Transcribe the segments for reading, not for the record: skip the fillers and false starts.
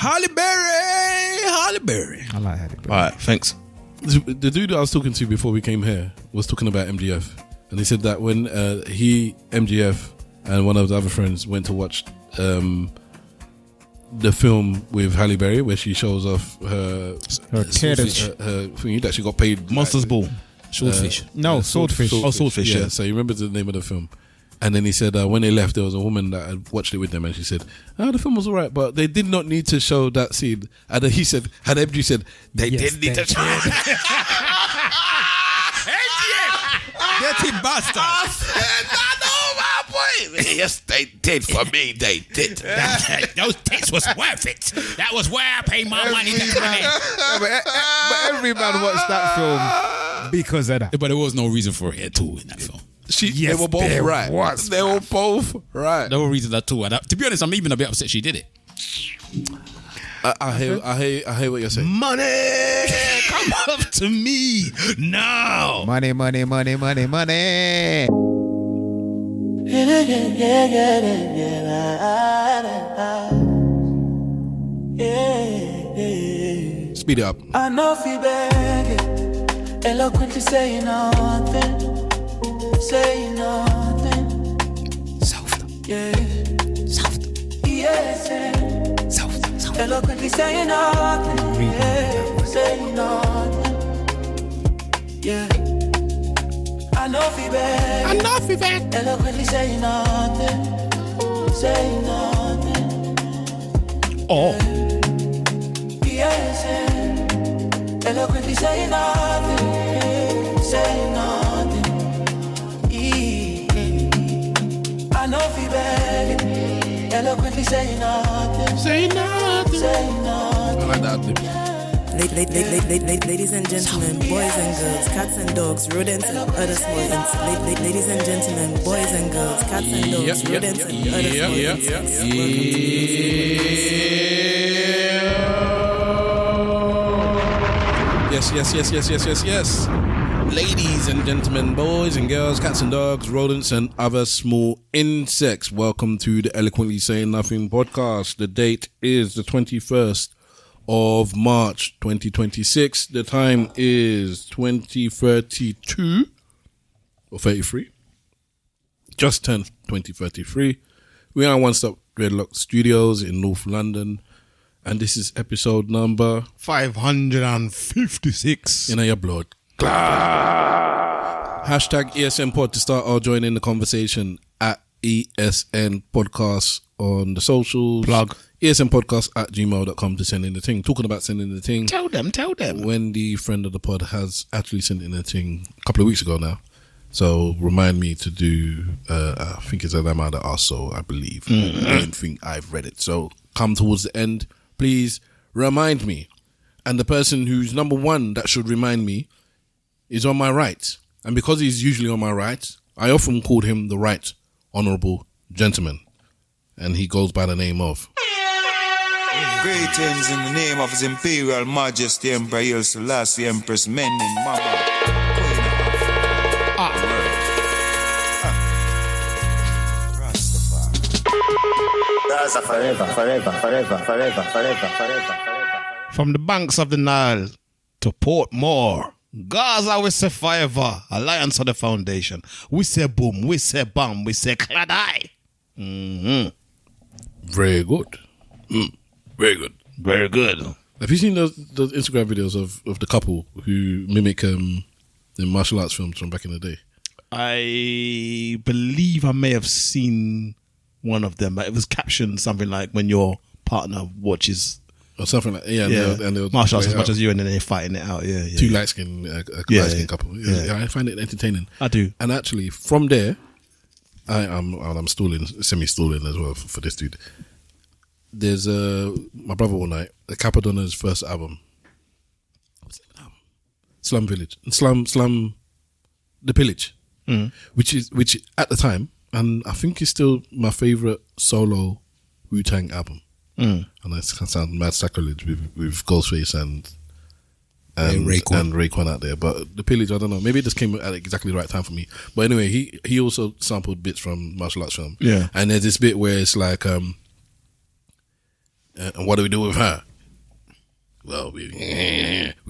Halle Berry. I like Halle Berry. All right, thanks. The dude that I was talking to before we came here was talking about MGF, and he said that when MGF and one of his other friends went to watch the film with Halle Berry, where she shows off her carriage, her thing that she got paid. Monsters Ball. Swordfish. Swordfish. Swordfish, yeah. So he remembers the name of the film. And then he said when they left, there was a woman that had watched it with them, and she said, the film was alright, but they did not need to show that scene. And he said, MG said, they did need to show it. Dirty bastard. I said, my boy. Yes, they did for me. They did. Those tits was worth it. That was where I paid my money to come in. But every man watched that film because of that. But there was no reason for it at all in that film. They were both right. They were both right. No reason at all. To be honest, I'm even a bit upset she did it. I hear what you're saying. Money, come up to me now. Money. Speed it up. I know if you beg it, eloquently saying nothing. Say nothing. Soft. Yeah. Soft. ESN. Soft. Eloquently saying nothing. Yeah. Say nothing. Yeah. I know feedback. Eloquently saying nothing. Say nothing. Oh. ESN. Eloquently saying nothing. Say nothing. I know if you beg it, eloquently say nothing. Say nothing. Say nothing. I like that. Ladies and gentlemen, boys and girls, cats and dogs, rodents and other small insects. Ladies and gentlemen, boys and girls, cats and dogs, rodents and other small insects. Yes. Ladies and gentlemen, boys and girls, cats and dogs, rodents and other small insects. Welcome to the Eloquently Saying Nothing podcast. The date is the 21st of March 2026. The time is 20:32 or 33. Just turned 20:33. We are One Stop Dreadlock Studios in North London. And this is episode number 556 in your blood. Hashtag ESN Pod to start or join in the conversation at ESN Podcast on the socials. Plug. ESN Podcast at gmail.com to send in the thing. Talking about sending the thing. Tell them. Wendy, friend of the pod, has actually sent in a thing a couple of weeks ago now. So remind me to do, I think it's a Lamar that also, I believe. I don't think I've read it. So come towards the end. Please remind me. And the person who's number one that should remind me is on my right. And because he's usually on my right, I often called him the Right Honourable Gentleman. And he goes by the name of... Greetings in the name of His Imperial Majesty Emperor Haile Selassie, Empress Mending Mama. Forever. From the banks of the Nile to Portmore, Gaza, we say forever. Alliance of the Foundation. We say boom, we say bam, we say cladai. Very good. Very good. Very good. Have you seen those Instagram videos of the couple who mimic the martial arts films from back in the day? I believe I may have seen one of them, but it was captioned something like when your partner watches or something like and they'll martial arts as much as you, and then they're fighting it out. Yeah. Two light skin couple. Yeah, I find it entertaining. I do. And actually, from there, I'm semi-stalling as well for this dude. There's my brother all night, the Capadonna's first album. What's the album? Slum Village, Slum, The Pillage, which at the time, and I think it's still my favorite solo Wu-Tang album. And that's kind of sound mad sacrilege with Ghostface and Raekwon out there, but The Pillage, I don't know, maybe it just came at exactly the right time for me. But anyway, he also sampled bits from martial arts film. Yeah, and there's this bit where it's like And what do we do with her? Well, we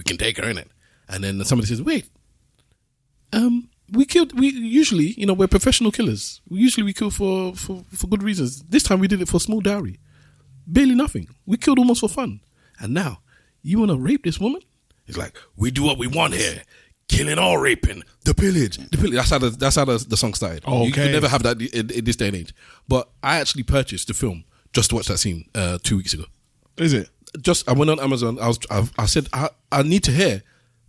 can take her in it. And then somebody says, wait, we usually, we're professional killers. We kill for good reasons. This time we did it for small dowry. Barely nothing. We killed almost for fun. And now, you want to rape this woman? It's like, we do what we want here. Killing or raping. The pillage. That's how the song started. Okay. You could never have that in this day and age. But I actually purchased the film just to watch that scene 2 weeks ago. Is it? I went on Amazon. I said I need to hear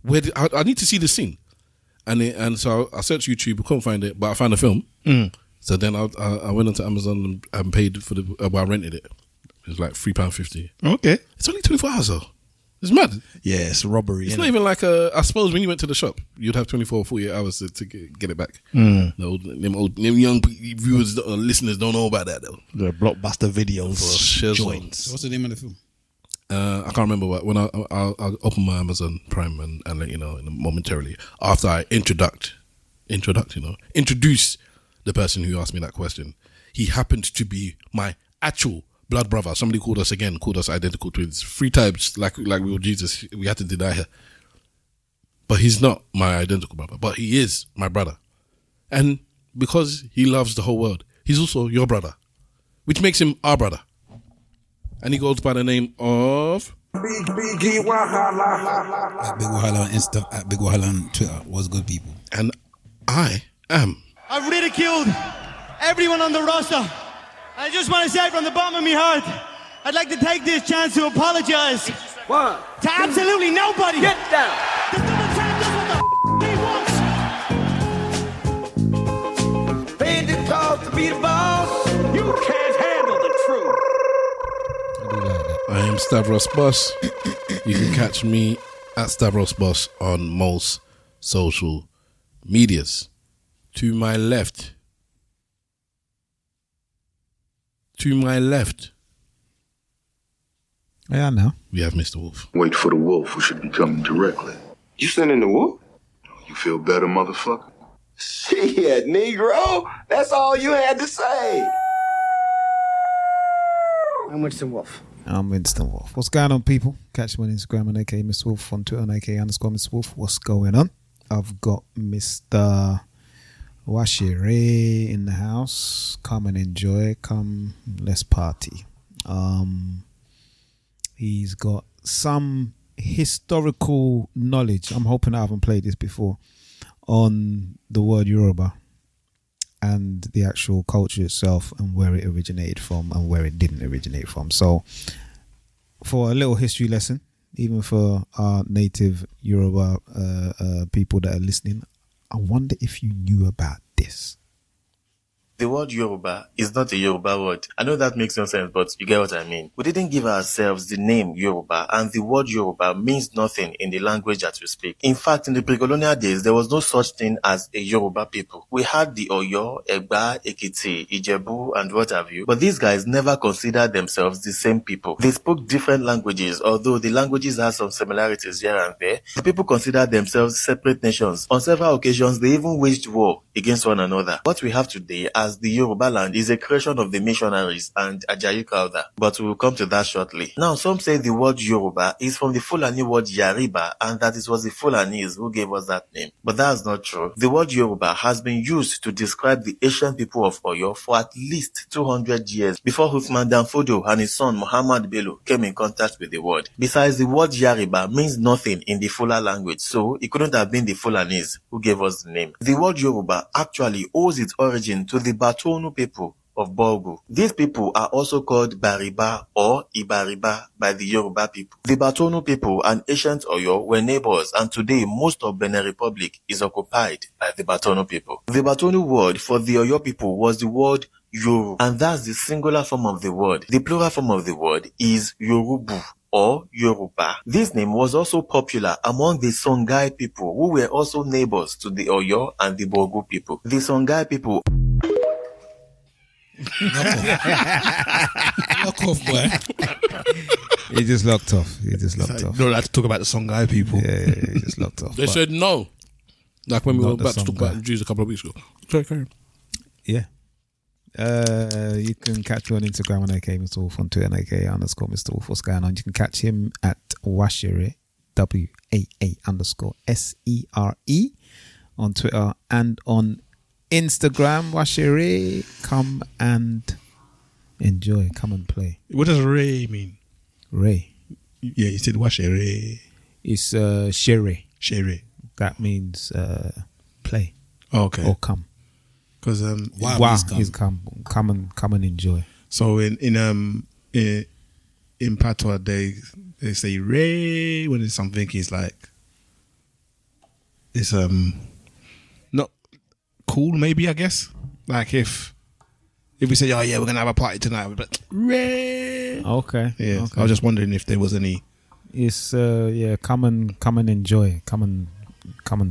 I need to see this scene, and so I searched YouTube. I couldn't find it, but I found the film. So then I went onto Amazon and paid for I rented it. It was like £3.50. Okay. It's only 24 hours though. It's mad. Yeah, it's robbery. It's not even like I suppose when you went to the shop, you'd have 24 or 48 hours to get it back. Them young viewers, listeners don't know about that though. The blockbuster videos For joints. So what's the name of the film? I can't remember when I'll open my Amazon Prime and let you know momentarily after I introduce the person who asked me that question. He happened to be my actual blood brother. Somebody called us identical twins 3 times, like we were Jesus. We had to deny her, but he's not my identical brother, but he is my brother, and because he loves the whole world, he's also your brother, which makes him our brother. And he goes by the name of At Big Wahala on Insta, at Big Wahala on Twitter. What's good, people? And I am. I've ridiculed everyone on the roster. I just want to say from the bottom of my heart, I'd like to take this chance to apologize to absolutely nobody. Get down. The double tap does what the he wants. Paid to talk to be the boss. You can't handle the truth. I am Stavros Boss. You can catch me at Stavros Boss on most social medias. To my left. Yeah, I know. We have Mr. Wolf. Wait for the wolf, who should be coming directly. You sending the wolf? You feel better, motherfucker? Shit, Negro. That's all you had to say. I'm Winston Wolf. I'm Winston Wolf. What's going on, people? Catch me on Instagram on aka Mr. Wolf, on Twitter on aka _Mr. Wolf. What's going on? I've got Mr. Washire in the house. Come and enjoy. Come, let's party. He's got some historical knowledge. I'm hoping I haven't played this before on the word Yoruba and the actual culture itself and where it originated from and where it didn't originate from. So for a little history lesson, even for our native Yoruba people that are listening, I wonder if you knew about this. The word Yoruba is not a Yoruba word. I know that makes no sense, but you get what I mean. We didn't give ourselves the name Yoruba, and the word Yoruba means nothing in the language that we speak. In fact, in the pre-colonial days, there was no such thing as a Yoruba people. We had the Oyo, Egba, Ekiti, Ijebu, and what have you, but these guys never considered themselves the same people. They spoke different languages, although the languages had some similarities here and there. The people considered themselves separate nations. On several occasions, they even waged war against one another. What we have today as the Yoruba land is a creation of the missionaries and Ajayi Crowther, but we will come to that shortly. Now, some say the word Yoruba is from the Fulani word Yariba, and that it was the Fulanis who gave us that name. But that is not true. The word Yoruba has been used to describe the ancient people of Oyo for at least 200 years before Uthman Danfodio and his son Muhammad Bello came in contact with the word. Besides, the word Yariba means nothing in the Fula language, so it couldn't have been the Fulanis who gave us the name. The word Yoruba actually owes its origin to the Batonu people of Borgu. These people are also called Bariba or Ibariba by the Yoruba people. The Batonu people and ancient Oyo were neighbors, and today most of Benin Republic is occupied by the Batonu people. The Batonu word for the Oyo people was the word Yoru, and that's the singular form of the word. The plural form of the word is Yorubu or Yoruba. This name was also popular among the Songhai people, who were also neighbors to the Oyo and the Borgu people. The Songhai people Lock off, boy. He just locked off. He just locked off. Not allowed to talk about the Songhai people. Yeah, he just locked off. They said no. Like when we were Not the about to talk Songhai. about Jews a couple of weeks ago. Sorry, carry on. Yeah. You can catch me on Instagram on AK Mr. Wolf, on Twitter on AK _ Mr. Wolf. What's going on? You can catch him at Washere, WAA_SERE on Twitter and on Instagram. Washere, come and enjoy, come and play. What does Ray mean? Ray. Yeah, you said Washere. It's Shere. Shere. That means play. Oh, okay. Or come. Because wow is come and enjoy. So in patois they say Ray when it's something is like it's not cool, maybe, I guess. Like if we say, oh yeah, we're gonna have a party tonight, we're like Ray. Okay. Yeah. Okay. I was just wondering if there was any. It's come and enjoy, come and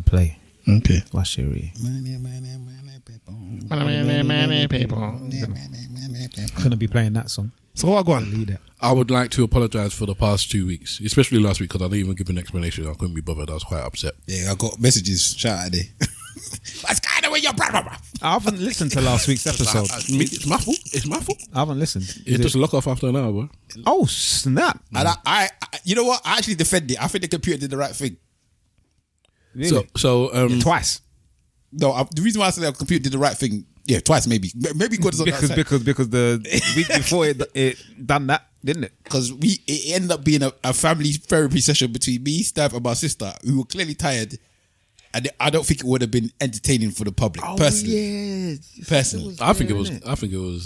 play. Okay. Washere. Many people. Gonna be playing that song. So what go on? Lead it. I would like to apologise for the past 2 weeks, especially last week, because I didn't even give an explanation. I couldn't be bothered. I was quite upset. Yeah, I got messages. Shout out there. What's kind of with your brother? I haven't listened to last week's episode. It's my fault. It's my fault. I haven't listened. It just lock off after an hour, bro. Oh snap! And I, you know what? I actually defend it. I think the computer did the right thing. Really? So twice. No, the reason why I said the computer did the right thing, yeah, twice maybe God is on that side. because the week before it done that, didn't it? Because it ended up being a family therapy session between me, Stav, and my sister, who were clearly tired, and I don't think it would have been entertaining for the public. Personally, personally, I think it was.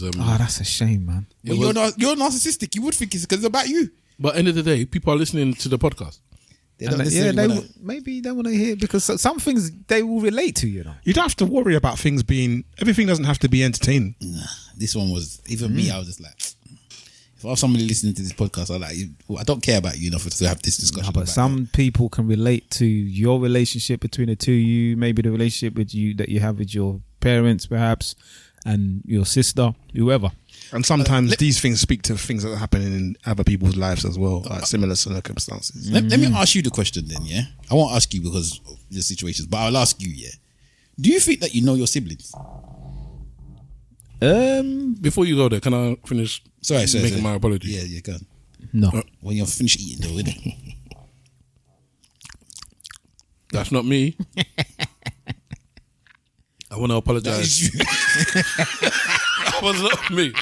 Oh, that's a shame, man. Well, you're narcissistic. You would think it's because it's about you. But end of the day, people are listening to the podcast. Maybe they want to hear, because some things they will relate to, you know. You don't have to worry about things being. Everything doesn't have to be entertaining. Nah, this one was even me. I was just like, if I have somebody listening to this podcast, I don't care about you enough to have this discussion. But some people can relate to your relationship between the two of you, maybe the relationship that you have with your parents, perhaps, and your sister, whoever. And sometimes these things speak to things that are happening in other people's lives as well, like similar circumstances. Let me ask you the question then, yeah? I won't ask you because of the situations, but I'll ask you, yeah? Do you think that you know your siblings? Before you go there, can I finish making my apology? Yeah, go on. No. When you're finished eating though, isn't it? That's not me. I want to apologise. That was not me.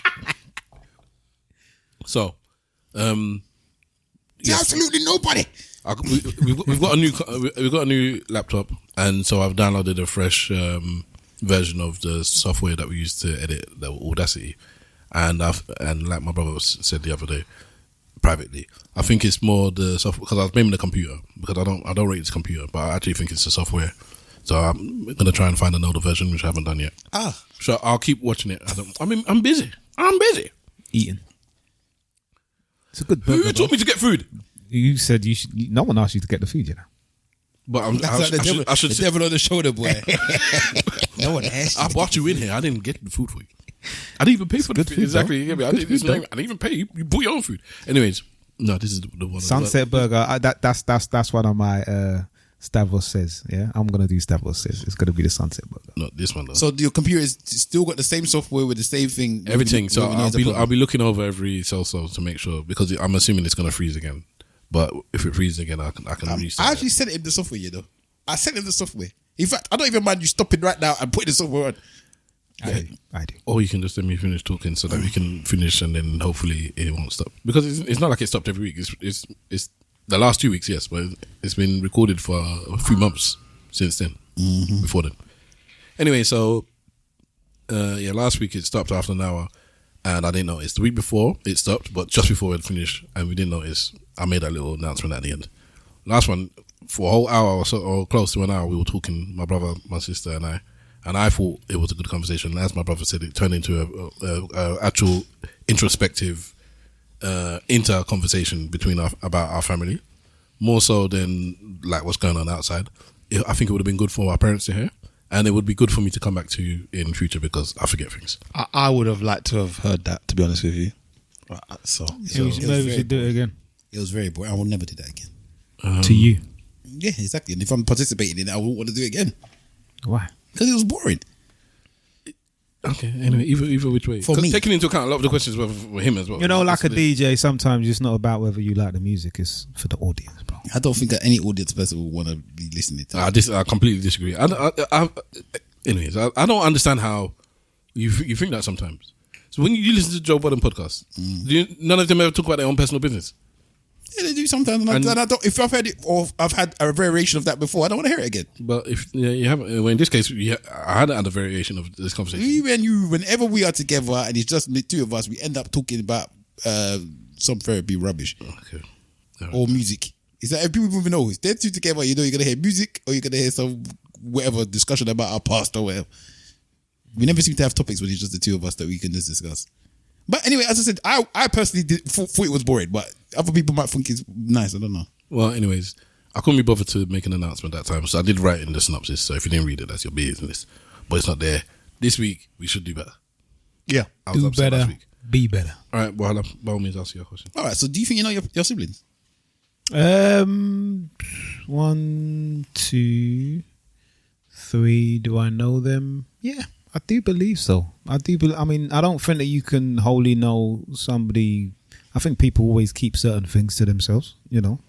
So, absolutely nobody. We've got a new laptop, and so I've downloaded a fresh version of the software that we use to edit, the Audacity, and like my brother said the other day, privately, I think it's more the software, because I was blaming the computer, because I don't rate the computer, but I actually think it's the software. So I'm gonna try and find an older version, which I haven't done yet. So I'll keep watching it. I'm busy. Eating. It's a good burger. Who told me to get food? You said you should. No one asked you to get the food, you know. But I should devil on the shoulder, boy. No one asked you. I brought you in here. I didn't get the food for you. I didn't even pay for the food. Exactly. I didn't even pay. You bought your own food. Anyways, no, this is the one. Sunset Burger. That's one of my. Stavros says, yeah, I'm gonna do Stavros says. It's gonna be the Sunset Burger. Not this one though. So your computer is still got the same software with the same thing, everything. So I'll be looking over every cell to make sure, because I'm assuming it's gonna freeze again. But if it freezes again, I can restart. I actually sent him the software, you know. I sent him the software. In fact, I don't even mind you stopping right now and putting the software on. I do. Or you can just let me finish talking so that we can finish, and then hopefully it won't stop. Because it's not like it stopped every week. It's the last 2 weeks, yes, but it's been recorded for a few months since then, before then. Anyway, so, last week it stopped after an hour, and I didn't notice. The week before, it stopped, but just before it finished, and we didn't notice. I made that little announcement at the end. Last one, for a whole hour or so, or close to an hour, we were talking, my brother, my sister, and I thought it was a good conversation. And as my brother said, it turned into a actual introspective inter-conversation about our family, more so than like what's going on outside. I think it would have been good for our parents to hear, and it would be good for me to come back to you in future, because I forget things. I would have liked to have heard that, to be honest with you. Maybe we should do it again. It was very boring. I will never do that again. To you? Yeah, exactly. And if I'm participating in it, I won't want to do it again. Why? Because it was boring. Okay, anyway, either which way. For me. Taking into account a lot of the questions were for him as well. You know, like a DJ, sometimes it's not about whether you like the music, it's for the audience, bro. I don't think that any audience person will want to be listening to it. I completely disagree. Anyways, I don't understand how you think that sometimes. So when you listen to Joe Budden podcast, none of them ever talk about their own personal business. Yeah, they do sometimes. And I don't. If I've heard it or I've had a variation of that before, I don't want to hear it again. But if you haven't, well, in this case, I hadn't had a variation of this conversation. Whenever we are together and it's just the two of us, we end up talking about some therapy rubbish. Okay. Right. Or music. Is that people even know? If they're two together, you know you're gonna hear music or you're gonna hear some whatever discussion about our past or whatever. We never seem to have topics when it's just the two of us that we can just discuss. But anyway, as I said, I personally thought it was boring, but other people might think it's nice. I don't know. Well, anyways, I couldn't be bothered to make an announcement that time, so I did write in the synopsis. So if you didn't read it, that's your business. But it's not there. This week, we should do better. Yeah. Do better, be better. All right, well, by all means, ask you a question. All right, so do you think you know your siblings? 1, 2, 3. Do I know them? Yeah. I do believe so. I mean, I don't think that you can wholly know somebody. I think people always keep certain things to themselves, you know,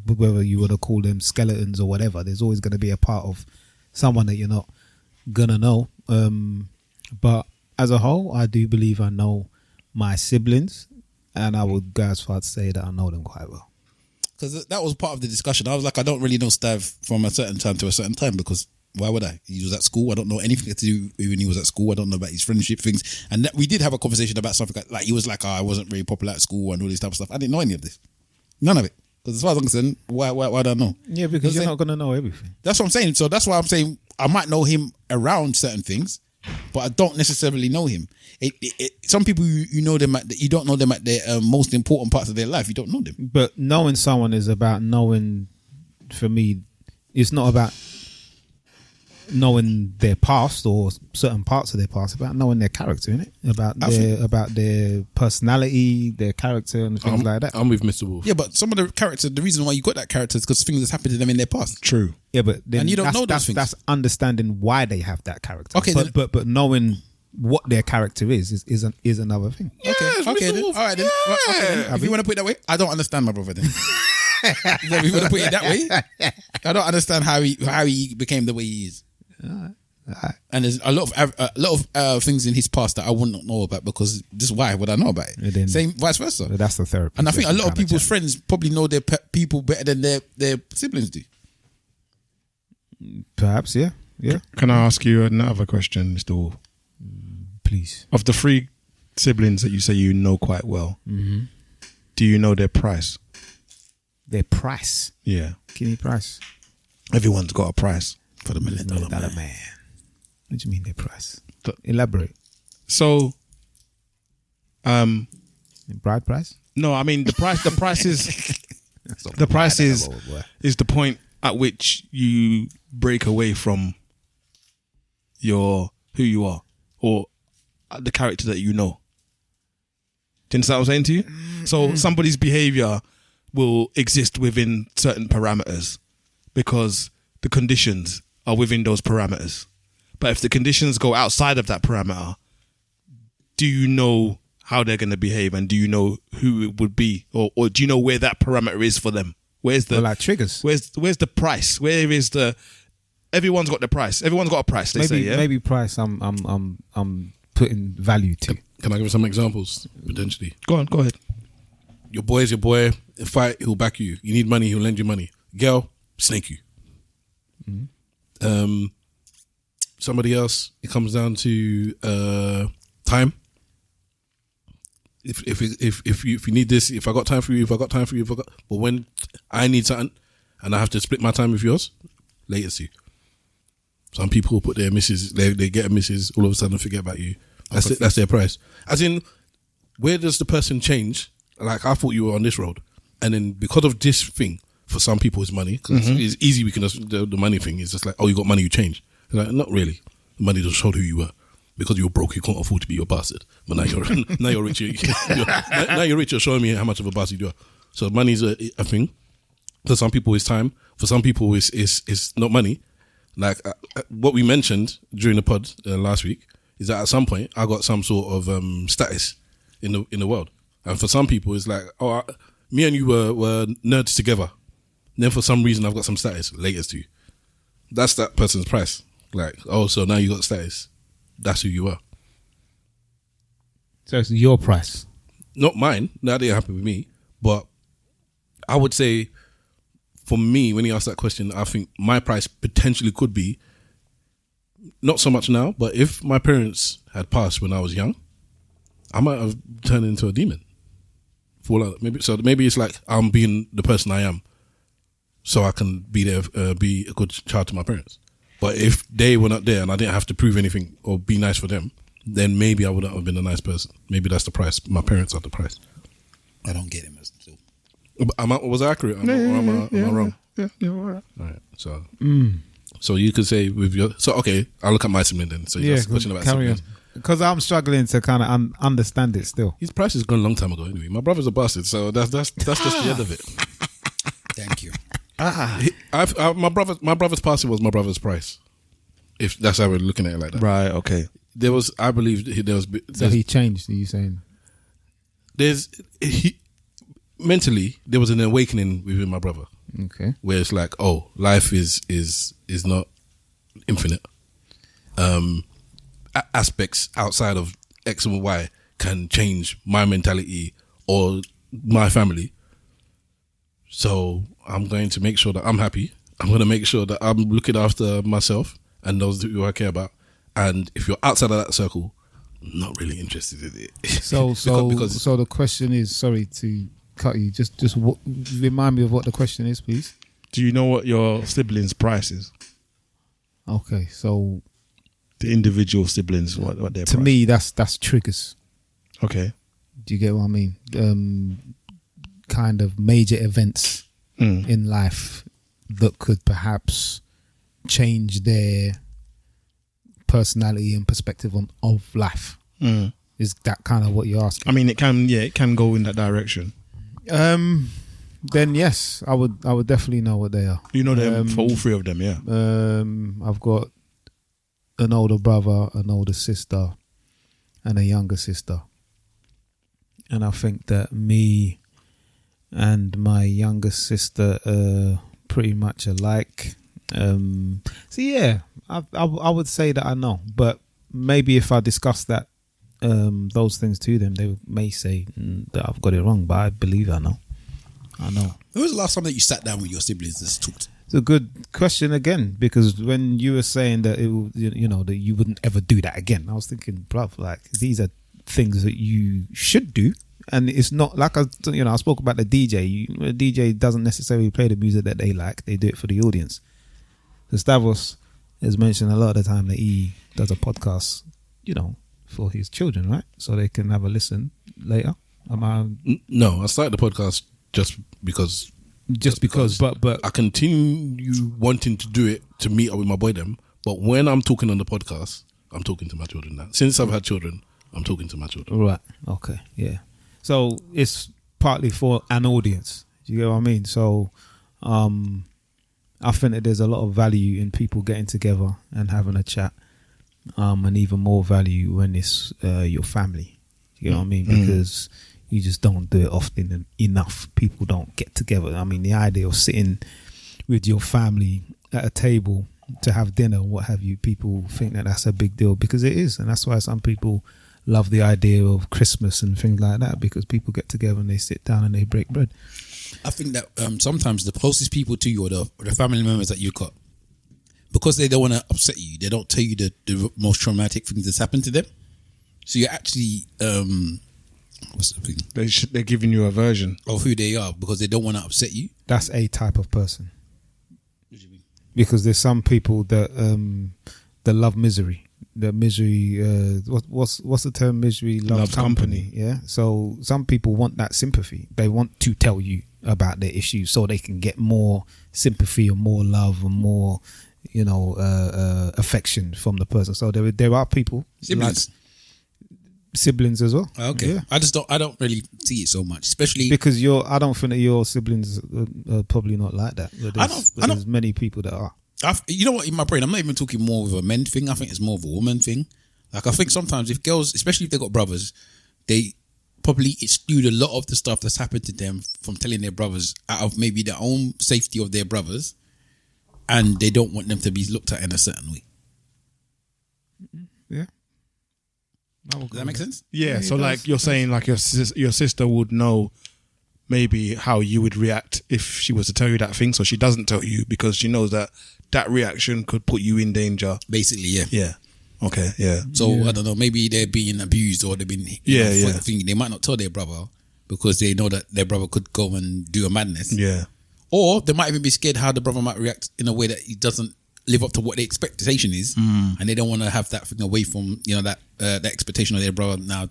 whether you want to call them skeletons or whatever. There's always going to be a part of someone that you're not going to know. But as a whole, I do believe I know my siblings, and I would go as far to say that I know them quite well. Because that was part of the discussion. I was like, I don't really know Stav from a certain time to a certain time because why would I? He was at school. I don't know anything to do when he was at school. I don't know about his friendship things. And we did have a conversation about something like he was like, I wasn't very popular at school and all this type of stuff. I didn't know any of this. None of it. Because as far as I'm concerned, why do I know? Yeah, because you're not going to know everything. That's what I'm saying. So that's why I'm saying I might know him around certain things, but I don't necessarily know him. Some people you know them you don't know them at their most important parts of their life. You don't know them. But knowing someone is about knowing. For me, it's not about knowing their past or certain parts of their past. About knowing their character, innit? About their personality, their character, and things like that. I'm with Mr. Wolf. Yeah, but some of the character, the reason why you got that character is because things that's happened to them in their past. True. Yeah, but then and you don't know those things. That's understanding why they have that character. Okay, but knowing what their character is another thing. Okay, then. All right, then. Yeah. Okay, then. If you want to put it that way, I don't understand my brother then. If you want to put it that way, I don't understand how he became the way he is. And there's a lot of things in his past that I would not know about because just why would I know about it? Same vice versa. That's the therapy. And I think a lot of people's friends probably know their people better than their siblings do. Perhaps, yeah. Can I ask you another question, Mr. Wolf? Please. Of the 3 siblings that you say you know quite well, do you know their price? Their price? Yeah. Give me price. Everyone's got a price. For the $1 million man. What do you mean their price? Elaborate. So, bride price? No, I mean the price. The price is the price is the point at which you break away from who you are or the character that you know. Do you understand what I'm saying to you? So somebody's behavior will exist within certain parameters because the conditions are within those parameters. But if the conditions go outside of that parameter, do you know how they're going to behave and do you know who it would be or do you know where that parameter is for them? Where's the like triggers? Where's the price? Where is the? Everyone's got the price. Everyone's got a price. They say, yeah. Maybe price. I'm putting value to. Can I give you some examples potentially? Go ahead. Your boy is your boy. In fight, he'll back you. You need money, he'll lend you money. Girl, snake you. Somebody else, it comes down to time. If you need this, if I got time for you, but when I need something and I have to split my time with yours, latency. Some people put their misses, they get a missus, all of a sudden forget about you. That's their price. As in, where does the person change? Like, I thought you were on this road, and then because of this thing, for some people it's money, because it's easy. We can just, the money thing is just like, oh, you got money, you change. Like, not really. The money just showed who you were. Because you're broke, you can't afford to be your bastard. But now you're rich. Now you're rich. You're showing me how much of a bastard you are. So money's a thing. For some people, it's time. For some people, it's not money. Like what we mentioned during the pod last week is that at some point I got some sort of status in the world, and for some people it's like, oh, me and you were nerds together. Then for some reason I've got some status latest to you. That's that person's price. Like, oh, so now you got status. That's who you are. So it's your price. Not mine. That didn't happen with me. But I would say, for me, when you ask that question, I think my price potentially could be, not so much now, but if my parents had passed when I was young, I might have turned into a demon. Maybe it's like I'm being the person I am, so I can be there, be a good child to my parents. But if they were not there and I didn't have to prove anything or be nice for them, then maybe I wouldn't have been a nice person. Maybe that's the price. My parents are the price. I don't get him. So. Was I accurate? Am I wrong? Yeah, you're all right. All right. So you could say with your... So, okay, I'll look at my sibling then. So you asked a question about siblings. Because I'm struggling to kind of understand it still. His price is gone a long time ago anyway. My brother's a bastard, so that's just the end of it. Thank you. My brother's passing was my brother's price. If that's how we're looking at it like that. Right, okay. I believe So he changed, are you saying? Mentally, there was an awakening within my brother. Okay. Where it's like, oh, life is not infinite. Aspects outside of X and Y can change my mentality or my family. So I'm going to make sure that I'm happy. I'm going to make sure that I'm looking after myself and those who I care about. And if you're outside of that circle, I'm not really interested in it. So the question is, sorry to cut you, just remind me of what the question is, please. Do you know what your siblings' price is? Okay, so the individual siblings, what their to price? me that's triggers. Okay. Do you get what I mean? Kind of major events in life that could perhaps change their personality and perspective of life. Is that kind of what you're asking? I mean, it can go in that direction. Then yes, I would definitely know what they are. You know them for all three of them, yeah. I've got an older brother, an older sister, and a younger sister. And I think that me and my younger sister are pretty much alike. So yeah, I would say that I know, but maybe if I discuss that those things to them, they may say that I've got it wrong, but I believe I know. When was the last time that you sat down with your siblings and talked? It's a good question again, because when you were saying that that you wouldn't ever do that again, I was thinking, bruv, like these are things that you should do. And it's not like I spoke about the DJ. A DJ doesn't necessarily play the music that they like; they do it for the audience. So Stavros has mentioned a lot of the time that he does a podcast, for his children, right? So they can have a listen later. No, I started the podcast just because, but I continue wanting to do it to meet up with my boy them. But when I'm talking on the podcast, I'm talking to my children now. Since I've had children, I'm talking to my children. Right. Okay. Yeah. So it's partly for an audience. Do you get what I mean? So I think that there's a lot of value in people getting together and having a chat, and even more value when it's your family. Do you get what I mean? Because you just don't do it often enough. People don't get together. I mean, the idea of sitting with your family at a table to have dinner, what have you, people think that that's a big deal, because it is. And that's why some people love the idea of Christmas and things like that, because people get together and they sit down and they break bread. I think that sometimes the closest people to you or the family members that you got, because they don't want to upset you, they don't tell you the most traumatic things that's happened to them. So you're actually what's the thing? They're giving you a version of who they are because they don't want to upset you. That's a type of person. What do you mean? Because there's some people that love misery. The misery, what's the term? Misery loves company. Yeah. So some people want that sympathy. They want to tell you about their issues so they can get more sympathy or more love or more, affection from the person. So there are people siblings as well. Okay. Yeah. I don't really see it so much, especially because I don't think that your siblings are probably not like that. There's many people that are. You know what, in my brain, I'm not even talking more of a men thing. I think it's more of a woman thing. Like I think sometimes if girls, especially if they got brothers, they probably exclude a lot of the stuff that's happened to them from telling their brothers out of maybe their own safety of their brothers, and they don't want them to be looked at in a certain way. Yeah. Does that make sense? Yeah, so like you're saying, like your sister would know maybe how you would react if she was to tell you that thing, so she doesn't tell you because she knows that reaction could put you in danger. Basically, yeah. Yeah. Okay, yeah. So I don't know, maybe they're being abused or they've been they might not tell their brother because they know that their brother could go and do a madness. Yeah. Or they might even be scared how the brother might react in a way that he doesn't live up to what the expectation is, and they don't want to have that thing away from that expectation of their brother now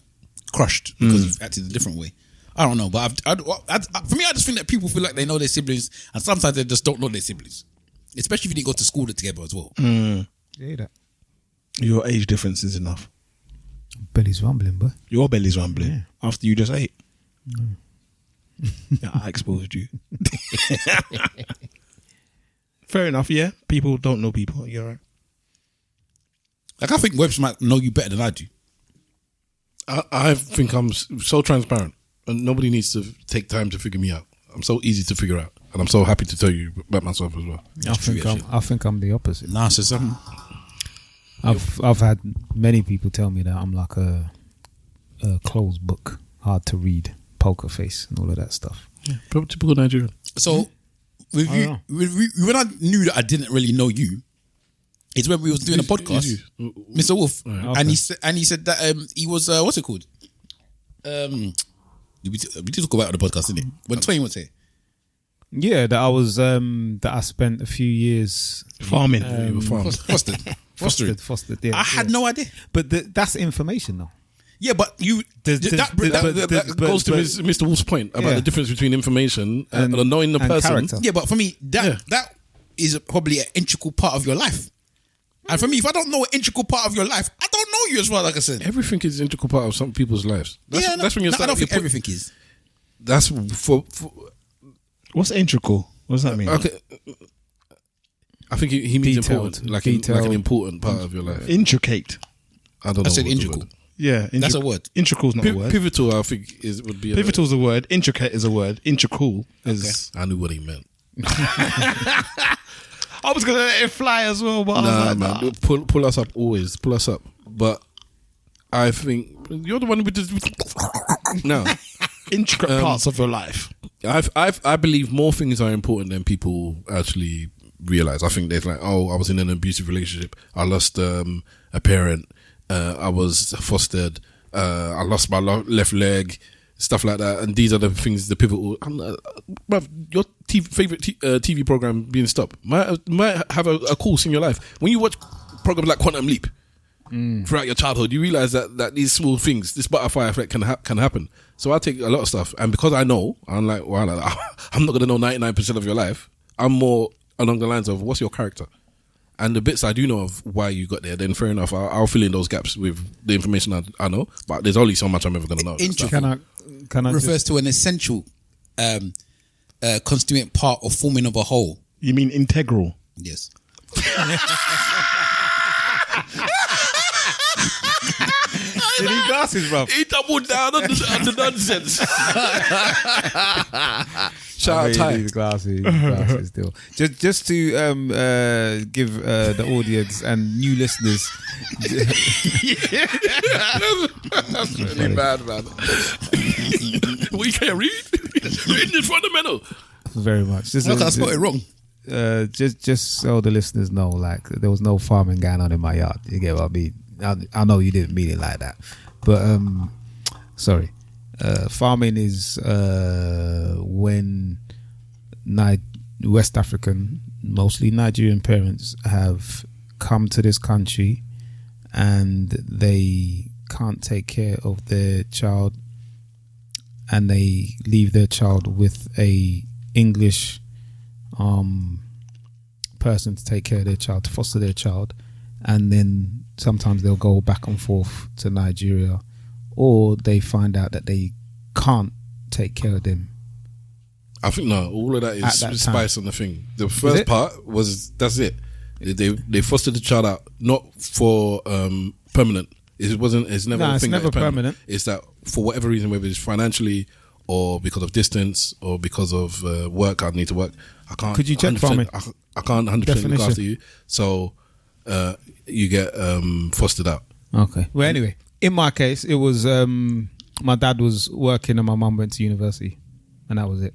crushed because you've acted a different way. I don't know, but for me, I just think that people feel like they know their siblings, and sometimes they just don't know their siblings, especially if you didn't go to school together as well. Yeah, that. Your age difference is enough. Belly's rumbling, boy. Your belly's rumbling after you just ate. Yeah, I exposed you. Fair enough, yeah. People don't know people. You're right. Like I think Webs might know you better than I do. I think I'm so transparent, and nobody needs to take time to figure me out. I'm so easy to figure out, and I'm so happy to tell you about myself as well. I think I'm the opposite. Narcissism. I've had many people tell me that I'm like a closed book, hard to read, poker face, and all of that stuff. Yeah, typical Nigerian. So, with you, when I knew that I didn't really know you, it's when we was doing a podcast, Mr. Wolf, and he said that he was what's it called? We did talk about it on the podcast, didn't it? When Twain was here. Yeah, that I was that I spent a few years farming. Fostered. Yeah, I had no idea, but that's information though. Yeah, but you that goes to Mr. Wolf's point about the difference between information and knowing the person. Character. Yeah, but for me, that is probably an integral part of your life. And for me, if I don't know an integral part of your life, I don't know you as well. Like I said, everything is an integral part of some people's lives. That's when you start. I don't think everything is. That's for what's integral? What does that mean? Okay. I think he means important, like an important part of your life. Intricate. I don't know. I said integral. Yeah, that's a word. Integral is not a word. Pivotal, I think, would be. Pivotal is a word. Intricate is a word. Integral is. Okay. I knew what he meant. I was gonna let it fly as well, but I was like, man, pull us up always. Pull us up, but I think you're the one with the no intricate parts of your life. I believe more things are important than people actually realize. I think there's like, I was in an abusive relationship. I lost a parent. I was fostered. I lost my left leg. Stuff like that. And these are the things, the pivotal. Your favorite TV program being stopped might have a course in your life. When you watch programs like Quantum Leap throughout your childhood, you realize that these small things, this butterfly effect can happen. So I take a lot of stuff, and because I know, I'm like, wow, I'm not going to know 99% of your life. I'm more along the lines of what's your character, and the bits I do know of why you got there. Then fair enough, I'll fill in those gaps with the information I know. But there's only so much I'm ever going to know. Can I refers to an essential constituent part or forming of a whole. You mean integral? Yes. You need glasses, bro. He doubled down on the nonsense. Shout out Ty. Need glasses still. Just to give the audience and new listeners. That's really bad, man. We can't read. Reading is fundamental. Very much. I spelled it wrong. Just so the listeners know, like there was no farming going on in my yard. You get what I mean? I know you didn't mean it like that, but sorry. Farming is when West African, mostly Nigerian parents have come to this country and they can't take care of their child, and they leave their child with a English person to take care of their child, to foster their child, and then sometimes they'll go back and forth to Nigeria, or they find out that they can't take care of them. I think no, all of that is spice on the thing. The first part was that's it. They fostered the child out not for permanent. It's never. No, a it's thing never that is permanent. It's that for whatever reason, whether it's financially or because of distance or because of work, I need to work. I can't. Could you check for me? I can't 100% look after you, so you get fostered out. Okay. Well, anyway, in my case, it was my dad was working and my mum went to university, and that was it.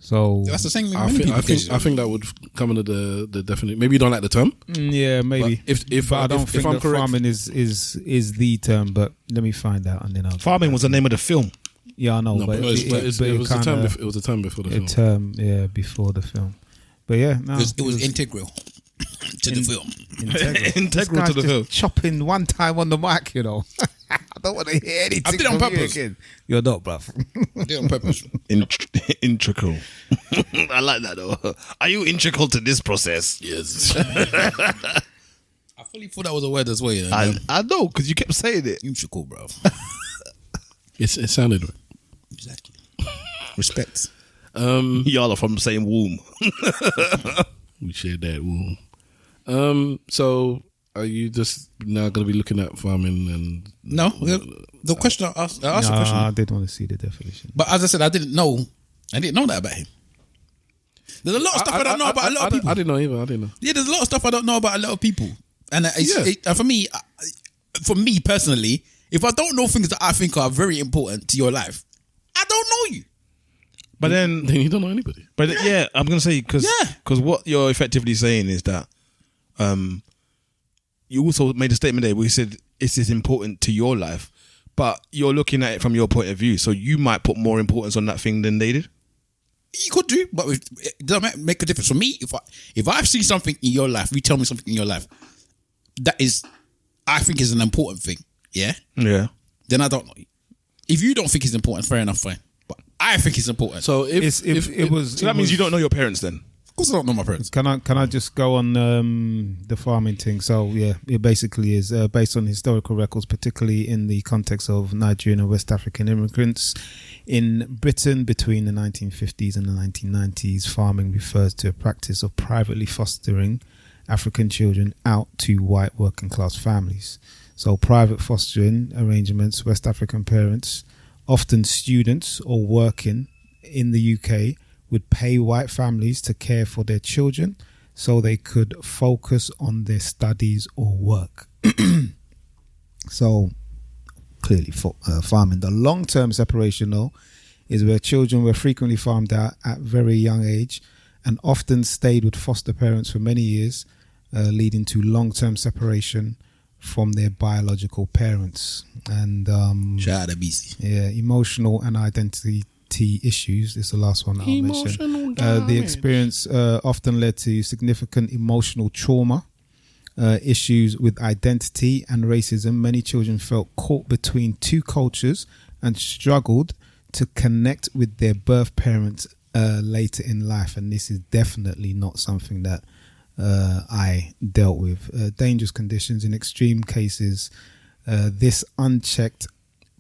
So That's the same. I think that would come under the definition. Maybe you don't like the term. Yeah, maybe. But if I don't think I'm that correct, farming is the term, but let me find out and then I'll. Farming was the name of the film. Yeah, I know, no, but it was a term. It was a term before the film. Yeah, before the film. But yeah, no, it was integral to the film. Integral to the film. Chopping one time on the mic, you know. I don't want to hear anything. I did it on from you purpose. again. You're not, bruv. I did it on purpose. Integral. I like that though. Are you integral to this process? Yes. I fully thought that was a word as well. You know? I know because you kept saying it. Integral, bro. It sounded right. Exactly. Respect. Y'all are from the same womb. We share that womb. So are you just now going to be looking at farming and No, the question I asked the question. I did want to see the definition. But as I said, I didn't know that about him. There's a lot of stuff I don't know about a lot of people. I didn't know either. I didn't know. Yeah, there's a lot of stuff I don't know about a lot of people. And and for me personally, if I don't know things that I think are very important to your life, I don't know you. But then you don't know anybody. But yeah, I'm going to say because what you're effectively saying is that you also made a statement there where you said it's as important to your life, but you're looking at it from your point of view. So you might put more importance on that thing than they did. You could do, but it doesn't make a difference. For me, if I see something in your life, you tell me something in your life that I think is an important thing, yeah? Yeah. Then I don't know you. If you don't think it's important, fair enough, fine. But I think it's important. So So that means you don't know your parents then? Of course I don't know my parents. Can I just go on the farming thing? So yeah, it basically is based on historical records, particularly in the context of Nigerian and West African immigrants in Britain between the 1950s and the 1990s. Farming refers to a practice of privately fostering African children out to white working class families. So private fostering arrangements, West African parents, often students or working in the UK, would pay white families to care for their children so they could focus on their studies or work. So clearly farming. The long-term separation though is where children were frequently farmed out at very young age and often stayed with foster parents for many years, leading to long-term separation from their biological parents. And shout out to BC. Yeah, emotional and identity issues is the last one that I'll mention. The experience often led to significant emotional trauma, issues with identity and racism. Many children felt caught between two cultures and struggled to connect with their birth parents later in life. And this is definitely not something that I dealt with. Dangerous conditions. In extreme cases, this unchecked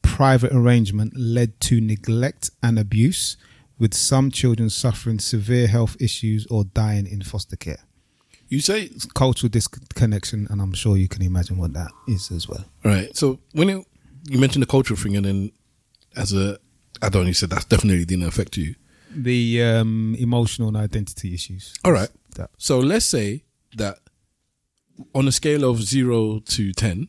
private arrangement led to neglect and abuse, with some children suffering severe health issues or dying in foster care. You say cultural disconnection, and I'm sure you can imagine what that is as well. All right. So when you mentioned the cultural thing, and then you said that definitely didn't affect you. The emotional and identity issues. All right. So let's say that on a scale of 0 to 10,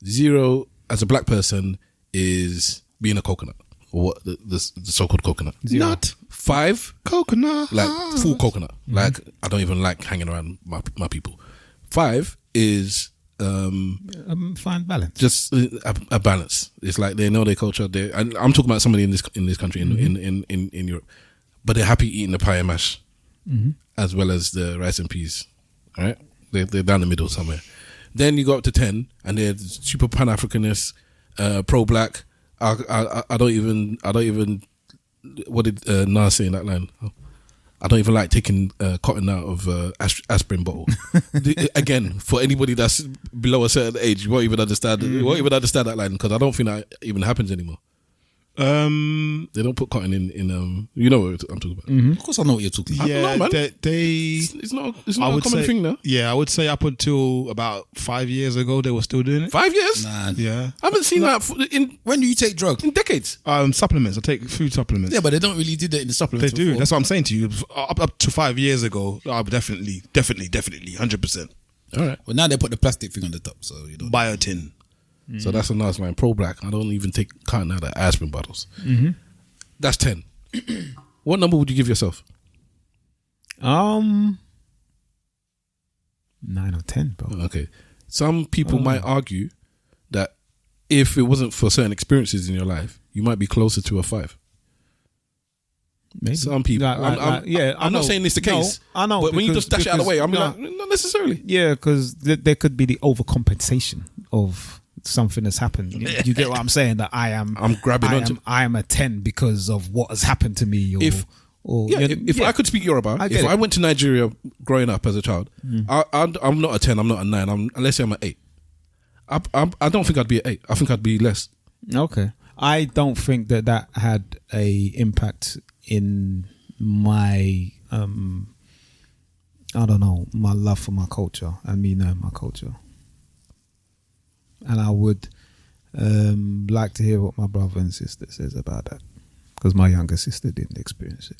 0 as a black person is being a coconut, or what the so-called coconut. Not 5 coconut, like full coconut. Mm-hmm. Like I don't even like hanging around my people. 5 is fine balance, just a balance. It's like they know their culture. And I'm talking about somebody in this country in Europe, but they're happy eating the pie and mash, as well as the rice and peas. All right, they're down the middle somewhere. Then you go up to 10, and they're super Pan-Africanist, pro-black. I don't even. What did Nas say in that line? I don't even like taking cotton out of aspirin bottle. Again, for anybody that's below a certain age, you won't even understand. You won't even understand that line because I don't think that even happens anymore. They don't put cotton in you know what I'm talking about. Mm-hmm. Of course I know what you're talking about. Yeah, man. It's not a common thing now. Yeah, I would say up until about 5 years ago, they were still doing it. 5 years? Nah. Yeah. I haven't seen that when do you take drugs? in decades. Supplements. I take food supplements. Yeah, but they don't really do that in the supplements. They do. before. That's what I'm saying to you. Up to 5 years ago, I would definitely, 100%. All right. Well, now they put the plastic thing on the top, so you know. Biotin. So that's a nice line. Pro black. I don't even take cotton out of aspirin bottles. Mm-hmm. That's 10. What number would you give yourself? 9 or 10, bro. Okay. Some people might argue that if it wasn't for certain experiences in your life, you might be closer to a 5. Maybe. Some people. I'm not saying it's the case. No, I know. But when you just dash it out of the way, I'm like, not necessarily. Yeah, because there could be the overcompensation of something that's happened. You get what I'm saying? That I'm grabbing onto. I am a 10 because of what has happened to me. If I could speak Yoruba, if I went to Nigeria growing up as a child, I'm not a 10. I'm not a 9. Let's say I'm an 8. I don't think I'd be an 8. I think I'd be less. Okay. I don't think that had a impact in my I don't know, my love for my culture and me knowing my culture. And I would like to hear what my brother and sister says about that, because my younger sister didn't experience it.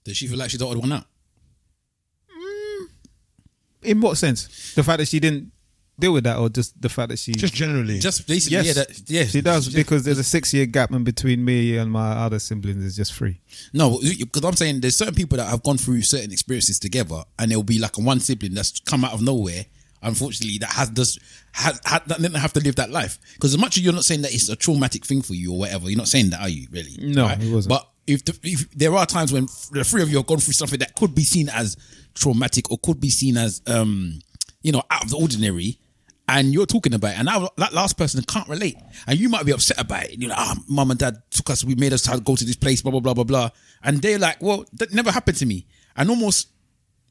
Does she feel like she's the odd one out? In what sense? The fact that she didn't deal with that, or just the fact that she just generally, just basically, yes, she does, because there's a 6-year gap in between me and my other siblings is just 3. No, because I'm saying there's certain people that have gone through certain experiences together, and there'll be like one sibling that's come out of nowhere. Unfortunately, that didn't have to live that life. Because as much as you're not saying that it's a traumatic thing for you or whatever, you're not saying that, are you? Really? No, right? It wasn't. But if there are times when the 3 of you have gone through something that could be seen as traumatic or could be seen as out of the ordinary, and you're talking about it, and that last person can't relate, and you might be upset about it. You're like, mum and dad took us, we made us go to this place, blah blah blah blah blah, and they're like, well, that never happened to me, and almost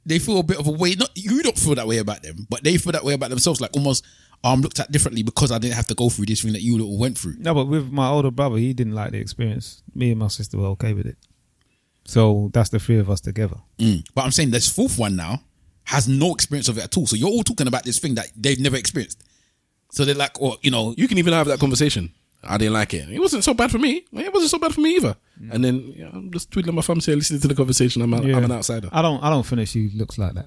they feel a bit of a way. Not you don't feel that way about them, but they feel that way about themselves, like almost I'm looked at differently because I didn't have to go through this thing that you went through. No, but with my older brother, he didn't like the experience. Me and my sister were okay with it, so that's the 3 of us together. But I'm saying this 4th one now has no experience of it at all. So you're all talking about this thing that they've never experienced. So they're like, you can even have that conversation. I didn't like it. It wasn't so bad for me. It wasn't so bad for me either. And then I'm just twiddling my thumbs here, listening to the conversation. I'm an outsider. I don't think she looks like that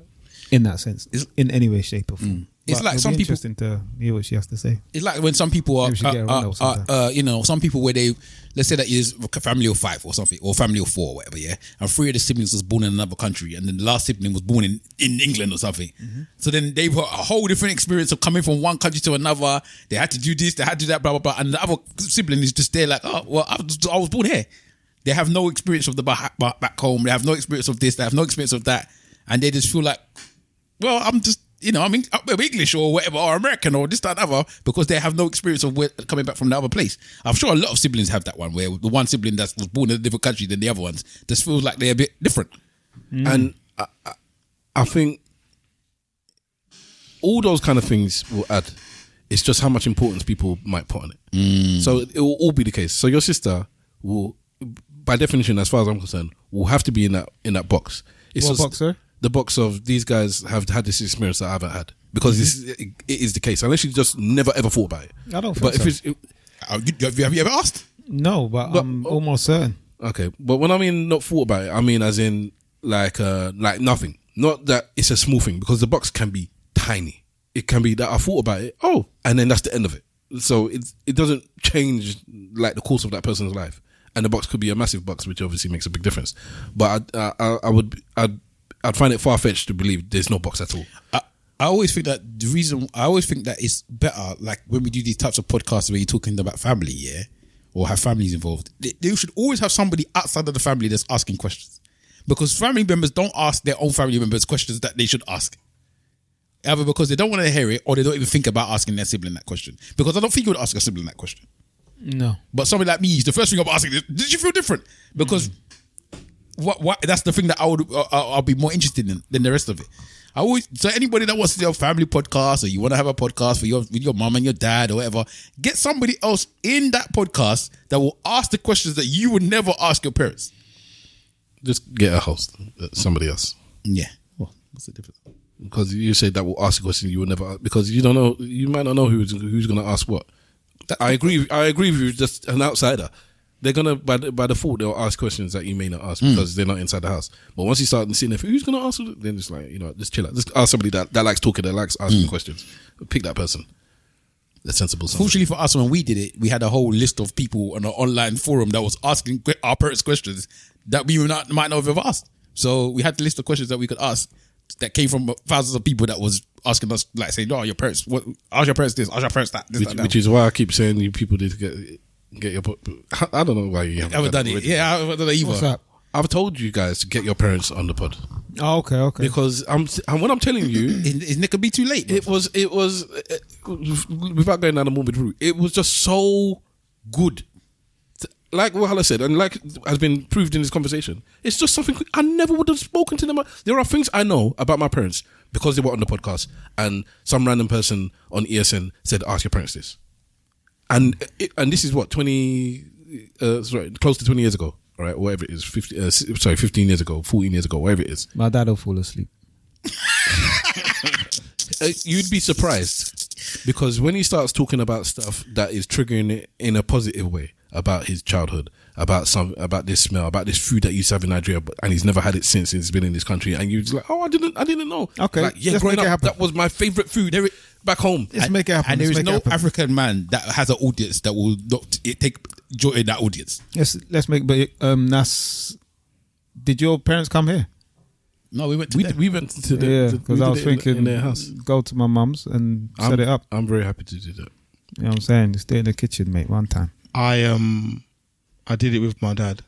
in that sense, in any way, shape, or form. It's like some people. Interesting to hear what she has to say. It's like when some people are some people where they, let's say that is a family of 5 or something, or family of 4 or whatever, yeah. And 3 of the siblings was born in another country, and then the last sibling was born in England or something. So then they've got a whole different experience of coming from one country to another. They had to do this, they had to do that, blah blah blah. And the other sibling is just there like, oh well, I was born here. They have no experience of the back home. They have no experience of this. They have no experience of that, and they just feel like, well, I'm just. I'm English or whatever, or American or this, that, and other, because they have no experience of coming back from the other place. I'm sure a lot of siblings have that one, where the one sibling that was born in a different country than the other ones just feels like they're a bit different. And I think all those kind of things will add. It's just how much importance people might put on it. So it will all be the case. So your sister will, by definition, as far as I'm concerned, will have to be in that box. What box, sir? The box of these guys have had this experience that I haven't had, because it is the case, unless you just never ever thought about it. I don't think so. Have you ever asked? No, but I'm almost certain. Okay, but when I mean not thought about it, I mean as in like nothing. Not that it's a small thing, because the box can be tiny. It can be that I thought about it, and then that's the end of it. So it doesn't change like the course of that person's life, and the box could be a massive box, which obviously makes a big difference. But I'd find it far-fetched to believe there's no box at all. I always think that it's better, like when we do these types of podcasts where you're talking about family, yeah, or have families involved, they should always have somebody outside of the family that's asking questions, because family members don't ask their own family members questions that they should ask, either because they don't want to hear it or they don't even think about asking their sibling that question. Because I don't think you would ask a sibling that question. No, but somebody like me, the first thing I'm asking is, did you feel different? Because what that's the thing that I'll be more interested in than the rest of it. So anybody that wants to do a family podcast or you want to have a podcast with your mom and your dad or whatever, get somebody else in that podcast that will ask the questions that you would never ask your parents. Just get a host, somebody else. Yeah. Well, what's the difference? Because you say that will ask a question you will never ask, because you don't know, you might not know who's going to ask what. I agree with you, just an outsider. They're gonna by default they'll ask questions that you may not ask because they're not inside the house. But once you start seeing who's gonna ask, then it's like, just chill out. Just ask somebody that likes talking, that likes asking questions. Pick that person. That's sensible. Fortunately for us, when we did it, we had a whole list of people on an online forum that was asking our parents questions that we might not have asked. So we had the list of questions that we could ask that came from thousands of people that was asking us, like saying, "Oh, your parents, ask your parents this, ask your parents that." Which is why I keep saying you people need to get your. I don't know why you haven't done it. Yeah, I haven't done it either. What's that? I've told you guys to get your parents on the pod. Oh, okay. Because what I'm telling you, is it could be too late. It was without going down the morbid route. It was just so good. Like Wahala said, and like has been proved in this conversation, it's just something I never would have spoken to them. There are things I know about my parents because they were on the podcast, and some random person on ESN said, "Ask your parents this," and this is what close to 20 years ago, all right, whatever it is, 15 years ago, 14 years ago, whatever it is. My dad will fall asleep. You'd be surprised because when he starts talking about stuff that is triggering it in a positive way, about his childhood, about this smell, about this food that he used to have in Nigeria, and he's never had it since he's been in this country, and you're just like, "Oh, I didn't know." Okay, like, yeah, growing up, that was my favorite food back home. Let's make it happen. And there is no African man that has an audience that will not take joy in that audience. Let's make. But did your parents come here? No, we went to because I was thinking in their house. Go to my mum's and set it up. I'm very happy to do that. You know what I'm saying? Stay in the kitchen, mate. One time. I did it with my dad.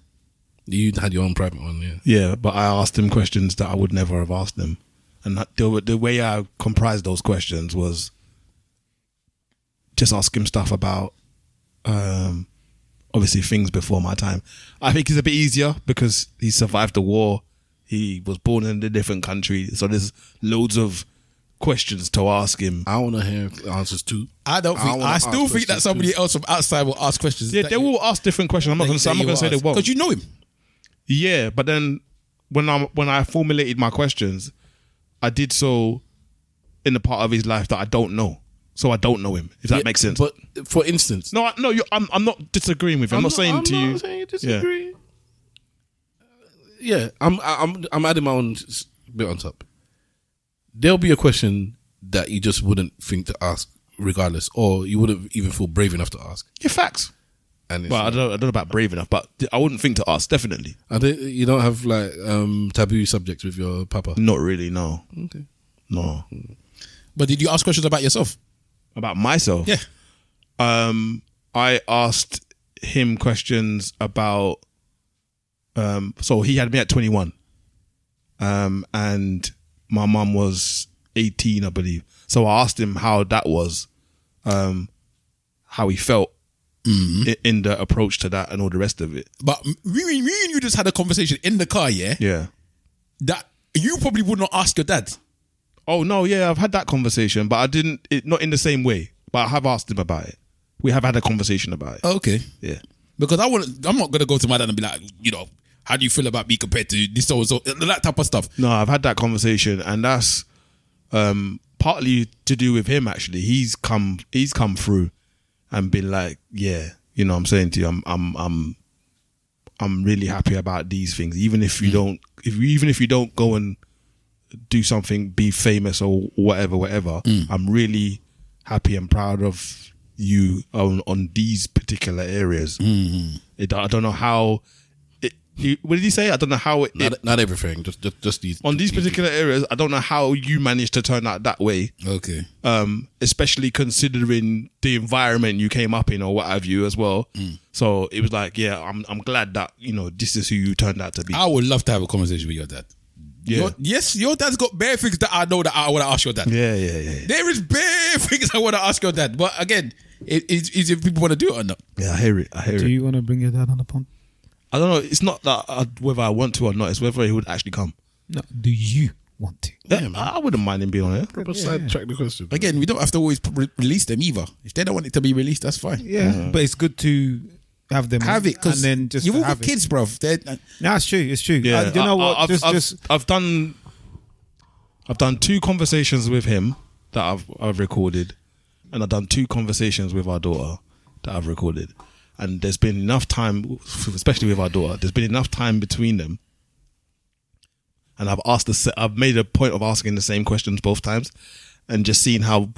You had your own private one, yeah. Yeah, but I asked him questions that I would never have asked him, and the way I comprised those questions was just ask him stuff about, obviously things before my time. I think it's a bit easier because he survived the war. He was born in a different country, so there's loads of questions to ask him. I want to hear answers too. I still think that somebody else from outside will ask questions. Yeah, they will ask different questions. I'm not going to say they won't, because you know him. Yeah, but then when I formulated my questions, I did so in the part of his life that I don't know. So I don't know him. If that makes sense. But for instance, I'm not disagreeing with you. I'm not saying you disagree. Yeah, I'm adding my own bit on top. There'll be a question that you just wouldn't think to ask regardless, or you wouldn't even feel brave enough to ask. Yeah, facts. And I don't know about brave enough, but I wouldn't think to ask, definitely. You don't have like taboo subjects with your papa? Not really, no. Okay. No. But did you ask questions about yourself? About myself? Yeah. I asked him questions about, so he had me at 21. And my mum was 18, I believe. So I asked him how that was, how he felt in the approach to that and all the rest of it. But me and you just had a conversation in the car, yeah? Yeah. That you probably would not ask your dad. Oh, no, yeah, I've had that conversation, but not in the same way. But I have asked him about it. We have had a conversation about it. Okay. Yeah. Because I'm not going to go to my dad and be like, how do you feel about me compared to this so-and-so, that type of stuff. No, I've had that conversation, and that's partly to do with him, actually. He's come through and been like, yeah, you know what I'm saying to you, I'm really happy about these things. Even if you don't go and do something, be famous or whatever, I'm really happy and proud of you on these particular areas. I don't know how. What did he say? I don't know how not everything, just these. On these particular areas, I don't know how you managed to turn out that way. Okay. Especially considering the environment you came up in or what have you as well. So it was like, yeah, I'm glad that, this is who you turned out to be. I would love to have a conversation with your dad. Yeah. Your dad's got bare things that I know that I want to ask your dad. Yeah. There is bare things I want to ask your dad. But again, it's if people want to do it or not. Yeah, I hear it. Do you want to bring your dad on the pod? I don't know. It's not that whether I want to or not. It's whether he would actually come. No. Do you want to. Yeah, I wouldn't mind him being on it. Proper sidetrack the question. Again, we don't have to always release them either. If they don't want it to be released, that's fine. Yeah, but it's good to have them. Have it, because and then just you've all have got kids, bro. No, it's true. It's true. Yeah, you know what? I've done 2 conversations with him that I've recorded, and I've done 2 conversations with our daughter that I've recorded, and there's been enough time, especially with our daughter. There's been enough time between them, and I've made a point of asking the same questions both times, and just seeing how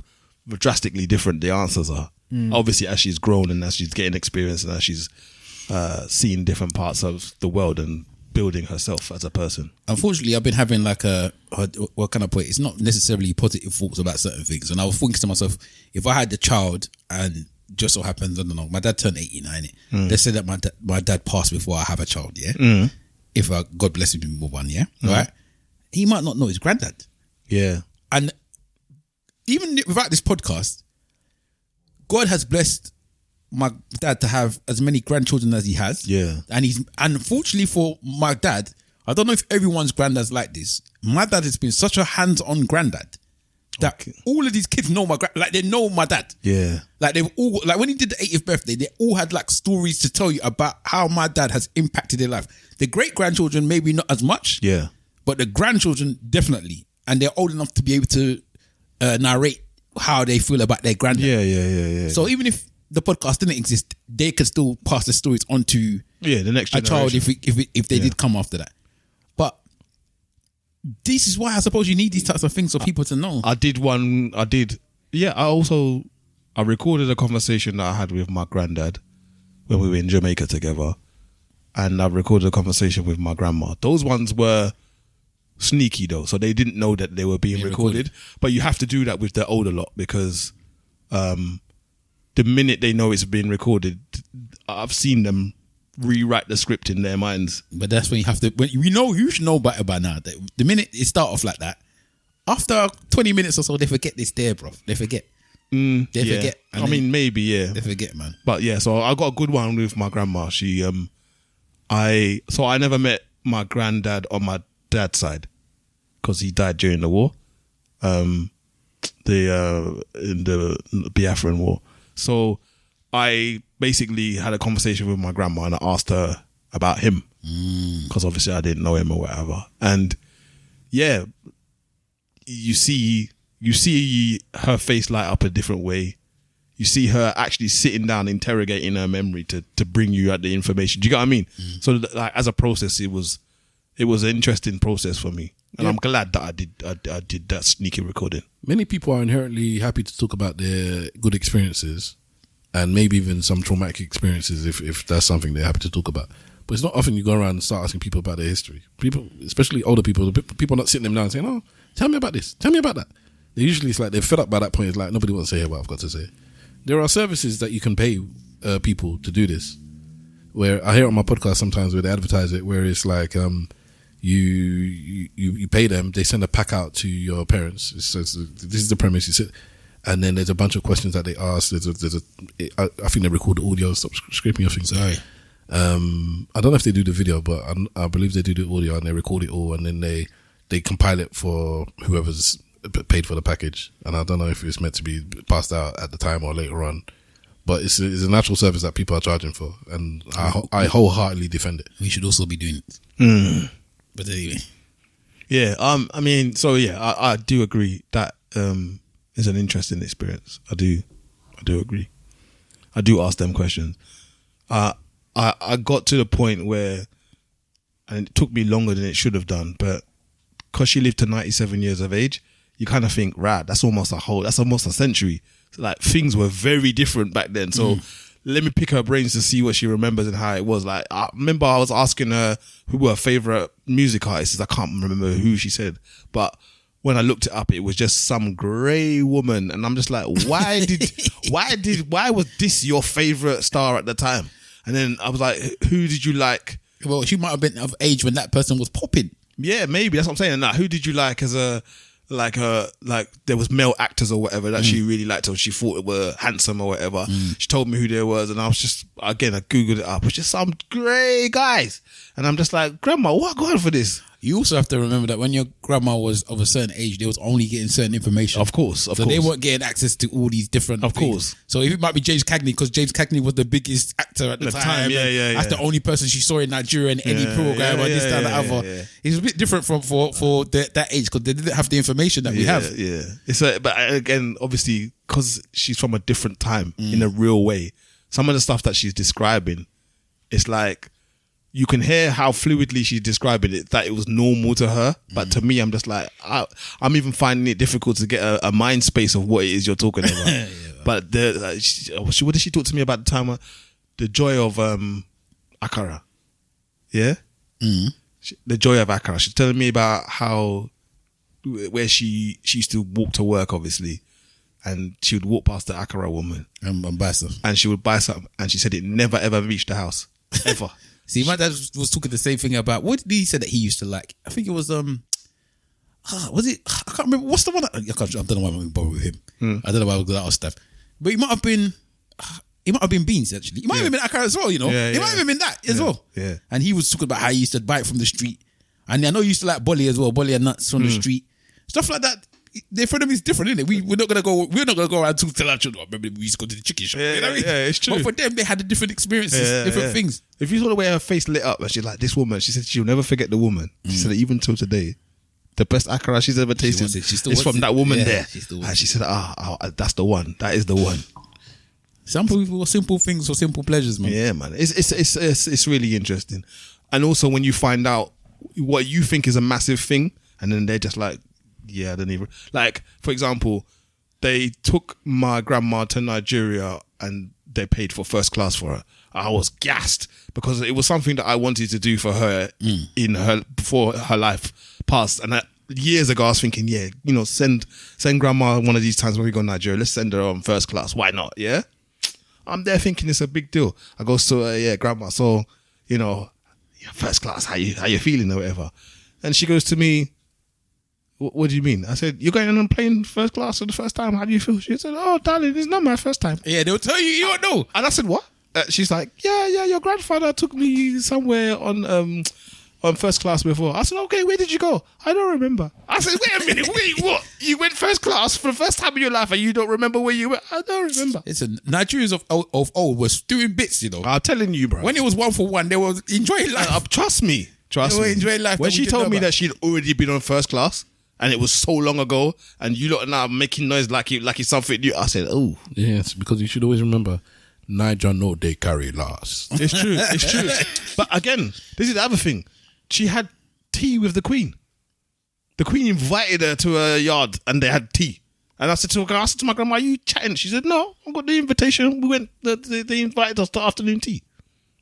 drastically different the answers are. Obviously, as she's grown and as she's getting experience and as she's seeing different parts of the world and building herself as a person. Unfortunately, I've been having like what can I put it? It's not necessarily positive thoughts about certain things. And I was thinking to myself, if I had a child and just so happens, I don't know, my dad turned 89. Let's say that my dad passed before I have a child, yeah? If God bless him with one, yeah? Right? He might not know his granddad. Yeah. And even without this podcast, God has blessed my dad to have as many grandchildren as he has. Yeah. And unfortunately for my dad, I don't know if everyone's granddad's like this. My dad has been such a hands-on granddad that all of these kids know like they know my dad. Yeah. Like they've all, like when he did the 80th birthday, they all had like stories to tell you about how my dad has impacted their life. The great-grandchildren maybe not as much. Yeah. But the grandchildren definitely. And they're old enough to be able to narrate how they feel about their granddad. Yeah. So even if the podcast didn't exist, they could still pass the stories on to the next generation. A child if they did come after that. But this is why I suppose you need these types of things for people to know. I recorded a conversation that I had with my granddad when we were in Jamaica together, and I recorded a conversation with my grandma. Those ones were sneaky though, so they didn't know that they were being recorded. But you have to do that with the older lot, because the minute they know it's being recorded, I've seen them rewrite the script in their minds. But that's when you have to, you should know better by now. The minute it start off like that, after 20 minutes or so, they forget this there, bro. They forget. They forget. I mean, maybe, yeah. They forget, man. But yeah, so I got a good one with my grandma. She, I never met my granddad on my dad's side because he died during the war, in the Biafran war. So I basically had a conversation with my grandma and I asked her about him because obviously I didn't know him or whatever. And yeah, you see her face light up a different way. You see her actually sitting down, interrogating her memory to bring you out the information. Do you get what I mean? So like, as a process, it was an interesting process for me. And I'm glad that I did that sneaky recording. Many people are inherently happy to talk about their good experiences and maybe even some traumatic experiences if that's something they're happy to talk about. But it's not often you go around and start asking people about their history. People, especially older people are not sitting them down and saying, oh, tell me about this, tell me about that. It's like they're fed up by that point. It's like nobody wants to hear what I've got to say. There are services that you can pay people to do this. Where I hear on my podcast sometimes where they advertise it, where it's like you pay them, they send a pack out to your parents. It says this is the premise. You sit, and then there's a bunch of questions that they ask. I think they record the audio. Stop scraping your things. Sorry. I don't know if they do the video, but I believe they do the audio and they record it all, and then they compile it for whoever's paid for the package. And I don't know if it's meant to be passed out at the time or later on. But it's a natural service that people are charging for, and I wholeheartedly defend it. We should also be doing it. But anyway, yeah. I mean, so yeah, I do agree that is an interesting experience. I do agree. I do ask them questions. I got to the point where, and it took me longer than it should have done, but because she lived to 97 years of age, you kind of think, right, that's almost a century. So like things were very different back then. So let me pick her brains to see what she remembers and how it was. Like I remember I was asking her who her favorite music artists is. I can't remember who she said, but when I looked it up, it was just some grey woman, and I'm just like, why was this your favorite star at the time? And then I was like, who did you like? Well, she might have been of age when that person was popping. Yeah, maybe that's what I'm saying. Like, who did you like as a like there was male actors or whatever that she really liked or she thought were handsome or whatever. She told me who there was, and I was just, again, I googled it up. It was just some grey guys, and I'm just like, Grandma, what going for this? You also have to remember that when your grandma was of a certain age, they was only getting certain information. Of course. So they weren't getting access to all these different things. Course. So if it might be James Cagney, because James Cagney was the biggest actor at the time. That's the only person she saw in Nigeria in any program or this, that, that, other. It's a bit different for that age because they didn't have the information that we have. Yeah. But again, obviously, because she's from a different time in a real way, some of the stuff that she's describing, it's like, you can hear how fluidly she's describing it, that it was normal to her. But to me, I'm just like, I'm even finding it difficult to get a mind space of what it is you're talking about. But what did she talk to me about the time? The joy of Akara. Yeah? The joy of Akara. She's telling me about how, where she used to walk to work, obviously. And she would walk past the Akara woman. And buy stuff. And she would buy something. And she said it never, ever reached the house. Ever. See, my dad was talking the same thing about, what did he say that he used to like? I think it was, was it, I can't remember, what's the one, I don't know why I'm going to bother with him. I don't know why I was out of stuff. But it might have been beans, actually. It might have been Akara as well, you know? It might have been that as well. Yeah. And he was talking about how he used to buy it from the street. And I know he used to like bolly as well, bolly and nuts from the street. Stuff like that. For them, it's different, isn't it? We're not gonna go around to tell our children. Remember, we used to go to the chicken shop. You know what I mean? Yeah, it's true. But for them, they had different experiences, different things. If you saw the way her face lit up, and she's like, this woman, she said she'll never forget the woman. She said even till today, the best Akara she's ever tasted is from that woman there. And she said, that's the one. That is the one. Some people, simple things or simple pleasures, man. Yeah, man. It's really interesting. And also when you find out what you think is a massive thing, and then they're just like, yeah, I don't even, like, for example, they took my grandma to Nigeria and they paid for first class for her. I was gassed because it was something that I wanted to do for her before her life passed. And years ago, I was thinking, yeah, you know, send grandma one of these times when we go to Nigeria. Let's send her on first class. Why not? Yeah. I'm there thinking it's a big deal. I go, so grandma, so, you know, first class, how you feeling or whatever? And she goes to me, what do you mean? I said, you're going on a plane first class for the first time. How do you feel? She said, oh, darling, it's not my first time. Yeah, they'll tell you, you don't know. And I said, what? She's like, yeah, your grandfather took me somewhere on first class before. I said, okay, where did you go? I don't remember. I said, wait a minute, what? You went first class for the first time in your life and you don't remember where you went? I don't remember. Listen, Nigerians of old was doing bits, you know. I'm telling you, bro. When it was 1 for 1, they were enjoying life. Trust me. They were enjoying life. When she told me that she'd already been on first class, and it was so long ago, and you lot are now making noise like it's something new, I said, oh. Yes, because you should always remember, Niger know they carry last. It's true. But again, this is the other thing. She had tea with the Queen. The Queen invited her to her yard, and they had tea. And I said to my grandma, are you chatting? She said, no, I got the invitation. We went, they invited us to afternoon tea.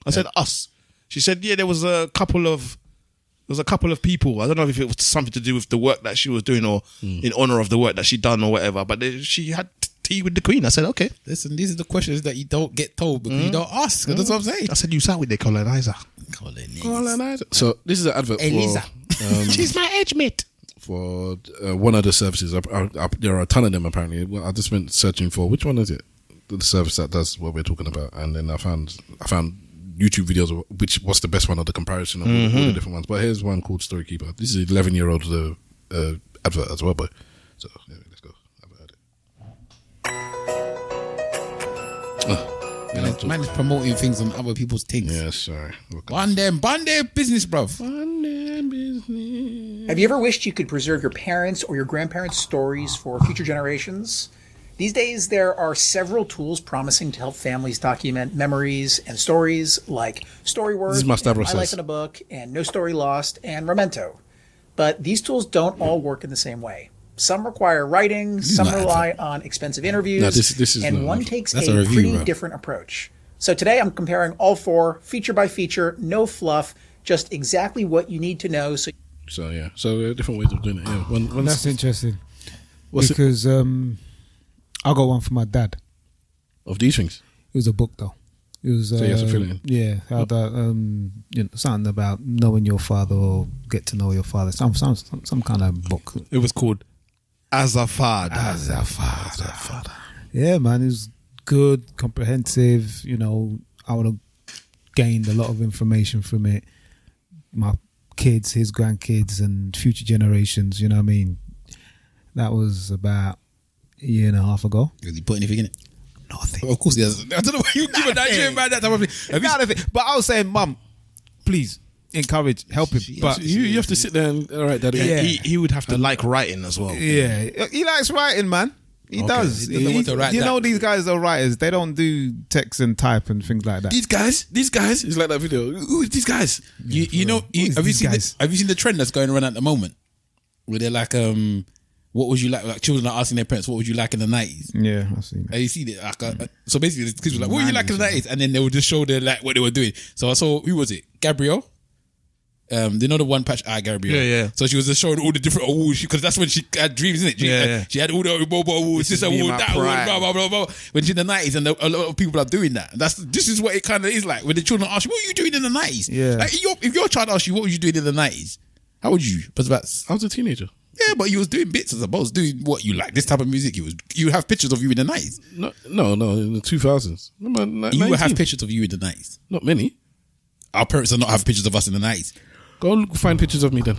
I said, us. She said, yeah, there was a couple of people. I don't know if it was something to do with the work that she was doing or in honor of the work that she done or whatever. But she had tea with the Queen. I said, okay. Listen, these are the questions that you don't get told because you don't ask. That's what I'm saying. I said, you sat with the colonizer. So this is an advert Elisa. for... she's my age mate. For one of the services. There are a ton of them apparently. Well, I just went searching for, which one is it? The service that does what we're talking about. And then I found YouTube videos of what's the best one of the comparison of all the different ones. But here's one called Storykeeper. This is 11-year-old advert as well, but so yeah, let's go. I've heard it. Man is promoting things on other people's things. Yeah, sorry. Band them business, bruv. Have you ever wished you could preserve your parents' or your grandparents' stories for future generations? These days, there are several tools promising to help families document memories and stories like Storyworth, My Life in a Book, and No Story Lost, and Memento. But these tools don't all work in the same way. Some require writing, some rely on expensive interviews, and one takes a pretty different approach. So today I'm comparing all four, feature by feature, no fluff, just exactly what you need to know. So different ways of doing it. Yeah, that's interesting. Because I got one for my dad. Of these things? It was a book though. It was so you have to fill it in. Yeah, how that something about knowing your father or get to know your father. Some kind of book. It was called As a Father. Yeah, man, it was good, comprehensive. You know, I would have gained a lot of information from it. My kids, his grandkids, and future generations. You know what I mean? That was about a year and a half ago. Did he put anything in it? Nothing. Of course he has. I don't know why you give a Nigerian man that type of thing. But I was saying, Mum, please encourage, help him. But you have to sit there and all right, Daddy. Yeah. He would have to like writing as well. Yeah, he likes writing, man. He does. He doesn't want to write you that. know, these guys are writers. They don't do text and type and things like that. These guys. It's like that video. Who is these guys? You know, have you seen the trend that's going around at the moment? Where they're like, what would you like? Like children are asking their parents, what would you like in the 90s? Yeah, I've seen it. Have you seen it? Like, so basically, the kids were like, what would you like in the 90s? And then they would just show their like what they were doing. So I saw, who was it? Gabrielle. They know the one patch eye, Gabrielle. Yeah. So she was just showing all the different awards because that's when she had dreams, isn't it? She had all the mobile awards, this award, that award, blah blah blah blah. When she's in the 90s, and a lot of people are doing that. This is what it kind of is like when the children ask you, "What are you doing in the 90s?" Yeah. Like, if your child asks you, "What were you doing in the 90s?" How would you? I was a teenager. Yeah, but you was doing bits, I suppose, doing what you like. This type of music, you have pictures of you in the 90s. No, in the 2000s. You will have pictures of you in the 90s. Not many. Our parents do not have pictures of us in the 90s. Go and find pictures of me then.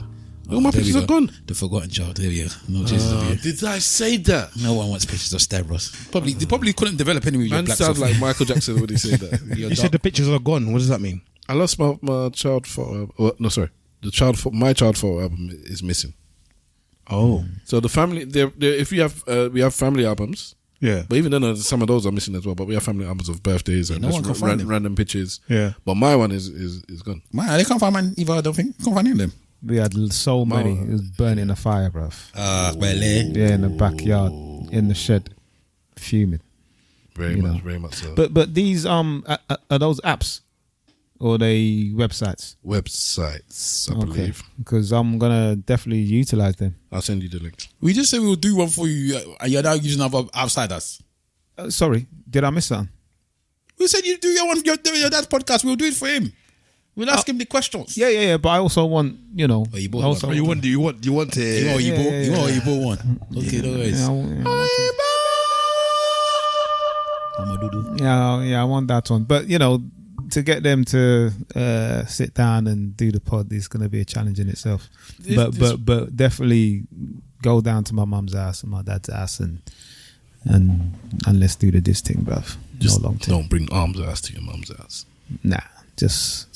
All my pictures are gone. The forgotten child. There we go. No pictures of you. Did I say that? No one wants pictures of Stavros. They probably couldn't develop any with your Man black sounds stuff. like Michael Jackson when he said that. You said the pictures are gone. What does that mean? I lost my child photo. My child photo album is missing. Oh, so the family. If we have family albums. Yeah, but even then, some of those are missing as well. But we have family albums of birthdays and random pictures. Yeah, but my one is gone. They can't find mine either. I don't think. Can't find any of them. We had so many. It was burning in a fire, bruv. Yeah, in the backyard, in the shed, fuming. Very much so. But these are those apps or are they websites? Websites, I believe. Because I'm gonna definitely utilize them. I'll send you the link. We just said we'll do one for you, and you're now using other outsiders. Sorry, did I miss something? We said you do your dad's podcast. We'll do it for him. We'll ask him the questions. Yeah. But I also want, you know. You bought one. You want to. You bought one. Okay, no worries. Yeah, I want that one. But you know, to get them to sit down and do the pod is going to be a challenge in itself. But definitely go down to my mum's house and my dad's house and let's do the this thing, bruv. Just no long term. Don't bring arms ass to your mum's house. Nah. Just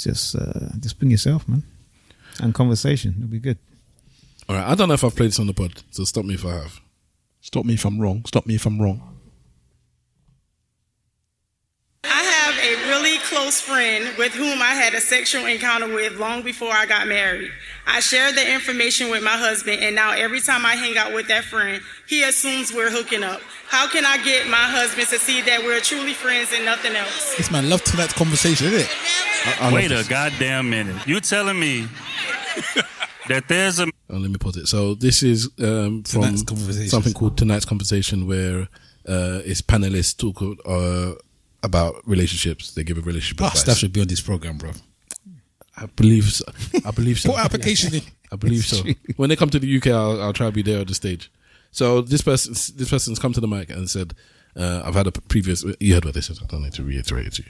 bring yourself, man, and conversation. It'll be good. All right, I don't know if I've played this on the pod, so stop me if I have. Stop me if I'm wrong. I have a really close friend with whom I had a sexual encounter with long before I got married. I shared the information with my husband, and now every time I hang out with that friend, he assumes we're hooking up. How can I get my husband to see that we're truly friends and nothing else? This man loved tonight's conversation, isn't it? Wait a goddamn minute. You telling me that there's a... let me put it. So this is from something called Tonight's Conversation, where it's panelists talk about relationships. They give a relationship advice. Staff should be on this program, bro. I believe so. Put application in. I believe so. When they come to the UK, I'll try to be there on the stage. So this person's come to the mic and said, I've had a previous... You heard what they said. I don't need to reiterate it to you.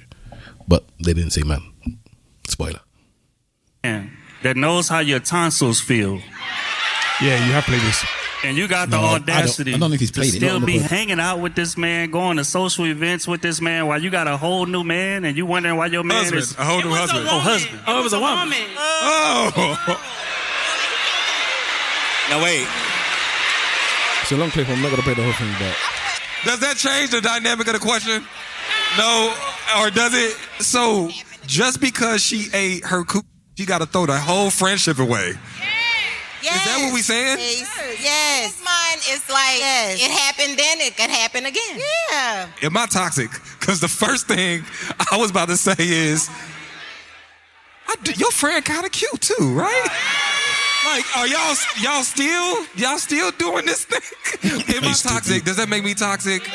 But they didn't say man. Spoiler. Man that knows how your tonsils feel. Yeah, you have played this. And you got the audacity I don't know if he's played to still be hanging out with this man, going to social events with this man while you got a whole new man and you wondering why your man is... A whole new husband. Husband. Oh, it was a woman. Oh. Now wait. It's a long clip. I'm not going to play the whole thing back. Does that change the dynamic of the question? No, or does it? So just because she ate her coop, she got to throw the whole friendship away. Yes. Is that what we saying? Yes. Mine is like, it happened then, it could happen again. Yeah. Am I toxic? Because the first thing I was about to say is, your friend kind of cute too, right? Like, are y'all still doing this thing? Am I toxic? Does that make me toxic?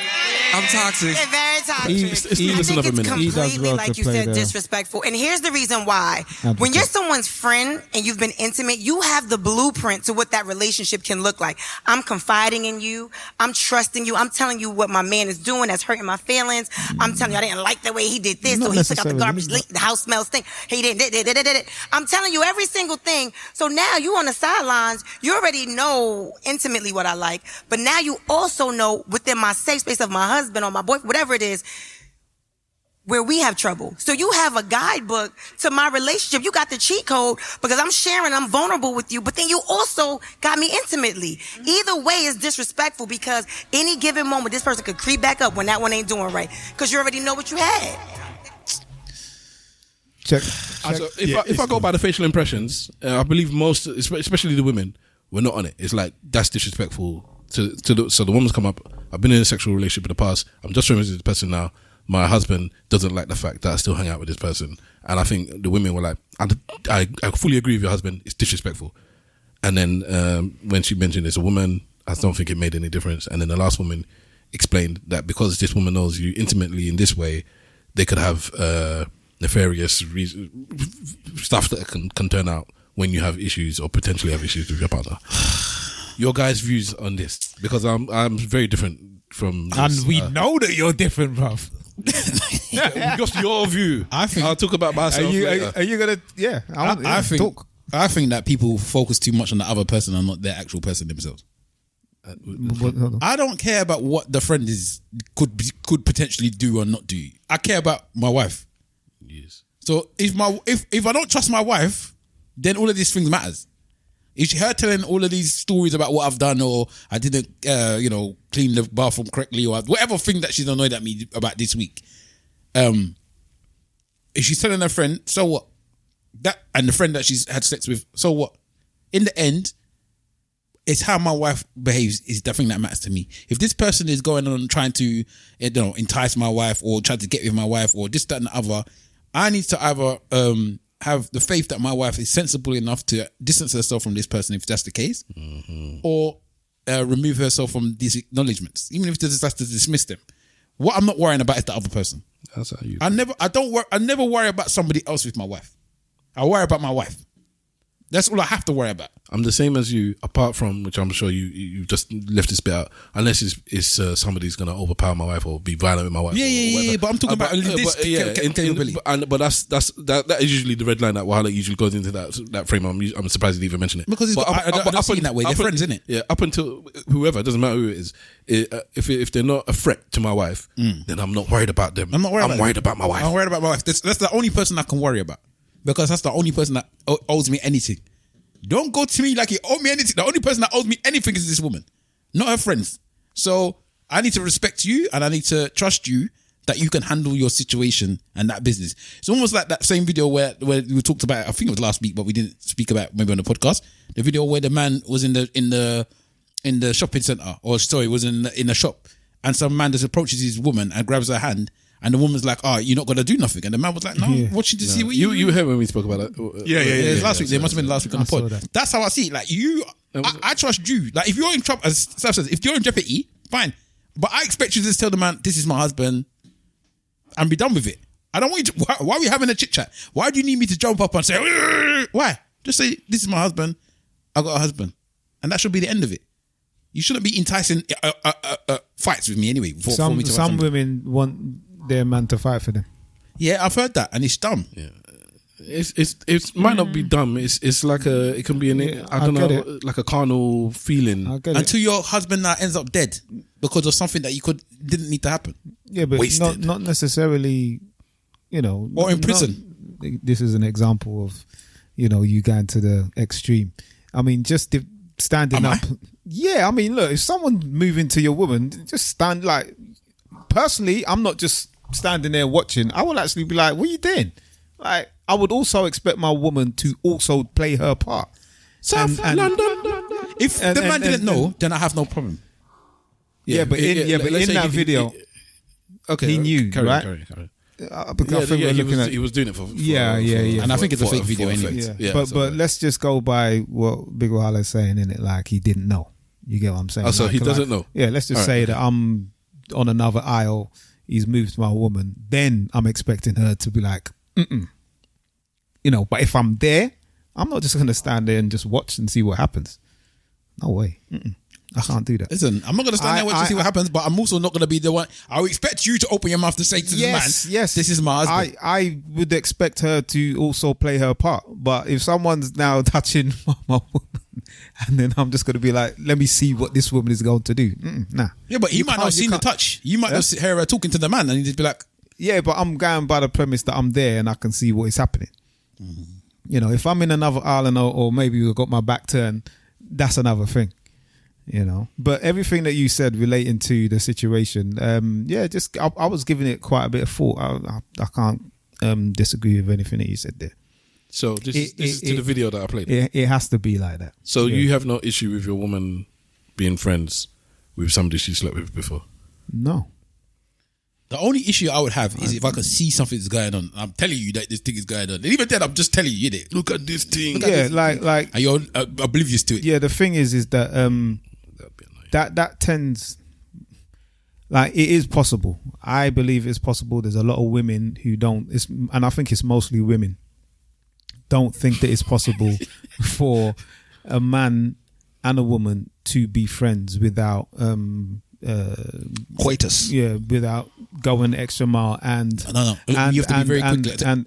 I'm toxic. They're very toxic. Leave us another minute. Completely, like you said, disrespectful. And here's the reason why. When you're someone's friend and you've been intimate, you have the blueprint to what that relationship can look like. I'm confiding in you. I'm trusting you. I'm telling you what my man is doing that's hurting my feelings. I'm telling you I didn't like the way he did this, so he took out the garbage. The house smells stink. He didn't. I'm telling you every single thing. So now you on the sidelines, you already know intimately what I like, but now you also know within my safe space of my husband or my boyfriend, whatever it is, where we have trouble. So you have a guidebook to my relationship. You got the cheat code because I'm sharing, I'm vulnerable with you, but then you also got me intimately. Either way is disrespectful because any given moment, this person could creep back up when that one ain't doing right because you already know what you had. Check. So if I go by the facial impressions, I believe most, especially the women, we're not on it. It's like, that's disrespectful. So the woman's come up, I've been in a sexual relationship in the past, I'm just friends with this person now, my husband doesn't like the fact that I still hang out with this person. And I think the women were like, I fully agree with your husband, it's disrespectful. And then when she mentioned it's a woman, I don't think it made any difference. And then the last woman explained that because this woman knows you intimately in this way, they could have nefarious stuff that can turn out when you have issues or potentially have issues with your partner. Your guys' views on this, because I'm very different from this, and we know that you're different, bruv. Just your view. I'll talk about myself. Are you gonna? Yeah, I think that people focus too much on the other person and not their actual person themselves. I don't care about what the friend could potentially do or not do. I care about my wife. Yes. So if I don't trust my wife, then all of these things matters. If her telling all of these stories about what I've done or I didn't, clean the bathroom correctly or whatever thing that she's annoyed at me about this week, if she's telling her friend, so what? That and the friend that she's had sex with, so what? In the end, it's how my wife behaves is the thing that matters to me. If this person is going on trying to, entice my wife or try to get with my wife or this, that, and the other, I need to either have the faith that my wife is sensible enough to distance herself from this person if that's the case, or remove herself from these acknowledgements, even if this has to dismiss them. What I'm not worrying about is the other person. That's how you. I never worry about somebody else with my wife. I worry about my wife. That's all I have to worry about. I'm the same as you, apart from, which I'm sure you just left this bit out, unless it's somebody's going to overpower my wife or be violent with my wife. Yeah, but I'm talking about this capability. But that is usually the red line that Wahala usually goes into that frame. I'm surprised you even mention it. Because I don't see it that way. They're friends, isn't it? Yeah, up until whoever, it doesn't matter who it is, if they're not a threat to my wife, then I'm not worried about them. I'm worried about my wife. I'm worried about my wife. That's the only person I can worry about. Because that's the only person that owes me anything. Don't go to me like you owe me anything. The only person that owes me anything is this woman, not her friends. So I need to respect you and I need to trust you that you can handle your situation and that business. It's almost like that same video where we talked about, I think it was last week, but we didn't speak about maybe on the podcast. The video where the man was in the shopping center, or sorry, was in a shop, and some man just approaches his woman and grabs her hand. And the woman's like, "Oh, you're not gonna do nothing." And the man was like, "No, I'm watching to see what you heard when we spoke about that." Yeah. Last week, there must have been last week on the pod. That's how I see it. Like I trust you. Like if you're in trouble, as Sav says, if you're in jeopardy, fine. But I expect you to just tell the man, "This is my husband," and be done with it. I don't want you to. Why are we having a chit chat? Why do you need me to jump up and say, "Why?" Just say, "This is my husband. I got a husband," and that should be the end of it. You shouldn't be enticing fights with me anyway. Some women want their man to fight for them. Yeah, I've heard that, and it's dumb. Yeah, it might not be dumb. It's like it can be like a carnal feeling until your husband now ends up dead because of something that didn't need to happen. Yeah, but not necessarily, or in prison. This is an example of, you going to the extreme. I mean, just standing up. Yeah, I mean, look, if someone moving to your woman, just stand like. Personally, I'm not just standing there watching. I will actually be like, what are you doing? Like, I would also expect my woman to also play her part. South London. If the man didn't know, then I have no problem. Yeah, but in that video, he knew, right? Carry. he was doing it for and I think it's a fake video anyway. But let's just go by what Big Wahala is saying, in it, like he didn't know. You get what I'm saying? Oh, so he doesn't know. Yeah, let's just say that I'm on another aisle. He's moved my woman. Then I'm expecting her to be like, mm-mm. You know. But if I'm there, I'm not just going to stand there and just watch and see what happens. No way. Mm-mm. I can't do that. Listen, I'm not going to stand there and watch and see what happens, but I'm also not going to be the one. I would expect you to open your mouth to say to the man, yes, this is my husband. I would expect her to also play her part. But if someone's now touching my woman, and then I'm just going to be like, let me see what this woman is going to do. Nah. Yeah, but you might not have seen the touch. You might not hear her talking to the man and you just be like... Yeah, but I'm going by the premise that I'm there and I can see what is happening. Mm-hmm. You know, if I'm in another island or maybe we've got my back turned, that's another thing. You know, but everything that you said relating to the situation, I was giving it quite a bit of thought. I can't disagree with anything that you said there. So this is to the video that I played. It has to be like that. So you have no issue with your woman being friends with somebody she slept with before? No. The only issue I would have is if I could see something's going on. I'm telling you that this thing is going on. And even then, I'm just telling you, innit? Look at this thing. Like, and you're oblivious to it. Yeah, the thing is that that tends, like, it is possible. I believe it's possible. There's a lot of women who don't, and I think it's mostly women, don't think that it's possible for a man and a woman to be friends without coitus. Yeah, without going the extra mile and no. You have to be very quick. And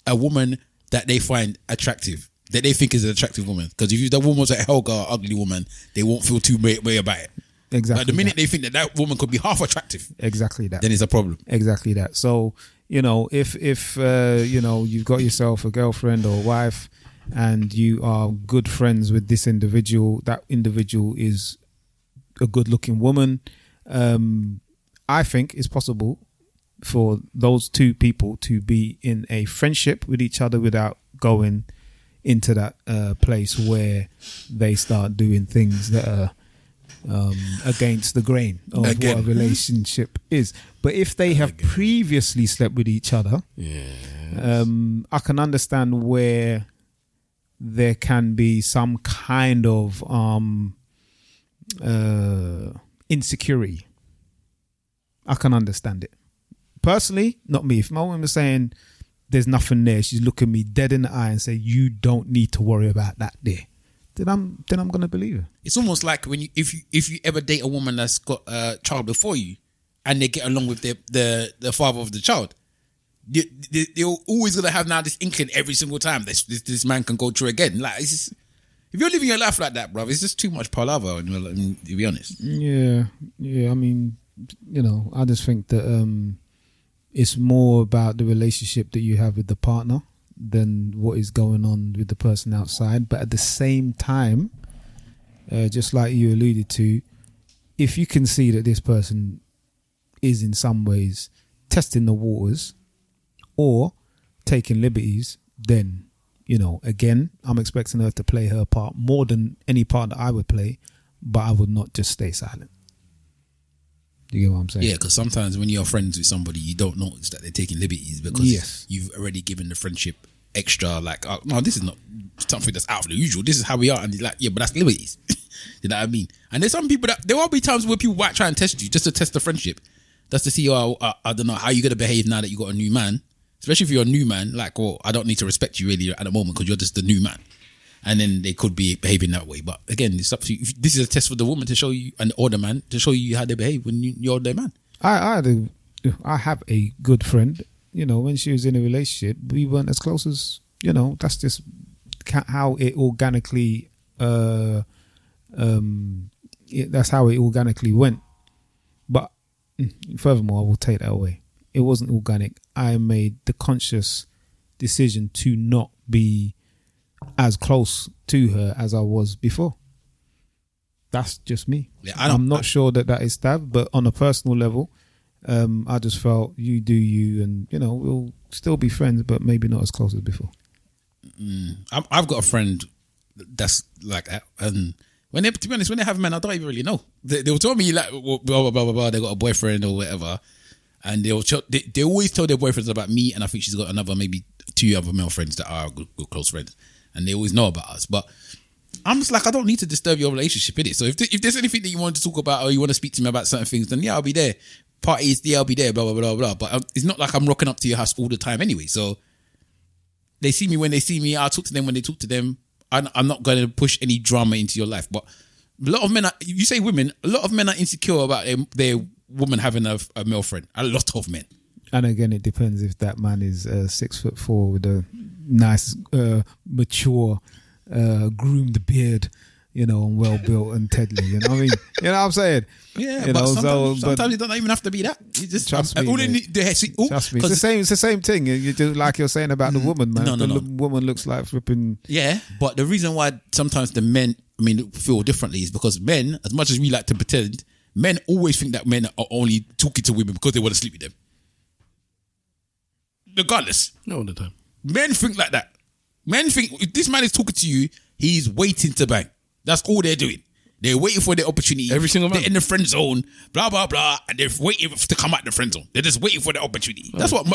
a woman that they find attractive, that they think is an attractive woman. Because if the woman was a Helga, ugly woman, they won't feel too way about it. Exactly. But the minute they think that woman could be half attractive, exactly that, then it's a problem. Exactly that. So, you know, if you know, you've got yourself a girlfriend or a wife and you are good friends with this individual, that individual is a good looking woman, I think it's possible for those two people to be in a friendship with each other without going into that place where they start doing things that are against the grain of what a relationship is. But if they have previously slept with each other, I can understand where there can be some kind of insecurity. I can understand it. Personally, not me. If my woman was saying there's nothing there, she's looking me dead in the eye and say, you don't need to worry about that there, then I'm gonna believe her. It's almost like when if you ever date a woman that's got a child before you and they get along with the father of the child, they're always gonna have now this inkling every single time this man can go through again. Like, it's just, if you're living your life like that, bro, it's just too much palaver, to be honest. Yeah. I mean, you know, I just think that it's more about the relationship that you have with the partner than what is going on with the person outside. But at the same time, just like you alluded to, if you can see that this person is in some ways testing the waters or taking liberties, then, you know, again, I'm expecting her to play her part more than any part that I would play, but I would not just stay silent. Do you get what I'm saying? Yeah, because sometimes when you're friends with somebody, you don't notice that they're taking liberties because you've already given the friendship extra, like, oh, no, this is not something that's out of the usual. This is how we are. And you're like, yeah, but that's liberties. You know what I mean? And there's some people that, there will be times where people might try and test you just to test the friendship. Just to see, I don't know, how you're going to behave now that you got a new man. Especially if you're a new man, like, well, I don't need to respect you really at the moment because you're just the new man. And then they could be behaving that way. But again, it's up to you. This is a test for the woman to show you, and the older man, to show you how they behave when you're their man. I have a good friend. You know, when she was in a relationship, we weren't as close as, you know, that's just how it organically, that's how it organically went. But furthermore, I will take that away. It wasn't organic. I made the conscious decision to not be as close to her as I was before. That's just me. Yeah, I'm not sure that is Stav, but on a personal level, I just felt you do you, and you know, we'll still be friends, but maybe not as close as before. I've got a friend that's like that, and when they, to be honest, when they have men, I don't even really know. They'll tell me like blah blah blah blah blah. They got a boyfriend or whatever, and they always tell their boyfriends about me, and I think she's got another maybe 2 other male friends that are good close friends, and they always know about us. But I'm just like, I don't need to disturb your relationship, innit? So if there's anything that you want to talk about or you want to speak to me about certain things, then yeah, I'll be there. Parties, yeah, I'll be there, blah, blah, blah, blah. But it's not like I'm rocking up to your house all the time anyway. So they see me when they see me. I'll talk to them when they talk to them. I'm not going to push any drama into your life. But a lot of men, you say women, a lot of men are insecure about their woman having a male friend. A lot of men. And again, it depends if that man is 6'4" with a nice, mature, groomed beard, you know, and well built and Tedley. You know what I mean? You know what I'm saying? Yeah, you but know, sometimes it doesn't even have to be that. You just trust me. Trust me. It's the same thing. You do like you're saying about the woman, man. The woman looks like flipping. Yeah, but the reason why sometimes the men, feel differently is because men, as much as we like to pretend, men always think that men are only talking to women because they want to sleep with them. Regardless. Not all the time. Men think like that. Men think if this man is talking to you, he's waiting to bang. That's all they're doing. They're waiting for their opportunity. Every single man. They're in the friend zone, blah, blah, blah, and they're waiting to come out the friend zone. They're just waiting for the opportunity. That's what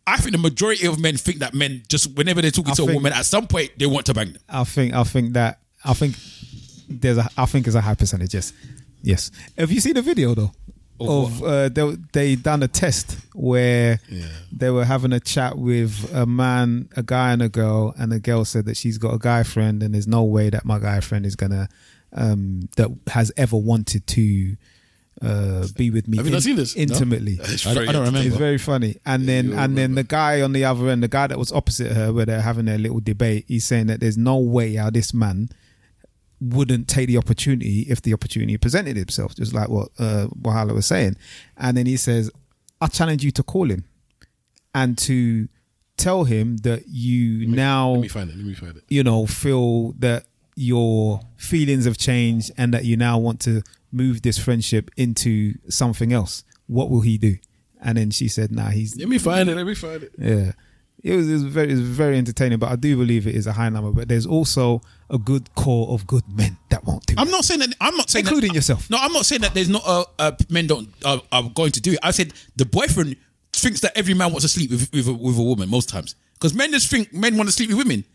I think the majority of men think, that men just, whenever they're talking to a woman, at some point, they want to bang them. I think it's a high percentage, yes. Have you seen the video, though? They done a test where they were having a chat with a guy and a girl, and the girl said that she's got a guy friend and there's no way that my guy friend is gonna that has ever wanted to be with me. Have you not seen this? Intimately? No? I don't remember. It's very funny. And then the guy on the other end, the guy that was opposite her, where they're having their little debate, he's saying that there's no way how this man wouldn't take the opportunity if the opportunity presented itself, just like what Wahala was saying. And then he says, I challenge you to call him and to tell him that you let me find it. You know, feel that your feelings have changed and that you now want to move this friendship into something else. What will he do? And then she said, nah, let me find it. Yeah. It was very entertaining, but I do believe it is a high number. But there's also a good core of good men that won't do it. I'm not saying including yourself. No, I'm not saying that there's not men are going to do it. I said the boyfriend thinks that every man wants to sleep with a woman most times, because men just think men want to sleep with women.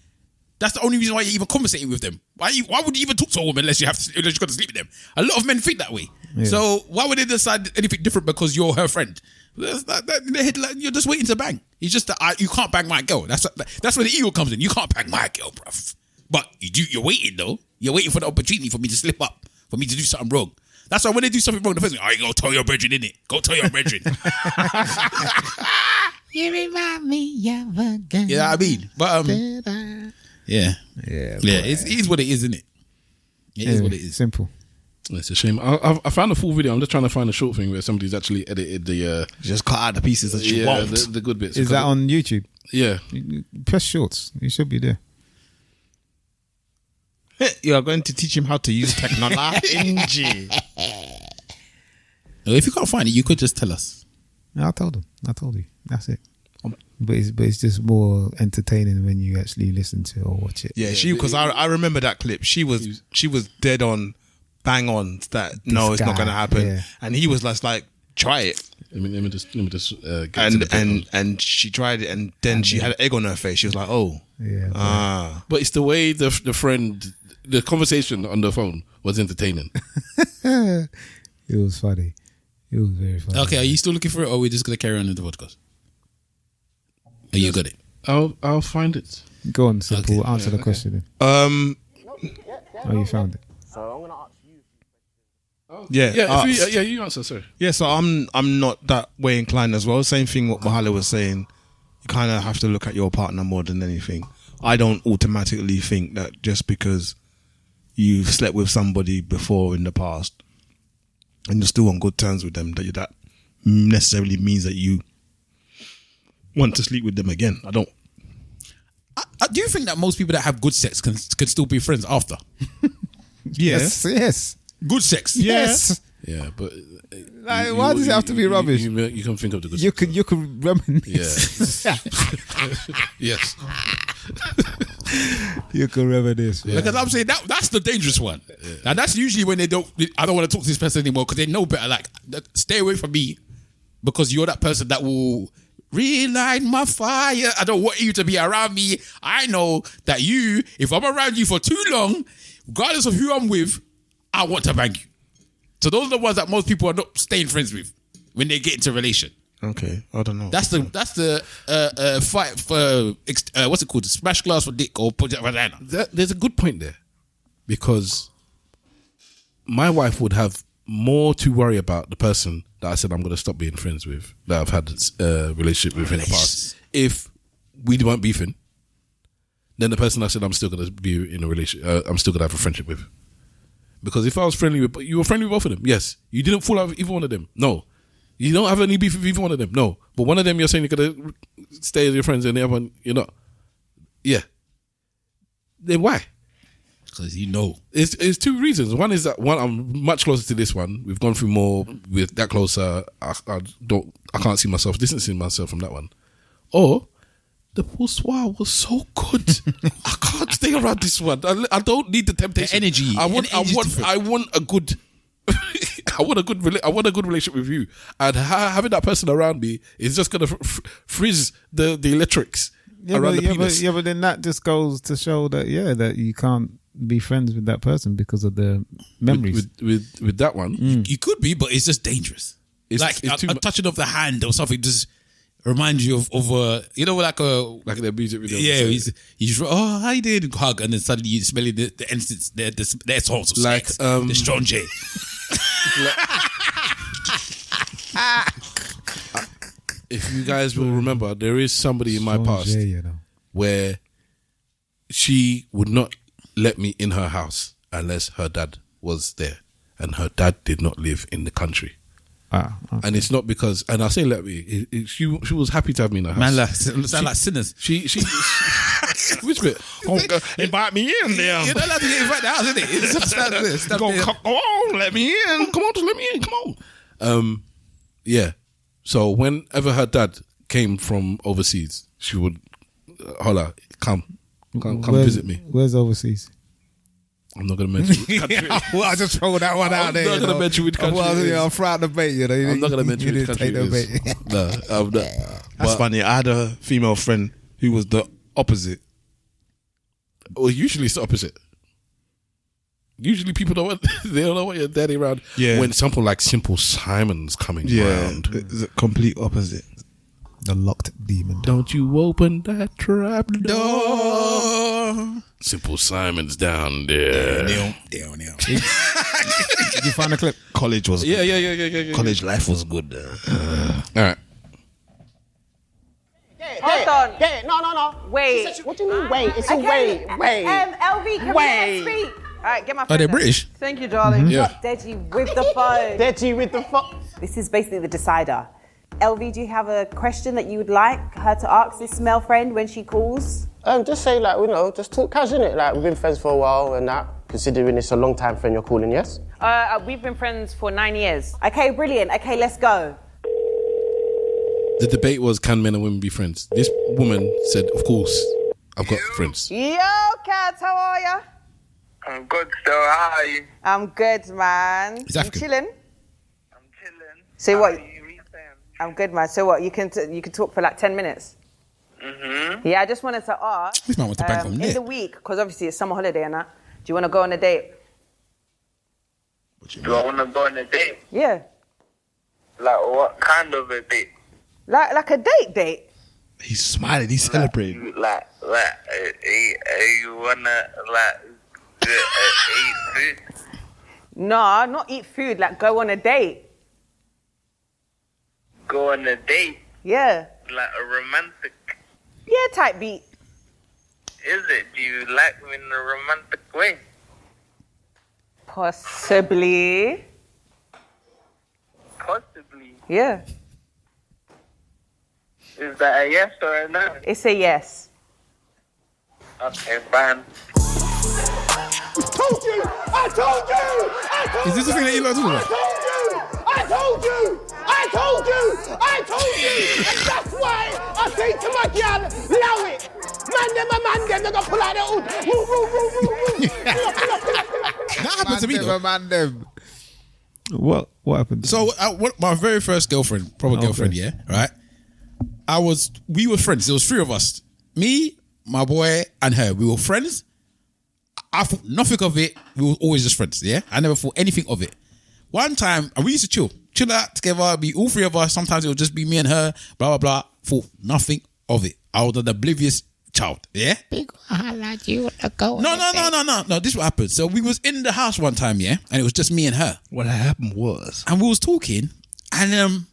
That's the only reason why you're even conversating with them. Why would you even talk to a woman unless you got to sleep with them? A lot of men think that way. Yeah. So why would they decide anything different because you're her friend? You're just waiting to bang. It's just that you can't bang my girl. That's where the ego comes in. You can't bang my girl, bruv. But you're waiting though. You're waiting for the opportunity for me to slip up, for me to do something wrong. That's why when they do something wrong, the first thing, you go tell your brethren, innit? Go tell your brethren. You remind me of a girl. You know what I mean? But yeah. It is what it is, isn't it? It is what it is. Simple. It's a shame. I found a full video. I'm just trying to find a short thing where somebody's actually edited the. Just cut out the pieces that you want. The good bits. Is that on YouTube? Yeah. Press shorts. You should be there. You are going to teach him how to use technology. If you can't find it, you could just tell us. No, I told you. That's it. But it's just more entertaining when you actually listen to it or watch it. Yeah, because I remember that clip. She was dead on, bang on that. No, it's not going to happen. Yeah. And he was like, try it. Let me just get and she tried it, and then she had egg on her face. She was like, oh, yeah. But it's the way the conversation on the phone was entertaining. It was funny. It was very funny. Okay, are you still looking for it, or are we just going to carry on with the podcast? Are you got it? I'll find it. Go on, Simple. Okay. Answer the question. Oh, you found it. So I'm gonna ask you. You answer, sorry. Yeah, so I'm not that way inclined as well. Same thing what Mahala was saying. You kind of have to look at your partner more than anything. I don't automatically think that just because you've slept with somebody before in the past and you're still on good terms with them, that necessarily means that you want to sleep with them again. I don't. Do you think that most people that have good sex can still be friends after? Yes. Good sex. Yes. Yeah, but why does it have to be rubbish? You can think of the good. You can reminisce. Yeah. Yes. You can reminisce. Yeah. Because I'm saying that's the dangerous one, and that's usually when I don't want to talk to this person anymore because they know better. Like, stay away from me. because you're that person that will relight my fire. I don't want you to be around me. I know that if I'm around you for too long, regardless of who I'm with, I want to bang you. So those are the ones that most people are not staying friends with when they get into a relation. Okay, I don't know. That's the fight for what's it called? Smash glass for dick or project banana. There's a good point there, because my wife would have more to worry about the person that I said I'm going to stop being friends with, that I've had a relationship with in the past. If we weren't beefing, then the person I said I'm still going to be in a relationship, I'm still going to have a friendship with. Because if I was friendly with, you were friendly with both of them. Yes. You didn't fall out with either one of them. No. You don't have any beef with either one of them. No. But one of them you're saying you're going to stay with your friends and the other one you're not. Yeah. Then why? Because you know. It's two reasons. One is that I'm much closer to this one. We've gone through more with that closer. I can't see myself distancing myself from that one. Or the poussoir was so good. I can't stay around this one. I don't need the temptation. The energy. I want a good I want a good relationship with you. And having that person around me is just gonna frizz the electrics around the penis. But then that just goes to show that that you can't be friends with that person because of the memories. With that one, you could be, but it's just dangerous. It's like a touching of the hand or something just reminds you of like the music video. Yeah, he's how you did, hug, and then suddenly you smell the essence, the essence of like sex, the strong J. If you guys will remember, there is somebody in my past where she would not let me in her house unless her dad was there, and her dad did not live in the country. Okay. And it's not because, and I say let me. She was happy to have me in her house. Man, sound like sinners. She which bit? Invite me in there. You're not allowed to get invited out, isn't it? It's just like this. Come on, let me in. Come on, just let me in. Come on. Yeah. So whenever her dad came from overseas, she would holler, come visit me. Where's overseas? I'm not going to mention which country. I just throw that one out there. I'm not going to mention which country. I'm trying to bait you. I'm not going to mention which country it is. No, I'm not. That's funny. I had a female friend who was the opposite. Well, usually it's the opposite. Usually people don't want your daddy around. Yeah. When something like Simple Simon's coming around. It's a complete opposite. The locked demon. Don't you open that trap door. Simple Simon's down there. Down. Did you find a clip? College was good. Yeah. College life was good. All right. Hold on. No. Wait. What do you mean wait? It's a wait. LV, can we speak? All right, get my phone. Are they British? Thank you, darling. Mm-hmm. Yeah. Deji with the phone. Deji with the phone. This is basically the decider. LV, do you have a question that you would like her to ask this male friend when she calls? Just say just talk casual, innit? Like, we've been friends for a while and that. Considering it's a long time friend you're calling, yes? We've been friends for 9 years. Okay, brilliant. Okay, let's go. The debate was, can men and women be friends? This woman said, of course, I've got friends. Yo, Kat, how are ya? I'm good, so how are you? I'm good, man. He's African. You chilling? I'm chilling. So what? I'm good, man. So what? You can talk for like 10 minutes? Mm-hmm. Yeah, I just wanted to ask. This man wants to bank on in Nick. the week, because obviously it's summer holiday and that. Do you want to go on a date? Do I want to go on a date? Yeah. Like what kind of a date? Like a date? He's smiling. He's celebrating. You wanna eat food? No, not eat food. Like go on a date. Go on a date? Yeah. Like a romantic? Yeah, type beat. Is it? Do you like me in a romantic way? Possibly. Possibly. Yeah. Is that a yes or a no? It's a yes. Okay, fine. I told you! Is this the thing that you like talking about? I told you! And that's why I say to my girl, allow it. Man, them, they're gonna pull out their hood. Woo. That happened to me though. Man, them. What happened? So my very first girlfriend, girlfriend, yeah, right? We were friends. There was 3 of us. Me, my boy, and her. We were friends. I thought nothing of it. We were always just friends, yeah? I never thought anything of it. One time, and we used to chill out together, be all 3 of us. Sometimes it would just be me and her, blah, blah, blah. Thought nothing of it. I was an oblivious child, yeah? No, this is what happened. So we was in the house one time, yeah? And it was just me and her. What happened was... And we was talking, and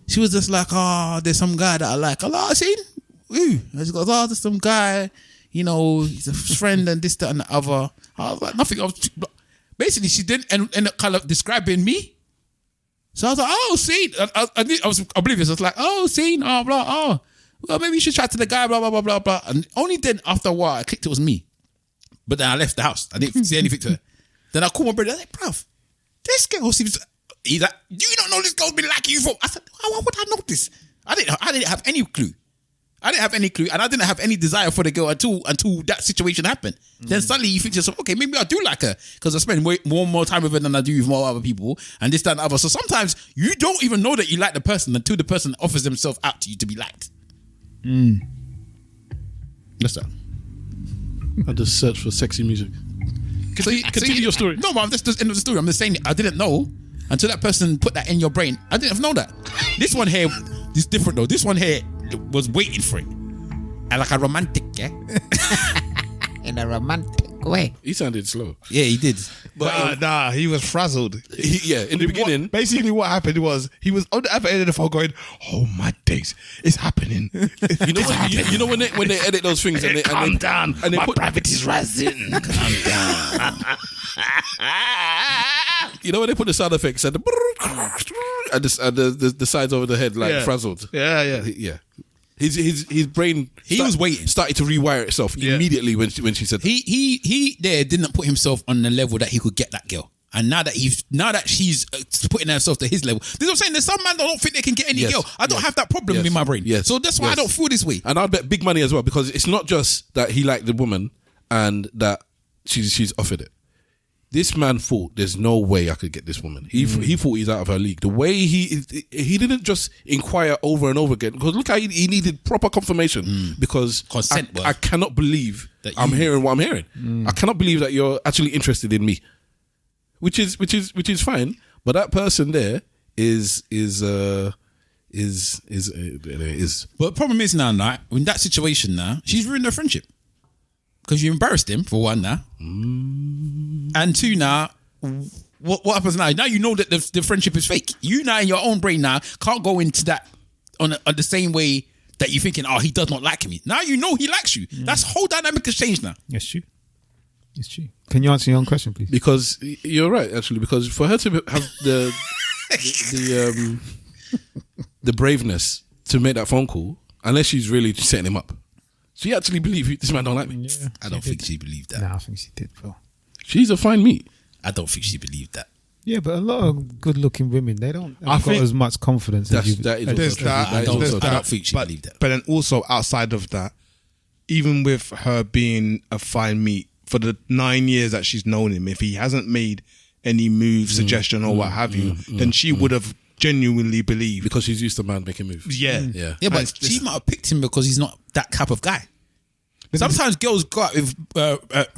she was just like, oh, there's some guy that I like. I seen? Ooh. And she goes, oh, there's some guy, you know, he's a friend and this, that, and the other. I was like, nothing. Basically, she didn't end up kind of describing me. So I was like, oh, see. I was oblivious. I was like, oh, see, oh, blah, oh. Well, maybe you should chat to the guy, blah, blah, blah, blah, blah. And only then, after a while, I clicked it was me. But then I left the house. I didn't say anything to her. Then I called my brother. I was like, bruv, this girl seems... He's like, you don't know this girl's been like you for... I said, why would I know this? I didn't have any clue. And I didn't have any desire for the girl until that situation happened. Then suddenly you think to yourself, okay, maybe I do like her because I spend more time with her than I do with more other people and this, that, and other. So sometimes you don't even know that you like the person until the person offers themselves out to you to be liked. That's that. I just searched for sexy music. Continue your story. No, but that's the end of the story. I'm just saying I didn't know until that person put that in your brain. I didn't know that. This one here is different though. This one here was waiting for it. And like a romantic, yeah? In a romantic way. He sounded slow. Yeah, he did. But nah, he was frazzled. In the beginning. Basically what happened was he was on the other end of the phone going, oh my days, it's happening. You know when they edit those things and they calm down, and they my put gravity's rising. Calm down. You know when they put the sound effects and the sides over the head like frazzled. Yeah. His brain started to rewire itself immediately when she said that. He there didn't put himself on the level that he could get that girl. And now that she's putting herself to his level, this is what I'm saying. There's some man that don't think they can get any girl. I don't have that problem in my brain. So that's why I don't feel this way. And I bet big money as well, because it's not just that he liked the woman and that she's offered it. This man thought there's no way I could get this woman. He thought he's out of her league. The way he didn't just inquire over and over again, because look how he needed proper confirmation because consent. I cannot believe that I'm hearing what I'm hearing. I cannot believe that you're actually interested in me, which is fine. But that person there is. But the problem is now, in that situation now, she's ruined her friendship. Because you embarrassed him, for one, now. And 2, now, what happens now? Now you know that the friendship is fake. You now, in your own brain now, can't go into that on the same way that you're thinking, oh, he does not like me. Now you know he likes you. That's whole dynamic has changed now. Yes, true. It's true. Can you answer your own question, please? Because you're right, actually. Because for her to have the braveness to make that phone call, unless she's really setting him up. She actually believed this man don't like me. Yeah, I don't think she believed that. Nah, I think she did, bro. She's a fine meat. I don't think she believed that. Yeah, but a lot of good-looking women, they don't have got as much confidence as you. I don't think she believed that. But then also outside of that, even with her being a fine meat, for the 9 years that she's known him, if he hasn't made any move, suggestion or what have you, then she would have genuinely believed. Because she's used to man making moves. Yeah, but she might have picked him because he's not that type of guy. Sometimes girls go out with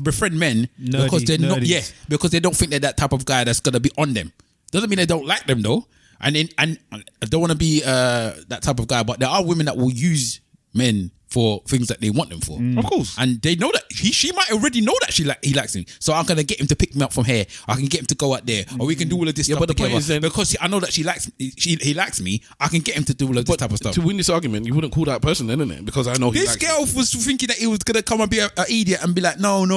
befriend men because they're not, because they don't think they're that type of guy that's gonna be on them. Doesn't mean they don't like them though. And I don't want to be that type of guy, but there are women that will use men for things that they want them for. Of course. And they know that she might already know that he likes him. So I'm gonna get him to pick me up from here. I can get him to go out there, or we can do all of this stuff together. Is then, because I know that he likes me, I can get him to do all of this type of stuff. To win this argument, you wouldn't call that person then, innit? Because I know this girl was thinking that he was gonna come and be an idiot and be like, no,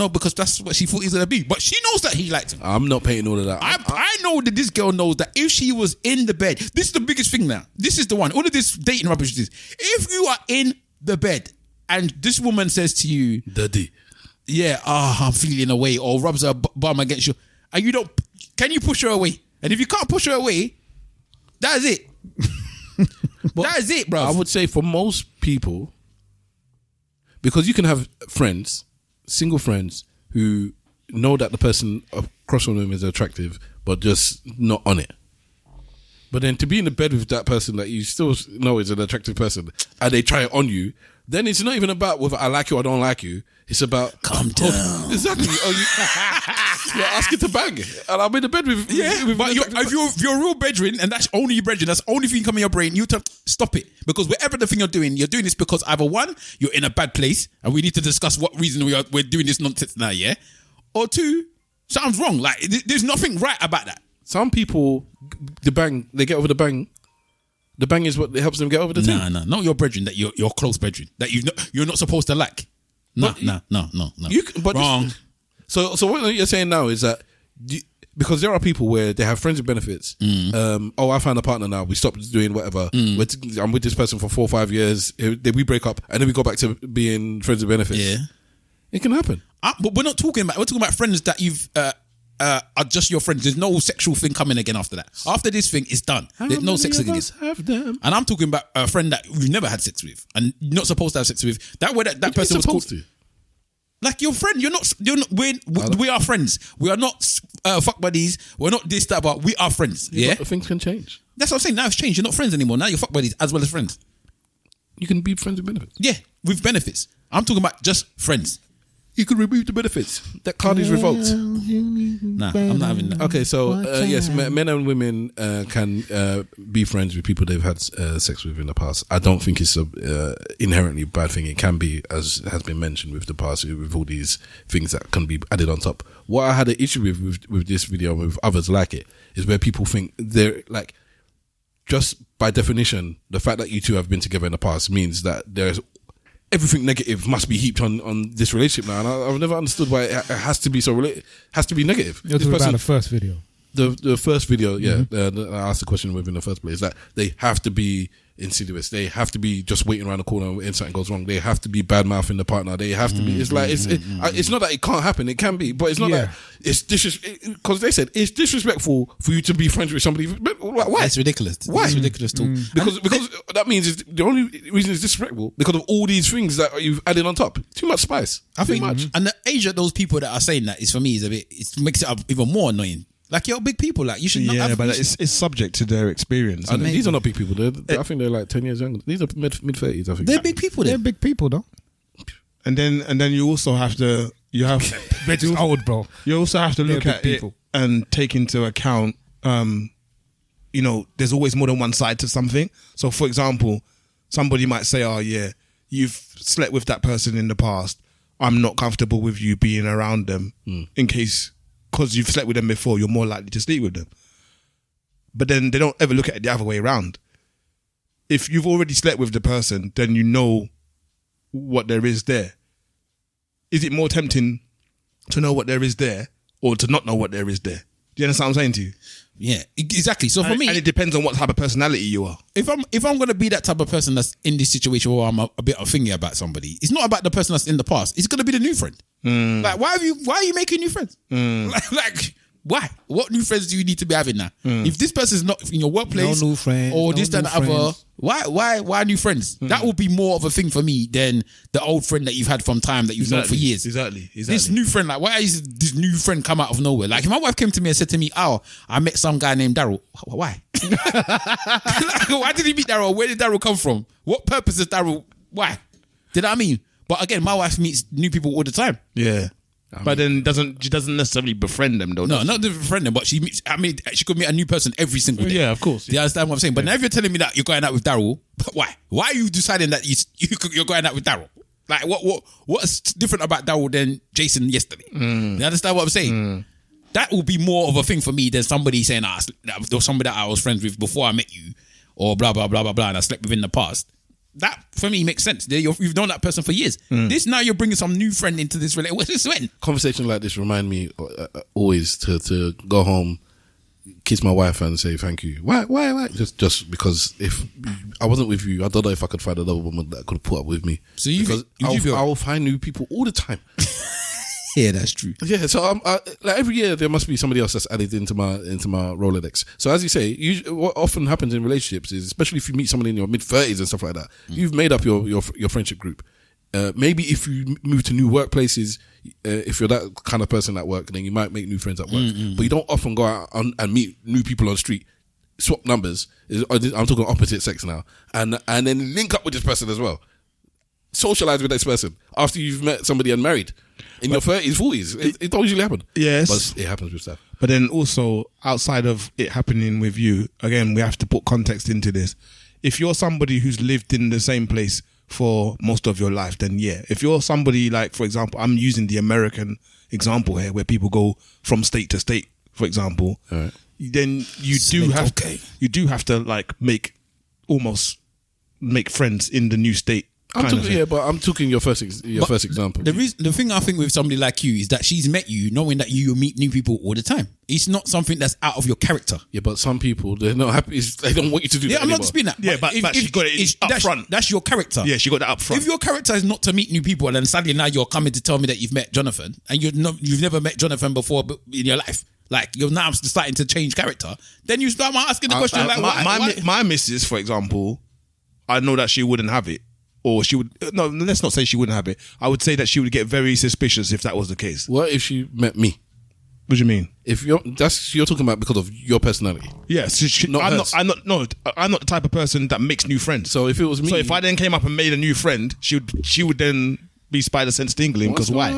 because that's what she thought he's gonna be. But she knows that he likes him. I'm not paying all of that. I know that this girl knows that if she was in the bed, this is the biggest thing now. This is the one. All of this dating rubbish is. If you are in the bed and this woman says to you, Daddy, I'm feeling away, or rubs her bum against you, and can you push her away? And if you can't push her away, that is it. That is it, bro. I would say for most people, because you can have friends, single friends, who know that the person across from them is attractive, but just not on it. But then to be in the bed with that person that you still know is an attractive person, and they try it on you, then it's not even about whether I like you or I don't like you. It's about calm down. Exactly. You're asking to bang, and I'm in the bed with but if you're a real brethren, and that's only your brethren, that's the only thing coming in your brain, you tell stop it. Because whatever the thing you're doing this because either one, you're in a bad place, and we need to discuss what reason we're doing this nonsense now, yeah? Or two, something's wrong. Like, there's nothing right about that. Some people, they get over the bang. The bang is what helps them get over the thing. No, not your brethren, that you're close brethren, that you're not supposed to like. No. Wrong. So what you're saying now is that because there are people where they have friends with benefits. I found a partner now. We stopped doing whatever. I'm with this person for 4 or 5 years. Then we break up, and then we go back to being friends with benefits. Yeah, it can happen. But we're talking about friends that you've are just your friends. There's no sexual thing coming again after that. After this thing is done, there's no sex again. And I'm talking about a friend that you've never had sex with and you're not supposed to have sex with. That way that person was supposed to. Like your friend, we are friends. We are not fuck buddies. We're not this, that, but we are friends. Yeah, but things can change. That's what I'm saying. Now it's changed. You're not friends anymore. Now you're fuck buddies as well as friends. You can be friends with benefits. Yeah, with benefits. I'm talking about just friends. You could remove the benefits. That card is revoked. Nah, I'm not having that. Okay, so yes, men and women can be friends with people they've had sex with in the past. I don't think it's a inherently bad thing. It can be, as has been mentioned with the past, with all these things that can be added on top. What I had an issue with this video, and with others like it, is where people think they're like, just by definition, the fact that you two have been together in the past means that there's everything negative must be heaped on this relationship now, and I've never understood why it has to be has to be negative. You're talking about the first video. The first video, yeah. I asked the question within the first place that they have to be insidious. They have to be just waiting around the corner when something goes wrong. They have to be bad mouthing the partner. They have to be. It's like it's not that it can't happen. It can be, but it's not that it's because they said it's disrespectful for you to be friends with somebody. Why? It's ridiculous. Why? It's ridiculous too. Because that means the only reason it's disrespectful because of all these things that you've added on top. Too much spice. I think, and the age of those people that are saying that is for me is it makes it even more annoying. Like, you're big people, like you should not have. Yeah, but it's subject to their experience. And these are not big people. I think they're like 10 years younger. These are mid 30s. I think they're big people. They're big people, though. And then you also have to Reggie's old, bro. You also have to look at it and take into account. There's always more than one side to something. So, for example, somebody might say, "Oh, yeah, you've slept with that person in the past. I'm not comfortable with you being around them in case." Because you've slept with them before, you're more likely to sleep with them. But then they don't ever look at it the other way around. If you've already slept with the person, then you know what there is there. Is it more tempting to know what there is there or to not know what there is there? Do you understand what I'm saying to you? Yeah, exactly. So for me, and it depends on what type of personality you are. If I'm going to be that type of person that's in this situation where I'm a bit of thingy about somebody, it's not about the person that's in the past. It's going to be the new friend. Like, why are you making new friends? Like, why? What new friends do you need to be having now? If this person's not in your workplace, no new friends, or this and other, why new friends? That would be more of a thing for me than the old friend that you've had from time that you've known for years. Exactly. This new friend, like, why is this new friend come out of nowhere? Like, if my wife came to me and said to me, "Oh, I met some guy named Daryl," why? Like, why did he meet Daryl? Where did Daryl come from? What purpose is Daryl? Why? Did I mean? But again, my wife meets new people all the time. Yeah. But then she doesn't necessarily befriend them though. No, not befriend them, but she could meet a new person every single day. Yeah, of course. Do you understand what I'm saying? But now if you're telling me that you're going out with Daryl, why? Why are you deciding that you're going out with Daryl? Like, what's different about Daryl than Jason yesterday? You understand what I'm saying? That will be more of a thing for me than somebody saying, there was somebody that I was friends with before I met you, or blah, blah, blah, blah, blah, and I slept with in the past. That, for me, makes sense. You've known that person for years. This, now you're bringing some new friend into this relationship. What's this when? Conversations like this remind me always to go home, kiss my wife and say thank you. Why? Just because if I wasn't with you, I don't know if I could find another woman that could put up with me. So I will find new people all the time. Yeah, that's true. Yeah, so like every year there must be somebody else that's added into my Rolodex. So as you say, what often happens in relationships is, especially if you meet somebody in your mid-30s and stuff like that, you've made up your friendship group. Maybe if you move to new workplaces, if you're that kind of person at work, then you might make new friends at work. But you don't often go out and meet new people on the street, swap numbers. I'm talking opposite sex now, and then link up with this person as well. Socialize with this person after you've met somebody and married in your 30s, 40s. It don't usually happen. Yes, but it happens with stuff. But then also outside of it happening with you, again, we have to put context into this. If you're somebody who's lived in the same place for most of your life, then yeah. If you're somebody like, for example, I'm using the American example here, where people go from state to state, for example, then you do have to like make friends in the new state. But I'm talking your first example. The thing I think with somebody like you is that she's met you knowing that you meet new people all the time. It's not something that's out of your character. Yeah, but some people, they're not happy. They don't want you to do that. Yeah, I'm anymore. not disputing that. Yeah, but she got it up front. That's your character. Yeah, she got that up front. If your character is not to meet new people, and then suddenly now you're coming to tell me that you've met Jonathan, and you've never met Jonathan before in your life, like you're now starting to change character, then you start asking the question like, why? My missus, for example, I know that she wouldn't have it. Or she would, no, let's not say she wouldn't have it. I would say that she would get very suspicious if that was the case. What if she met me? What do you mean? If you're talking about because of your personality. Yes, I'm not the type of person that makes new friends. So if it was me, so if I then came up and made a new friend, she would then be spider sense tingling because why?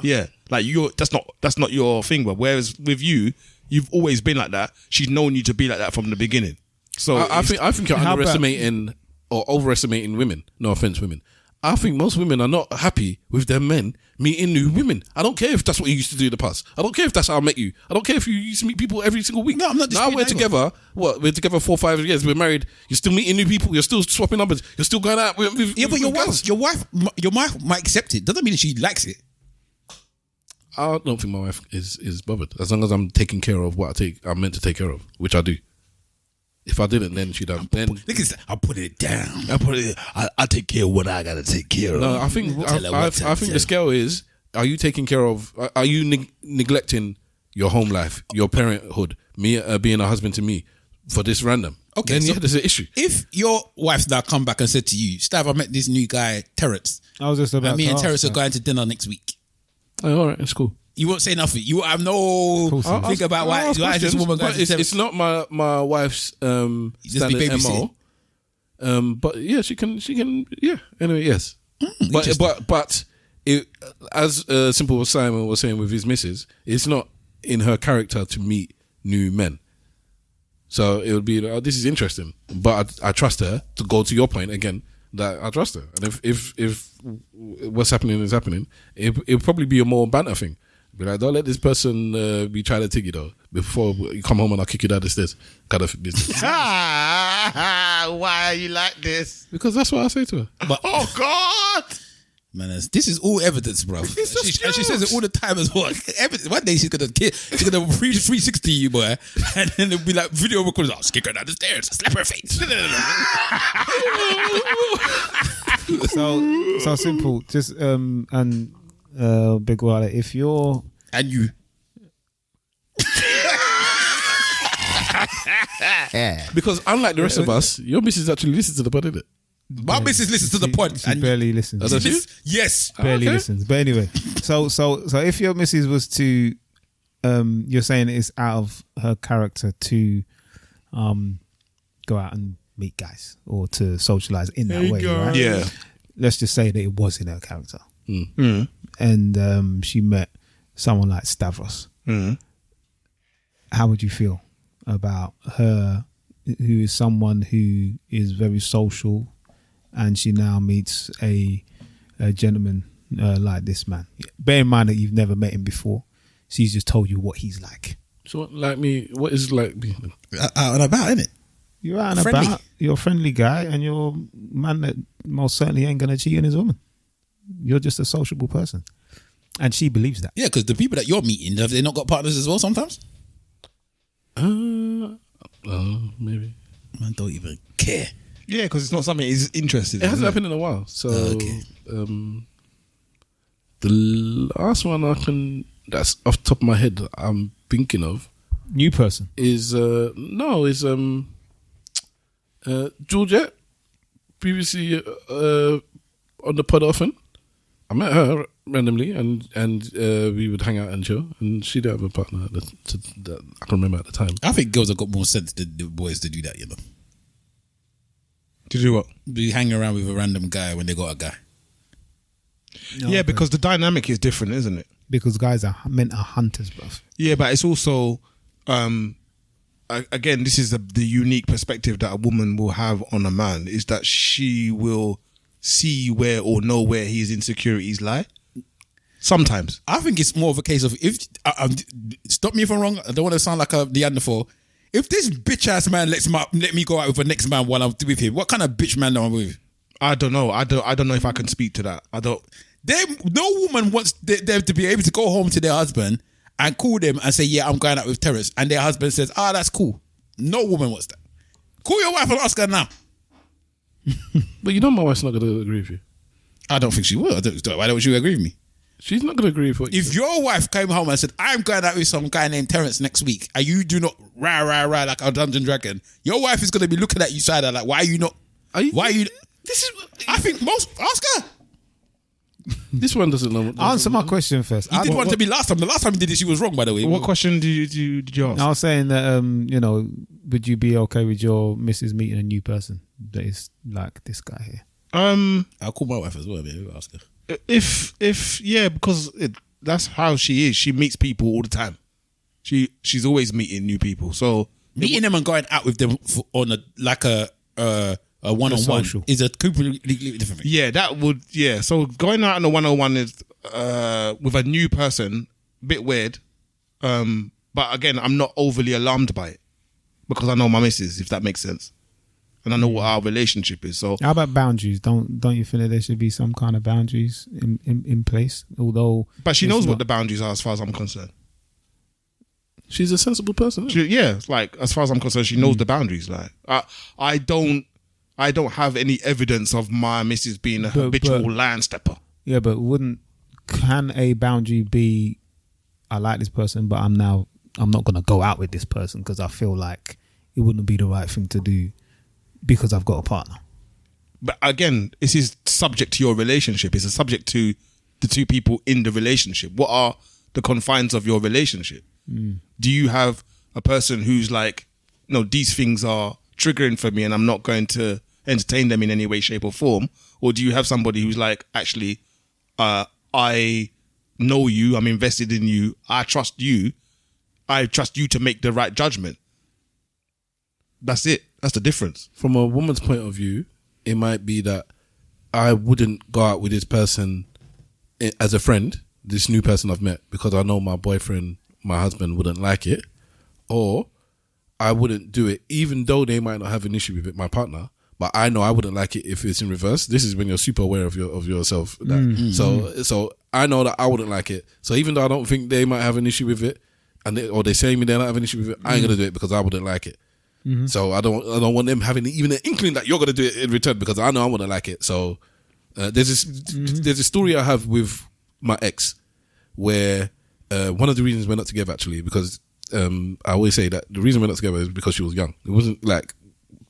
Yeah, like that's not your thing. But whereas with you, you've always been like that. She's known you to be like that from the beginning. So I think you're underestimating or overestimating women. No offense, women. I think most women are not happy with their men meeting new women. I don't care if that's what you used to do in the past. I don't care if that's how I met you. I don't care if you used to meet people every single week. No, I'm not. Now we're together. We're together 4 or 5 years. We're married. You're still meeting new people. You're still swapping numbers. You're still going out with but your wife might accept it. Doesn't mean that she likes it. I don't think my wife is bothered as long as I'm taking care of what I'm meant to take care of, which I do. If I didn't, then she'd have. I'll put it down. I take care of what I gotta take care of. No, I think the scale is: are you taking care of? Are you neglecting your home life, your parenthood, me being a husband to me for this random? Okay, then so there's an issue. If your wife now come back and said to you, "Stav, I met this new guy, Terrence. I was just about. Me and Terrence are going to dinner next week." Oh, all right, it's cool. You won't say nothing. You have no think about why this woman going to it's not my wife's standard MO. But yeah, she can yeah. Anyway, yes. But it, as Simple Simon was saying with his missus, it's not in her character to meet new men. So it would be this is interesting, but I trust her. To go to your point again, that I trust her, and if what's happening is happening, it'll probably be a more banter thing. Be like, don't let this person be trying to take you though. Before you come home and I'll kick you down the stairs. Kind of business. Why are you like this? Because that's what I say to her. But, oh God, man, this is all evidence, bro. And she says it all the time as well. One day she's gonna 360 you, boy, and then it'll be like video recorders. I'll kick her down the stairs, slap her face. So simple. Just and. Big Wallet, if you're and you because unlike the rest of us, your missus actually listens to the pod, isn't it? My missus listens to the pod. She barely listens. Yes, barely listens. But anyway, so if your missus was to, you're saying it's out of her character to, go out and meet guys or to socialize in that way, right? Yeah. Let's just say that it was in her character. And she met someone like Stavros. How would you feel about her, who is someone who is very social, and she now meets a gentleman like this man? Bear in mind that you've never met him before. She's just told you what he's like. So, like me, what is like me? Out and about, isn't it? You're out and about. You're a friendly guy, and you're a man that most certainly ain't gonna cheat on his woman. You're just a sociable person, and she believes that. Yeah, because the people that you're meeting, have they not got partners as well sometimes? Maybe. Man, don't even care. Yeah, because it's not something he's interested in. It hasn't happened in a while. So the last one that's off the top of my head I'm thinking of, new person, is Georgette, previously on the pod often. I met her randomly, and we would hang out and chill. And she didn't have a partner that I can remember at the time. I think girls have got more sense than the boys to do that, you know. To do what? Be hanging around with a random guy when they got a guy. Yeah, because the dynamic is different, isn't it? Because guys are meant are hunters, bruv. Yeah, but it's also, again, this is the unique perspective that a woman will have on a man, is that she will see where or know where his insecurities lie. Sometimes. I think it's more of a case of, if stop me if I'm wrong, I don't want to sound like a Neanderthal. If this bitch ass man let me go out with the next man while I'm with him, what kind of bitch man am I with? I don't know. I don't know if I can speak to that. No woman wants them to be able to go home to their husband and call them and say, yeah, I'm going out with Terrence, and their husband says, that's cool. No woman wants that. Call your wife and ask her now. But you know my wife's not going to agree with you. I don't think she will. Why don't you agree with me? She's not going to agree with what you If your wife came home and said, I'm going out with some guy named Terrence next week, and you do not rah like a Dungeon Dragon, your wife is going to be looking at you side like, why are you not? I think most, ask her. This one doesn't know. Answer my question first. You did want to be last time. The last time you did it, she was wrong, by the way. What question did you ask? I was saying that, would you be okay with your missus meeting a new person that is like this guy here? I'll call my wife as well, man. Ask her. Because that's how she is. She meets people all the time. She's always meeting new people. So meeting them and going out with them on a one-on-one is a completely different thing. Yeah, that would. Yeah, so going out on a one-on-one is with a new person, a bit weird. But again, I'm not overly alarmed by it because I know my missus, if that makes sense. And I know what our relationship is. So how about boundaries? Don't you feel that there should be some kind of boundaries in place? But she knows what the boundaries are, as far as I'm concerned. She's a sensible person. Like as far as I'm concerned, she knows the boundaries. Like I don't have any evidence of my missus being a habitual land stepper. Yeah, but can a boundary be, I like this person, but I'm not going to go out with this person because I feel like it wouldn't be the right thing to do because I've got a partner. But again, this is subject to your relationship. It's a subject to the two people in the relationship. What are the confines of your relationship? Do you have a person who's like, no, these things are triggering for me and I'm not going to entertain them in any way, shape or form? Or do you have somebody who's like, actually, I know you, I'm invested in you, I trust you to make the right judgment. That's it. That's the difference. From a woman's point of view, it might be that I wouldn't go out with this person as a friend, this new person I've met, because I know my boyfriend, my husband wouldn't like it. Or I wouldn't do it, even though they might not have an issue with it, my partner, but I know I wouldn't like it if it's in reverse. This is when you're super aware of yourself. So I know that I wouldn't like it. So even though I don't think they might have an issue with it, or they say me they don't have an issue with it, I ain't gonna do it because I wouldn't like it. So I don't want them having even an inkling that you're gonna do it in return because I know I wouldn't like it. So there's a story I have with my ex where one of the reasons we're not together actually, because I always say that the reason we're not together is because she was young. It wasn't like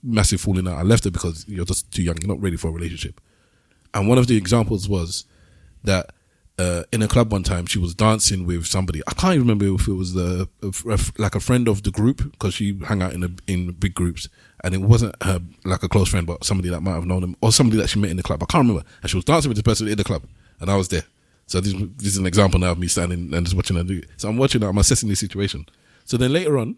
massive falling out. I left her because you're just too young, you're not ready for a relationship. And one of the examples was that in a club one time she was dancing with somebody. I can't even remember if it was like a friend of the group, because she hung out in big groups, and it wasn't her like a close friend, but somebody that might have known them or somebody that she met in the club. I can't remember. And she was dancing with this person in the club, and I was there. So this is an example now of me standing and just watching her do it. So I'm watching her, I'm assessing the situation. So then later on,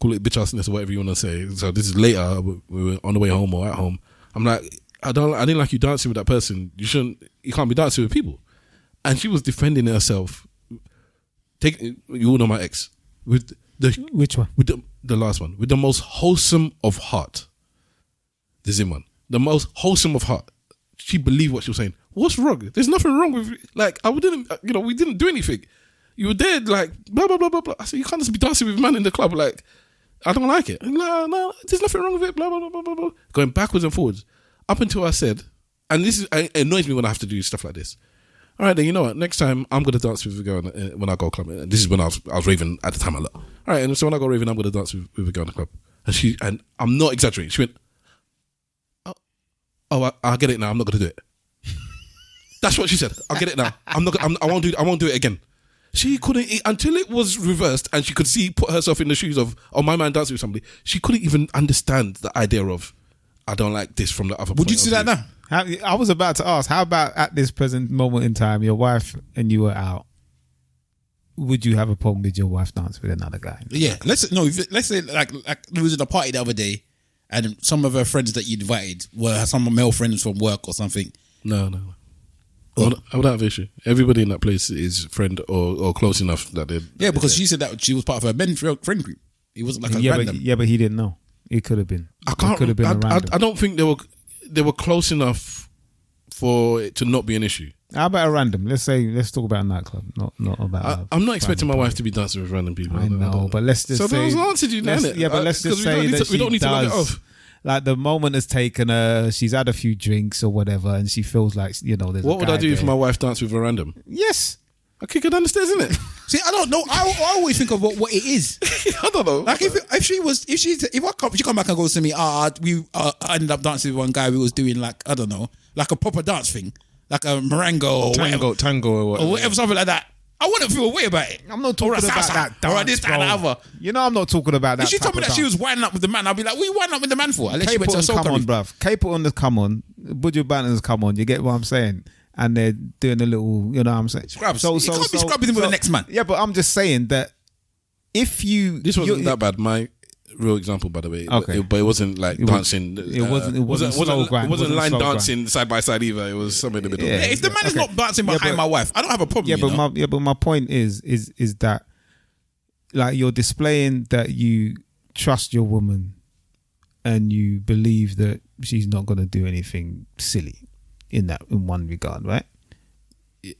call it bitch assness or whatever you want to say. So this is later, we were on the way home or at home. I'm like, I didn't like you dancing with that person. You can't be dancing with people. And she was defending herself. You all know my ex. With which one? With the last one. With the most wholesome of heart. The Zim one. The most wholesome of heart. She believed what she was saying. What's wrong? There's nothing wrong with it. Like, we didn't do anything. You were there, like, blah, blah, blah, blah, blah. I said, you can't just be dancing with a man in the club. Like, I don't like it. No, there's nothing wrong with it. Blah, blah, blah, blah, blah, blah. Going backwards and forwards. Up until I said, and it annoys me when I have to do stuff like this. All right, then, you know what? Next time, I'm going to dance with a girl when I go club. And this is when I was raving at the time a lot. All right, and so when I go raving, I'm going to dance with a girl in the club. And I'm not exaggerating. She went, oh, I get it now. I'm not going to do it. That's what she said. I'll get it now. I won't do it again. She couldn't until it was reversed and she could put herself in the shoes of my man dancing with somebody. She couldn't even understand the idea of I don't like this from the other. Would you see that now? I was about to ask, how about at this present moment in time, your wife and you were out? Would you have a problem with your wife dancing with another guy? Yeah, let's say like we was at a party the other day, and some of her friends that you invited were some male friends from work or something. No. I would have an issue. Everybody in that place is friend or close enough that they. Yeah, because she said that she was part of her men friend group. It wasn't like a random. But he didn't know. It could have been. I don't think they were close enough for it to not be an issue. How about a random? Let's talk about a nightclub, not about. I'm not expecting my wife to be dancing with random people. I know, but let's just say. So those answered you, isn't it? Yeah, but let's just say that we don't need to look it off. Like the moment has taken her, she's had a few drinks or whatever, and she feels like there's. What would I do if my wife danced with a random? Yes, I kick her down the stairs, isn't it? See, I don't know. I always think of what it is. I don't know. Like if she come back and goes to me, I ended up dancing with one guy who was doing like I don't know, like a proper dance thing, like a merengue or tango or whatever, something like that. I wouldn't feel a way about it. I'm not talking about that dance, or this, that, and the other. I'm not talking about that. If she told me that she was winding up with the man, I'd be like, what are you winding up with the man for? Unless she went to a come on, bruv. K-put on the come on. Buju Banner's come on. You get what I'm saying? And they're doing a little, you know what I'm saying? Scrubs. You can't be scrubbing him with the next man. Yeah, but I'm just saying that if you... This wasn't that bad. My real example, by the way. Okay. But it wasn't like dancing. It wasn't line dancing side by side either. It was something in the middle. Yeah, if the man is not dancing behind my wife, I don't have a problem. But my point is that like you're displaying that you trust your woman and you believe that she's not going to do anything silly in one regard, right?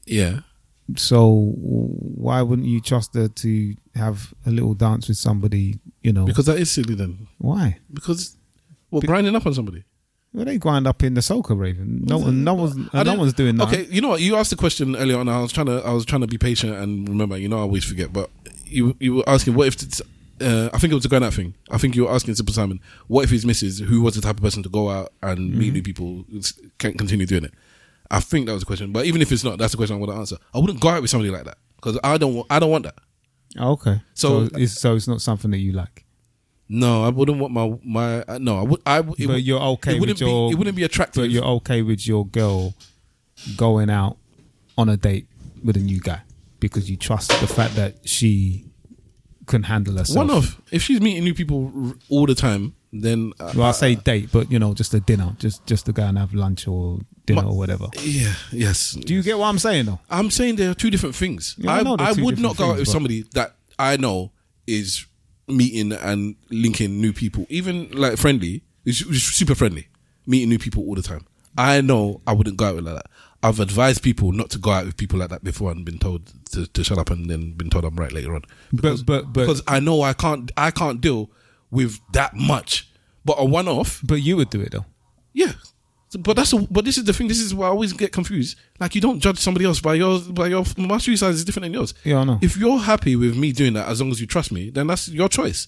Yeah. So why wouldn't you trust her to have a little dance with somebody, Because that is silly then. Why? Because grinding up on somebody. Well, they grind up in the soca raven. No one's doing that. Okay, you know what? You asked the question earlier on. I was trying to be patient and remember. I always forget. But you were asking, what if? I think it was a going out thing. I think you were asking Simple Simon, what if his missus, who was the type of person to go out and meet new people, can't continue doing it? I think that was the question. But even if it's not, that's the question I'm going to answer. I wouldn't go out with somebody like that because I don't want that. Okay. So it's not something that you like. No, I wouldn't want my no. But you're okay. It wouldn't be attractive. But you're okay with your girl going out on a date with a new guy because you trust the fact that she can handle herself. If she's meeting new people all the time, then I say date, but just a dinner, just to go and have lunch or dinner or whatever. Yeah. Yes. Do you get what I'm saying though? I'm saying there are two different things. I would not go out with somebody that I know is meeting and linking new people, even like friendly, super friendly, meeting new people all the time. I know I wouldn't go out with like that. I've advised people not to go out with people like that before and been told to shut up and then been told I'm right later on. Because I know I can't deal with that much. But a one-off. But you would do it though. Yeah. But this is the thing. This is where I always get confused. Like you don't judge somebody else by your my shoe size is different than yours. Yeah, I know. If you're happy with me doing that, as long as you trust me, then that's your choice.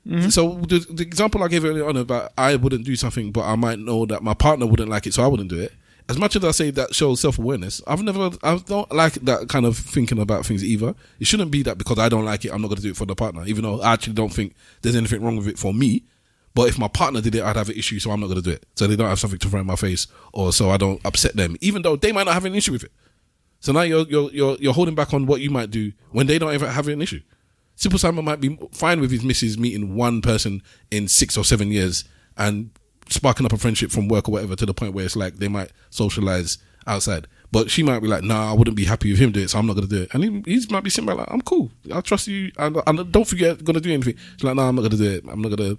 Mm-hmm. So the example I gave earlier on about I wouldn't do something, but I might know that my partner wouldn't like it, so I wouldn't do it. As much as I say that shows self-awareness, I don't like that kind of thinking about things either. It shouldn't be that because I don't like it, I'm not going to do it for the partner, even though I actually don't think there's anything wrong with it for me. But if my partner did it, I'd have an issue, so I'm not going to do it. So they don't have something to throw in my face, or so I don't upset them, even though they might not have an issue with it. So now you're holding back on what you might do when they don't ever have an issue. Simple Simon might be fine with his missus meeting one person in 6 or 7 years and sparking up a friendship from work or whatever to the point where it's like they might socialize outside. But she might be like, nah, I wouldn't be happy with him doing it, so I'm not going to do it. And he might be sitting back like, I'm cool. I trust you. And don't forget, I'm going to do anything. She's like, nah, I'm not going to do it. I'm not going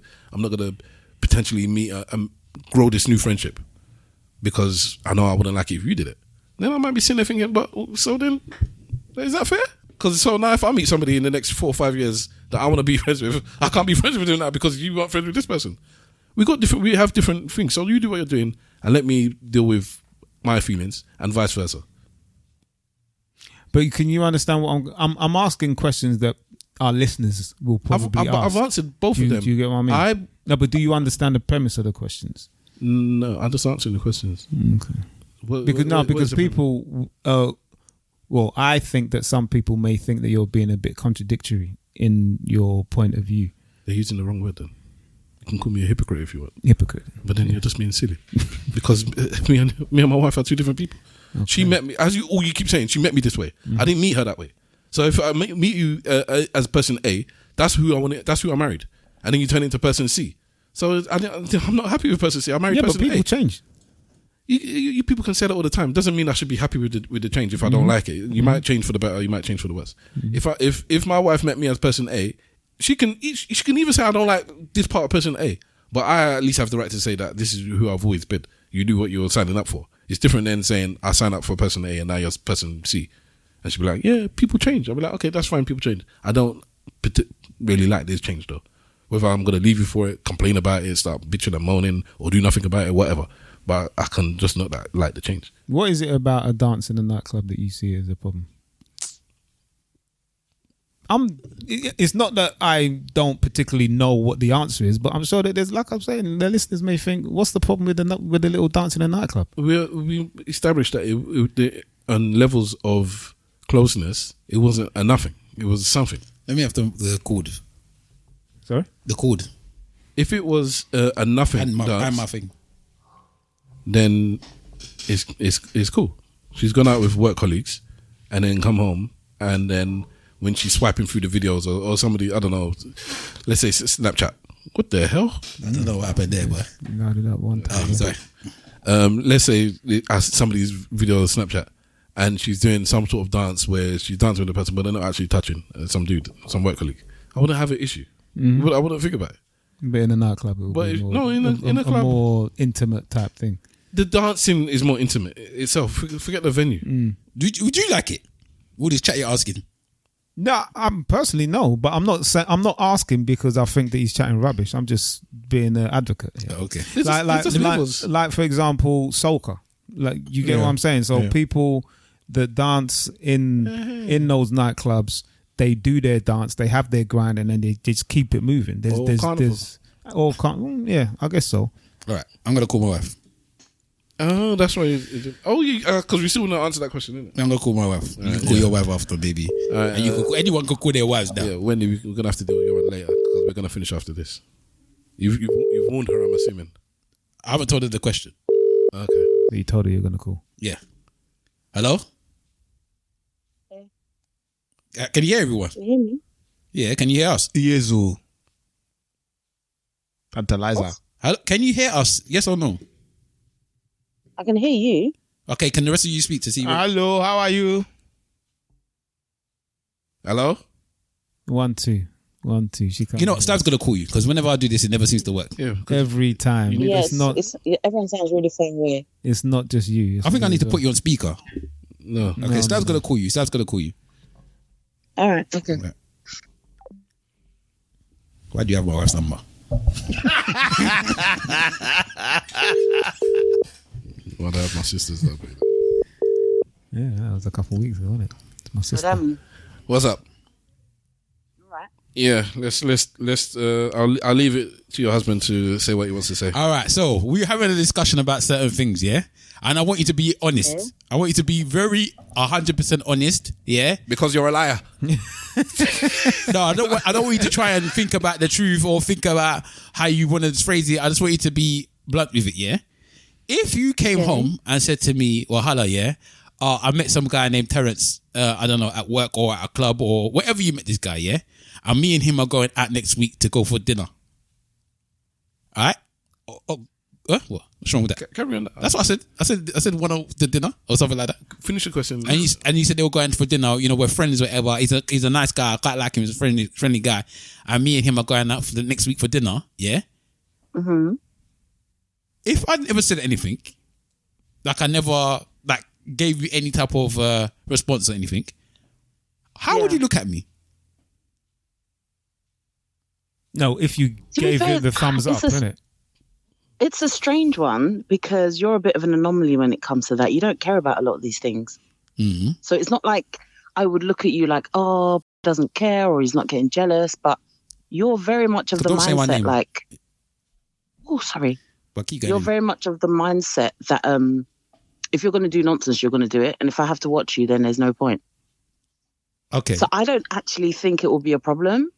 to potentially meet and grow this new friendship because I know I wouldn't like it if you did it. Then I might be sitting there thinking, but so then, is that fair? Because so now if I meet somebody in the next 4 or 5 years that I want to be friends with, I can't be friends with them now because you aren't friends with this person. We have different things. So you do what you're doing and let me deal with my feelings and vice versa. But can you understand what I'm asking questions that our listeners will probably ask? I've answered both of them. Do you get what I mean? No, but do you understand the premise of the questions? No, I'm just answering the questions. Okay. Because people. Well, I think that some people may think that you're being a bit contradictory in your point of view. They're using the wrong word then. You can call me a hypocrite if you want. Hypocrite. But then you're just being silly. Because me and my wife are two different people. Okay. She met me, as you keep saying, she met me this way. I didn't meet her that way. So if I meet you as person A, that's who I married. And then you turn into person C. So I'm not happy with person C. I married person A. Yeah, but people change. You people can say that all the time. Doesn't mean I should be happy with the change if I don't like it. You might change for the better, you might change for the worse. If my wife met me as person A, she can even say I don't like this part of person A, but I at least have the right to say that this is who I've always been. You do what you're signing up for. It's different than saying I signed up for person A and now you're person C. And she'll be like, yeah, people change. I'll be like, okay, that's fine, people change. I don't really like this change though. Whether I'm going to leave you for it, complain about it, start bitching and moaning, or do nothing about it, whatever. But I can just not like the change. What is it about a dance in a nightclub that you see as a problem? It's not that I don't particularly know what the answer is, but I'm sure that there's, like I'm saying, the listeners may think, what's the problem with the little dance in a nightclub? We established that on levels of closeness, it wasn't a nothing. It was something. Let me have the chord. Sorry? The chord. If it was a nothing dance, nothing, then it's cool. She's gone out with work colleagues and then come home, and then when she's swiping through the videos or somebody, I don't know, let's say Snapchat. What the hell? I don't know what happened there, boy. You I did that one time. Oh, sorry. Let's say somebody's video on Snapchat and she's doing some sort of dance where she's dancing with the person but they're not actually touching some dude, some work colleague. I wouldn't have an issue. I wouldn't think about it. But in a nightclub, it would be more, in a club, a more intimate type thing. The dancing is more intimate itself. Forget the venue. Would you like it? All this chat you're asking? No, I'm personally no, but I'm not asking because I think that he's chatting rubbish. I'm just being an advocate. Yeah. Okay. Like for example, soca. Like you get what I'm saying. So people that dance in those nightclubs, they do their dance, they have their grind, and then they just keep it moving. I guess so. All right, I'm gonna call my wife. Oh, that's why. Because we still want to answer that question, isn't it? I'm gonna call my wife. You can call your wife after, baby. And you can anyone can call their wives now. Yeah, Wendy, we're gonna have to deal with your one later because we're gonna finish after this. You've warned her, I'm assuming. I haven't told her the question. Okay. So you told her you're gonna call. Yeah. Hello. Can you hear everyone? Can you hear me? Yeah, can you hear us? Yes, Tantalizer. Can you hear us? Yes or no? I can hear you. Okay, can the rest of you speak to see? Hello, how are you? Hello? 1 2 1 2. She can't. You know, Stav's gonna call you because whenever I do this, it never seems to work. Yeah, every time. Yes, everyone sounds really far away. It's not just you. I think I need to put you on speaker. No. Okay, Stav's gonna call you. Stav's gonna call you. All right. Okay. Why do you have my wife's number? Well, I have my sister's number. Yeah, that was a couple of weeks ago, wasn't it? It's my sister. What's up? Right. Yeah, let's. I'll leave it to your husband to say what he wants to say. All right. So we're having a discussion about certain things, yeah. And I want you to be honest. Okay. I want you to be very 100% honest, yeah. Because you're a liar. No, I don't want you to try and think about the truth or think about how you want to phrase it. I just want you to be blunt with it, yeah. If you came home and said to me, well, hello, yeah, I met some guy named Terrence, I don't know, at work or at a club or wherever you met this guy, yeah, and me and him are going out next week to go for dinner. All right? What? What's wrong with that? Carry on. That's what I said. I said one of the dinner or something like that. Finish the question. And he said they were going for dinner. You know, we're friends or whatever. He's a nice guy. I quite like him. He's a friendly guy. And me and him are going out for the next week for dinner. Yeah. Mm-hmm. If I never said anything, like I never gave you any type of response or anything, how would you look at me? No, if you gave it the thumbs up, innit? It's a strange one because you're a bit of an anomaly when it comes to that. You don't care about a lot of these things. Mm-hmm. So it's not like I would look at you like, oh, doesn't care or he's not getting jealous. But you're very much of the mindset like, oh, sorry. But you're very much of the mindset that If you're going to do nonsense, you're going to do it. And if I have to watch you, then there's no point. Okay. So I don't actually think it will be a problem.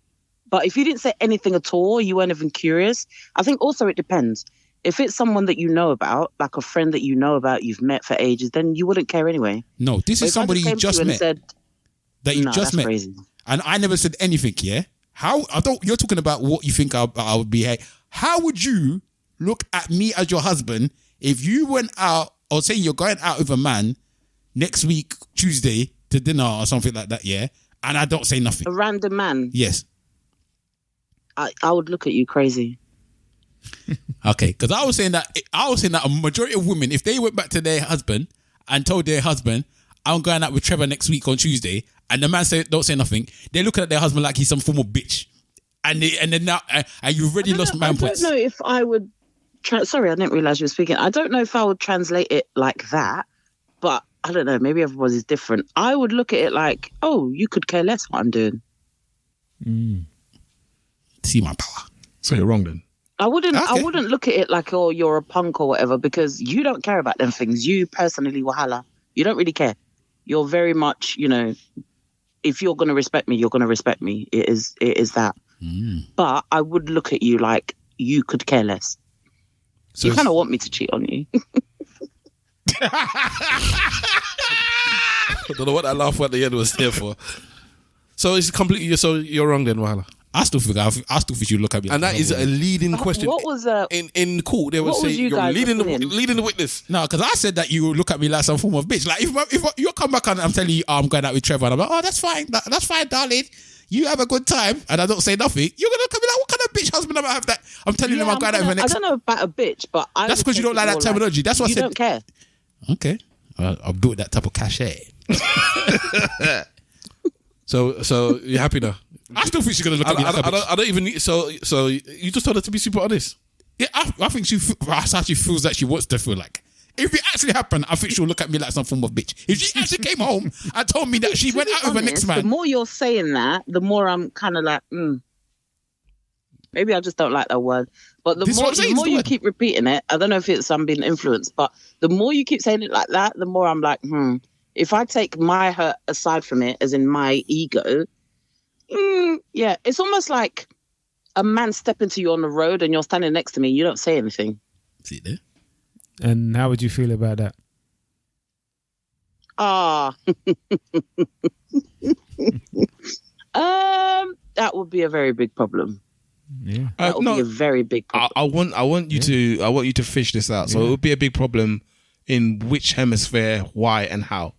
But if you didn't say anything at all, you weren't even curious, I think also it depends. If it's someone that you know about, like a friend that you know about, you've met for ages, then you wouldn't care anyway. No, this is somebody you just met. That you just met. Crazy. And I never said anything, yeah? You're talking about what you think I would be. How would you look at me as your husband if you went out, or say you're going out with a man next week, Tuesday, to dinner or something like that, yeah? And I don't say nothing. A random man? Yes. I would look at you crazy. Okay, because I was saying that a majority of women, if they went back to their husband and told their husband, I'm going out with Trevor next week on Tuesday, and the man don't say nothing, they're looking at their husband like he's some form of bitch, and then now you've already lost man points. I don't know if I would. Sorry, I didn't realize you were speaking. I don't know if I would translate it like that, but I don't know. Maybe everybody's different. I would look at it like, oh, you could care less what I'm doing. See my power. So you're wrong then. I wouldn't look at it like, oh, you're a punk or whatever, because you don't care about them things. You personally, wahala, you don't really care. You're very much, if you're going to respect me, you're going to respect me. It is that. But I would look at you like you could care less. So you kind of want me to cheat on you. I don't know what that laugh at the end was there for. So it's completely. So you're wrong then, wahala. I still think you look at me. And that is a leading question. What was in court? They would say you're leading the witness. No, because I said that you look at me like some form of bitch. Like if you come back and I'm telling you I'm going out with Trevor, and I'm like, oh, that's fine, that's fine, darling. You have a good time, and I don't say nothing. You're gonna look at me like, what kind of bitch husband am I have that? I'm telling them I'm going out with the next. I don't know about a bitch, but that's because you don't like that terminology. That's what I said. You don't care. Okay, I've built that type of cachet. So you're happy now? I still think she's gonna look at me like a bitch. I don't even need. So you just told her to be super honest. Yeah, I think she actually feels that she wants to feel like. If it actually happened, I think she'll look at me like some form of bitch. If she actually came home and told me that she went out with her next man. The more you're saying that, the more I'm kind of like, maybe I just don't like that word. But the more you keep repeating it, I don't know if it's I'm being influenced, but the more you keep saying it like that, the more I'm like, If I take my hurt aside from it, as in my ego, yeah, it's almost like a man stepping to you on the road and you're standing next to me, you don't say anything. See there? And how would you feel about that? That would be a very big problem. Yeah, that would be a very big problem. I want you to fish this out. So it would be a big problem in which hemisphere, why, and how.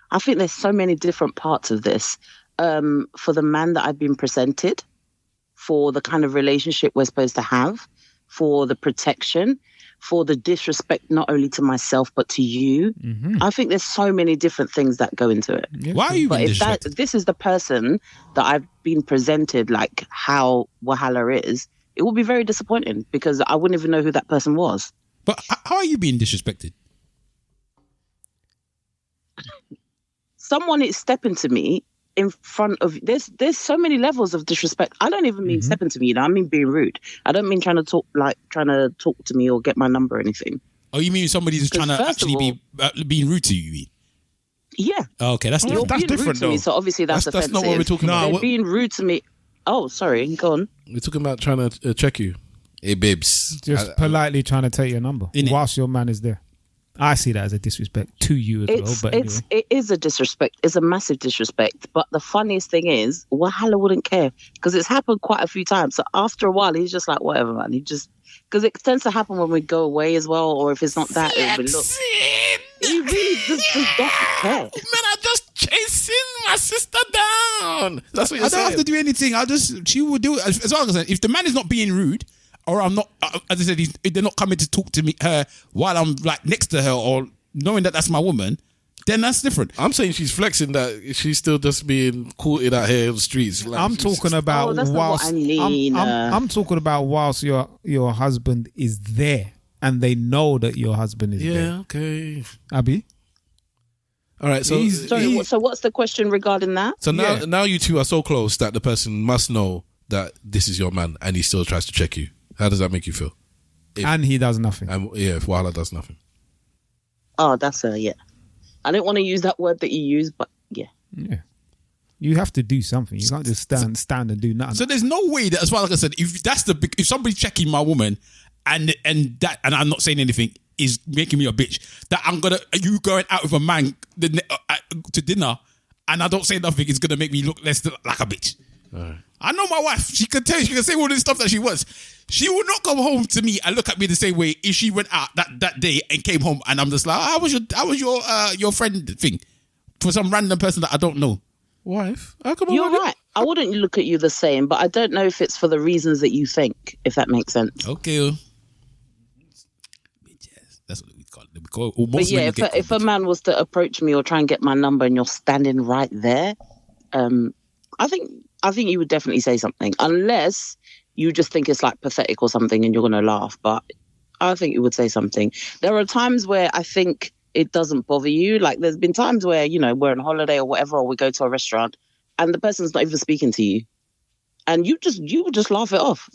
I think there's so many different parts of this. For the man that I've been presented, for the kind of relationship we're supposed to have, for the protection, for the disrespect not only to myself but to you. Mm-hmm. I think there's so many different things that go into it. Yeah. Why are you being disrespected? If this is the person that I've been presented, like how Wahala is, it will be very disappointing because I wouldn't even know who that person was. But how are you being disrespected? Someone is stepping to me in front of there's so many levels of disrespect. I don't even mean stepping to me, I mean being rude. I don't mean trying to talk to me or get my number or anything. Oh, you mean somebody's trying to actually be being rude to you? You mean? Yeah. Oh, okay, that's different. That's different though. Me, so obviously that's offensive. That's not what we're talking about. They're being rude to me. Oh, sorry. Go on. We're talking about trying to check you. Hey, babes. Just politely trying to take your number whilst your man is there. I see that as a disrespect to you as well. But anyway. It is a disrespect. It's a massive disrespect. But the funniest thing is, Wahala wouldn't care because it's happened quite a few times. So after a while, he's just like, whatever, man. Because it tends to happen when we go away as well, or if it's not that, it'll be look. He really just doesn't care. Man, I'm just chasing my sister down. That's what you're saying. I don't have to do anything. She will do it as long as if the man is not being rude. Or I'm not, as I said, they're not coming to talk to me her while I'm like next to her or knowing that that's my woman, then that's different. I'm saying she's flexing that she's still just being courted out here in the streets. Like, I'm talking about whilst I'm talking about whilst your husband is there and they know that your husband is there. Yeah, okay. Abby? All right, so so what's the question regarding that? So now you two are so close that the person must know that this is your man and he still tries to check you. How does that make you feel? And he does nothing. If Wahala does nothing. oh, that's her, yeah. I didn't want to use that word that you used, but yeah. Yeah. You have to do something. You can't just stand and do nothing. So there's no way that, as well, like I said, if somebody's checking my woman and I'm not saying anything is making me a bitch, that you going out with a man to dinner and I don't say nothing is gonna make me look less like a bitch. Right. I know my wife. She can say all this stuff that she wants. She will not come home to me and look at me the same way if she went out that day and came home and I'm just like, how was your friend thing for some random person that I don't know. Wife, how come you're right. I wouldn't look at you the same, but I don't know if it's for the reasons that you think, if that makes sense. Okay. That's what we call it. But yeah, if a man was to approach me or try and get my number and you're standing right there, I think you would definitely say something, unless you just think it's like pathetic or something and you're going to laugh. But I think you would say something. There are times where I think it doesn't bother you. Like there's been times where, we're on holiday or whatever, or we go to a restaurant and the person's not even speaking to you. And you would just laugh it off.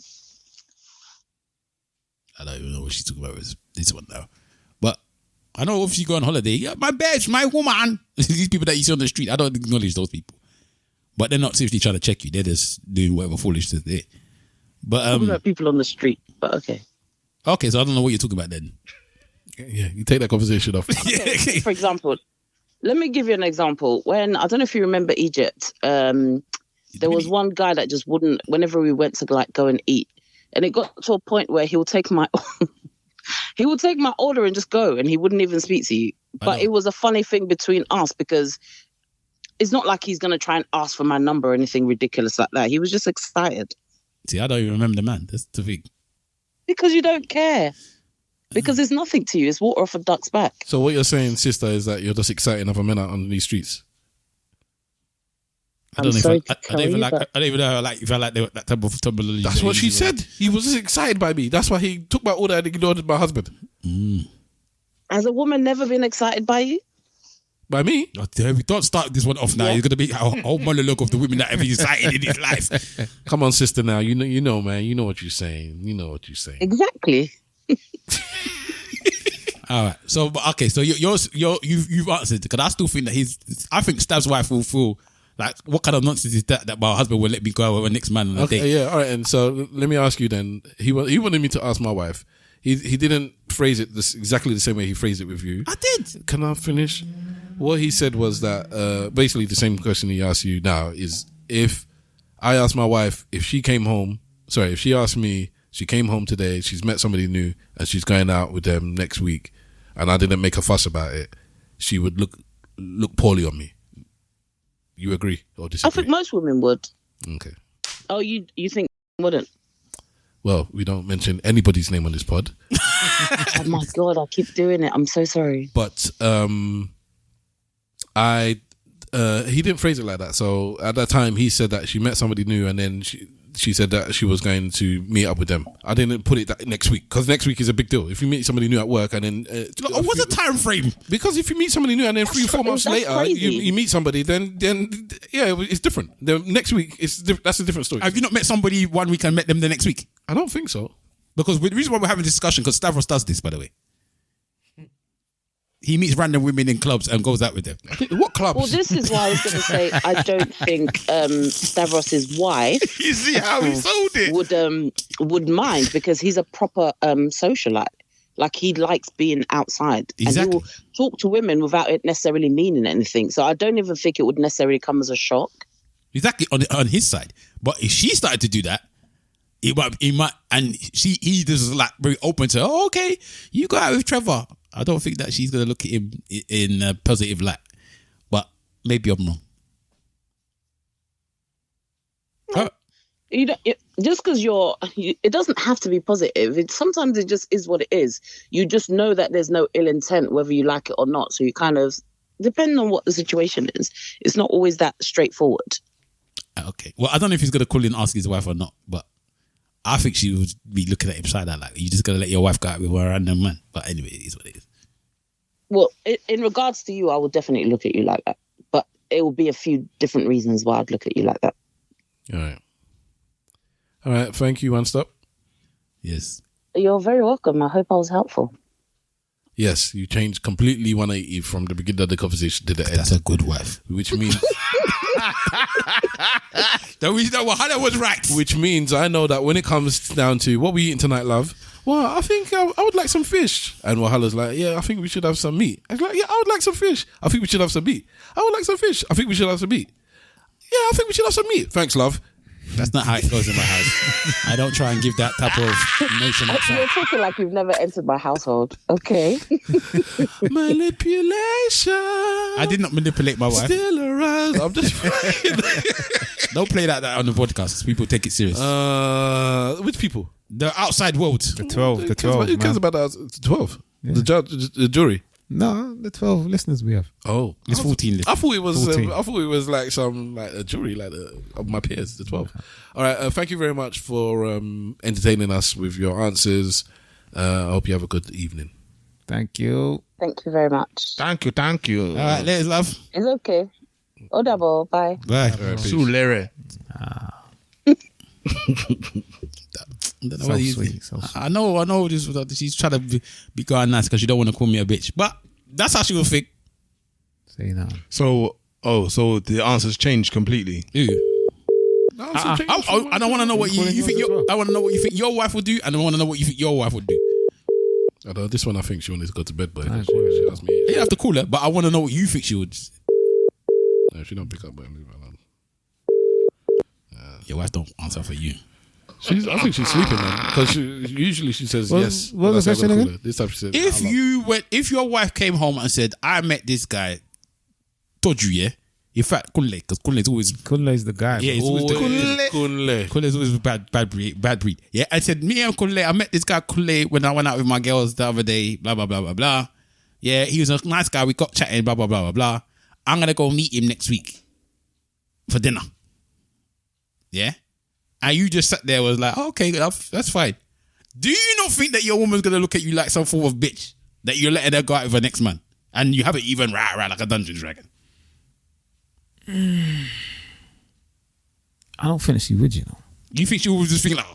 I don't even know what she's talking about with this one now. But I know if you go on holiday, my bitch, my woman. These people that you see on the street, I don't acknowledge those people. But they're not seriously trying to check you. They're just doing whatever foolishness they. But about people on the street, but okay. Okay, so I don't know what you're talking about then. Yeah, you take that conversation off. Okay, for example, let me give you an example. When, I don't know if you remember Egypt, there was one guy that just wouldn't, whenever we went to like go and eat, and it got to a point where he would take my order and just go, and he wouldn't even speak to you. But it was a funny thing between us because it's not like he's going to try and ask for my number or anything ridiculous like that. He was just excited. See, I don't even remember the man. That's the thing. Because you don't care. Because it's nothing to you. It's water off a duck's back. So what you're saying, sister, is that you're just exciting other men out on these streets? I don't even know if I like that type of terminology. That's what she said. He was just excited by me. That's why he took my order and ignored my husband. Has a woman never been excited by you? By me? Oh, don't start this one off now. Yeah. It's going to be a whole monologue of the women that ever excited in his life. Come on, sister, now. You know, man. You know what you're saying. Exactly. All right. So, okay. So you've answered, because I still think that I think Stav's wife will feel like, what kind of nonsense is that my husband will let me go with a next man on a date? Yeah. All right. And so let me ask you then. He wanted me to ask my wife. He didn't phrase it exactly the same way he phrased it with you. I did. Can I finish? What he said was that basically the same question he asked you now is, if I asked my wife if she asked me, she came home today, she's met somebody new and she's going out with them next week, and I didn't make a fuss about it, she would look poorly on me. You agree or disagree? I think most women would. Okay. Oh, you think wouldn't? Well, we don't mention anybody's name on this pod. Oh my God, I keep doing it. I'm so sorry. But he didn't phrase it like that. So at that time, he said that she met somebody new, and then she said that she was going to meet up with them. I didn't put it that next week, because next week is a big deal. If you meet somebody new at work and then what's the time frame? Because if you meet somebody new and then 3-4 months later you meet somebody, then yeah, it's different. The next week that's a different story. Have you not met somebody one week and met them the next week? I don't think so. Because the reason why we're having this discussion, because Stavros does this, by the way. He meets random women in clubs and goes out with them. What clubs? Well, this is why I was going to say I don't think Stavros's wife. You see how he sold it? Would mind, because he's a proper socialite. Like, he likes being outside. Exactly. And he will talk to women without it necessarily meaning anything. So I don't even think it would necessarily come as a shock. Exactly, on his side. But if she started to do that, he might, and he just like very open to, oh, okay, you go out with Trevor. I don't think that she's going to look at him in a positive light. But maybe I'm wrong. You don't, just because it doesn't have to be positive. Sometimes it just is what it is. You just know that there's no ill intent, whether you like it or not. So you kind of, depending on what the situation is, it's not always that straightforward. Okay. Well, I don't know if he's going to call in and ask his wife or not, but I think she would be looking at him side out like, you just going to let your wife go out with a random man. But anyway, it is what it is. Well, in regards to you, I would definitely look at you like that. But it will be a few different reasons why I'd look at you like that. All right. Thank you, One Stop. Yes. You're very welcome. I hope I was helpful. Yes, you changed completely 180 from the beginning of the conversation to the end. That's a good wife. Which means Wahala was right. Which means I know that when it comes down to what we eating tonight, love. Well, I think I would like some fish. And Wahala's like, yeah, I think we should have some meat. I was like, yeah, I would like some fish. I think we should have some meat. I would like some fish. I think we should have some meat. Yeah, I think we should have some meat. Thanks, love. That's not how it goes in my house. I don't try and give that type of notion outside. You're talking like you've never entered my household. Okay. Manipulation. I did not manipulate my wife. Still around. I'm just Don't play that on the podcast. People take it serious. Which people? The outside world. The 12. Who cares about the 12? Yeah. The jury. No, the 12 listeners we have. Oh, it's 14 listeners. I thought it was. I thought it was like some like a jury, like of my peers. The 12. All right. Thank you very much for entertaining us with your answers. I hope you have a good evening. Thank you. Thank you very much. Thank you. All right, ladies, love. It's okay. Au double. Bye. Bye. Sue Larry. So sweet. I know this. She's trying to be going nice because she don't want to call me a bitch, but that's how she will think. Say no. So the answers changed completely. I don't want to know what you think. I want to know what you think your wife would do, and I want to know what you think your wife would do. Although this one, I think she wanted to go to bed, but she asked me. You have to call her, but I want to know what you think she would. No, she don't pick up, but leave her alone. Your wife don't answer for you. I think she's sleeping now because usually she says yes. What was the question again? This time she said, if your wife came home and said, "I met this guy," told you, yeah. In fact, Kunle, because Kunle is the guy. Yeah, it's always Kunle is always bad breed. Yeah, I said, me and Kunle, I met this guy Kunle when I went out with my girls the other day. Blah blah blah blah blah. Yeah, he was a nice guy. We got chatting. Blah blah blah blah blah. I'm gonna go meet him next week for dinner. Yeah. And you just sat there was like, oh, okay, that's fine. Do you not think that your woman's going to look at you like some form of bitch? That you're letting her go out with her next man? And you haven't even rah like a Dungeons Dragon? I don't think she would, you know. You think she would just think like,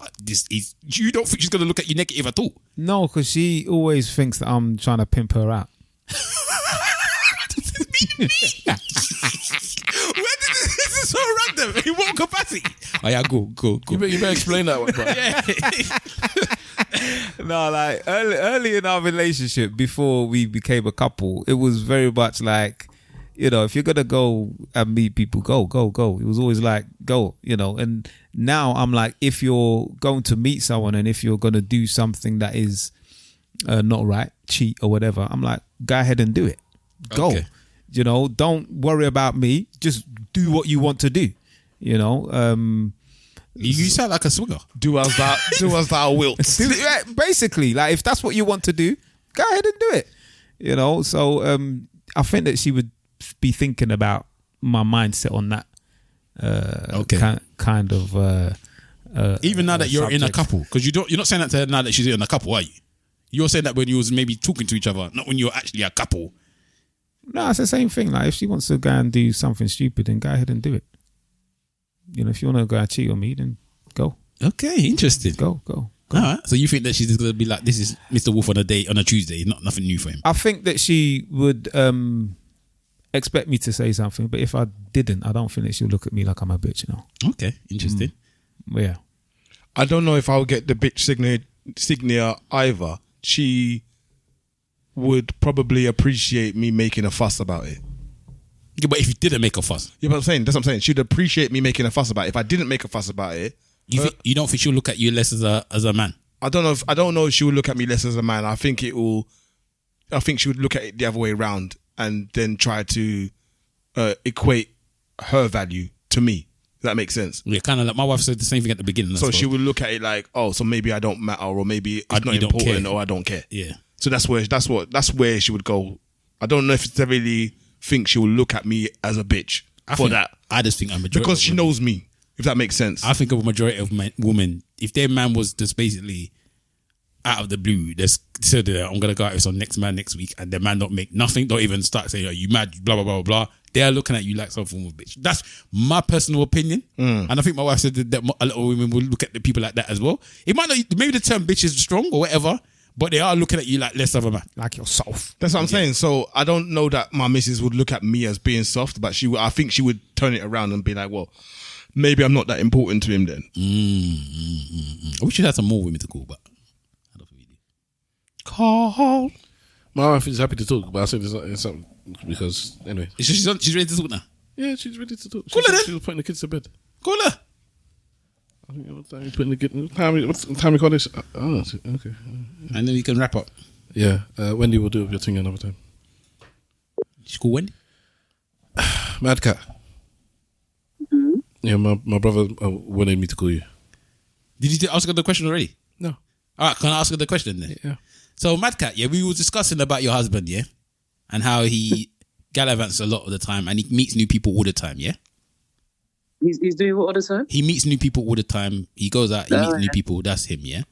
you don't think she's going to look at you negative at all? No, because she always thinks that I'm trying to pimp her out. This is so random. In what capacity? Oh yeah, go. You better explain that one, bro. No, like early in our relationship, before we became a couple, it was very much like, you know, if you're gonna go and meet people, go. It was always like, go, you know. And now I'm like, if you're going to meet someone and if you're gonna do something that is not right, cheat or whatever, I'm like, go ahead and do it. Go. Okay. You know, don't worry about me. Just do what you want to do. You know, you sound like a swinger. Do as thou wilt. Basically, like if that's what you want to do, go ahead and do it. You know, so I think that she would be thinking about my mindset on that. Kind of. Even now that you're subject. in a couple, because you're not saying that to her now that she's in a couple, are you? You're saying that when you was maybe talking to each other, not when you're actually a couple. No, it's the same thing. Like if she wants to go and do something stupid, then go ahead and do it. You know, if you want to go and cheat on me, then go. Okay, interesting. Go. All right. So you think that she's going to be like, this is Mr. Wolf on a Tuesday, nothing new for him? I think that she would expect me to say something, but if I didn't, I don't think that she'll look at me like I'm a bitch, you know. Okay, interesting. Yeah. I don't know if I'll get the bitch signia either. She would probably appreciate me making a fuss about it. Yeah, but if you didn't make a fuss. Yeah, but that's what I'm saying. She'd appreciate me making a fuss about it. If I didn't make a fuss about it. You don't think she'll look at you less as a man? I don't know if she would look at me less as a man. I think she would look at it the other way around and then try to equate her value to me. Does that make sense? Yeah, kind of like my wife said the same thing at the beginning. So she would look at it like, oh, so maybe I don't matter, or maybe it's not important, or I don't care. Yeah. So that's where she would go. I don't know if it's really think she will look at me as a bitch for that. I just think I'm a majority because she knows me. If that makes sense. I think of a majority of women, if their man was just basically out of the blue, they said I'm gonna go out with some next man next week, and the man don't make nothing, don't even start saying, "Are you mad?" Blah blah blah blah. They are looking at you like some form of bitch. That's my personal opinion, and I think my wife said that a lot of women will look at the people like that as well. It might not, maybe the term bitch is strong or whatever, But they are looking at you like less of a man. Like you're soft. That's what I'm saying. So I don't know that my missus would look at me as being soft, but I think she would turn it around and be like, well, maybe I'm not that important to him then. I wish you had some more women to call, but I don't think we do. Call. My wife is happy to talk, but I said it's something because anyway. She's ready to talk now? Yeah, she's ready to talk. Call her then. She was putting the kids to bed. Call her. I think what time you putting the kids? What time we call this? Oh, okay. And then we can wrap up. Yeah, Wendy will do your thing another time. She call Wendy? Mad Cat. Mm-hmm. Yeah, my brother wanted me to call you. Did you ask her the question already? No. All right, can I ask her the question then? Yeah. So, Mad Cat, we were discussing about your husband, yeah? And how he gallivants a lot of the time and he meets new people all the time, yeah? He's doing what all the time? He meets new people all the time. He goes out, he meets new people. That's him, yeah?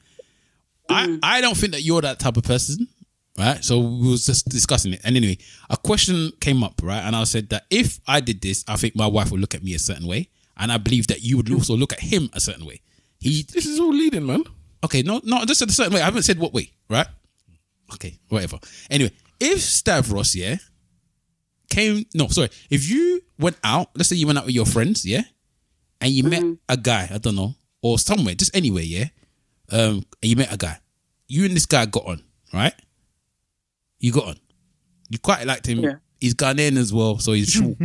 I don't think that you're that type of person, right? So we was just discussing it. And anyway, a question came up, right? And I said that if I did this, I think my wife would look at me a certain way. And I believe that you would also look at him a certain way. This is all leading, man. Okay, no, just a certain way. I haven't said what way, right? Okay, whatever. Anyway, if Stavros, if you went out, let's say you went out with your friends, yeah? And you met a guy, I don't know, or somewhere, just anywhere, yeah? And you met a guy. You and this guy got on, right? You got on. You quite liked him. Yeah. He's Ghanaian as well, so he's short.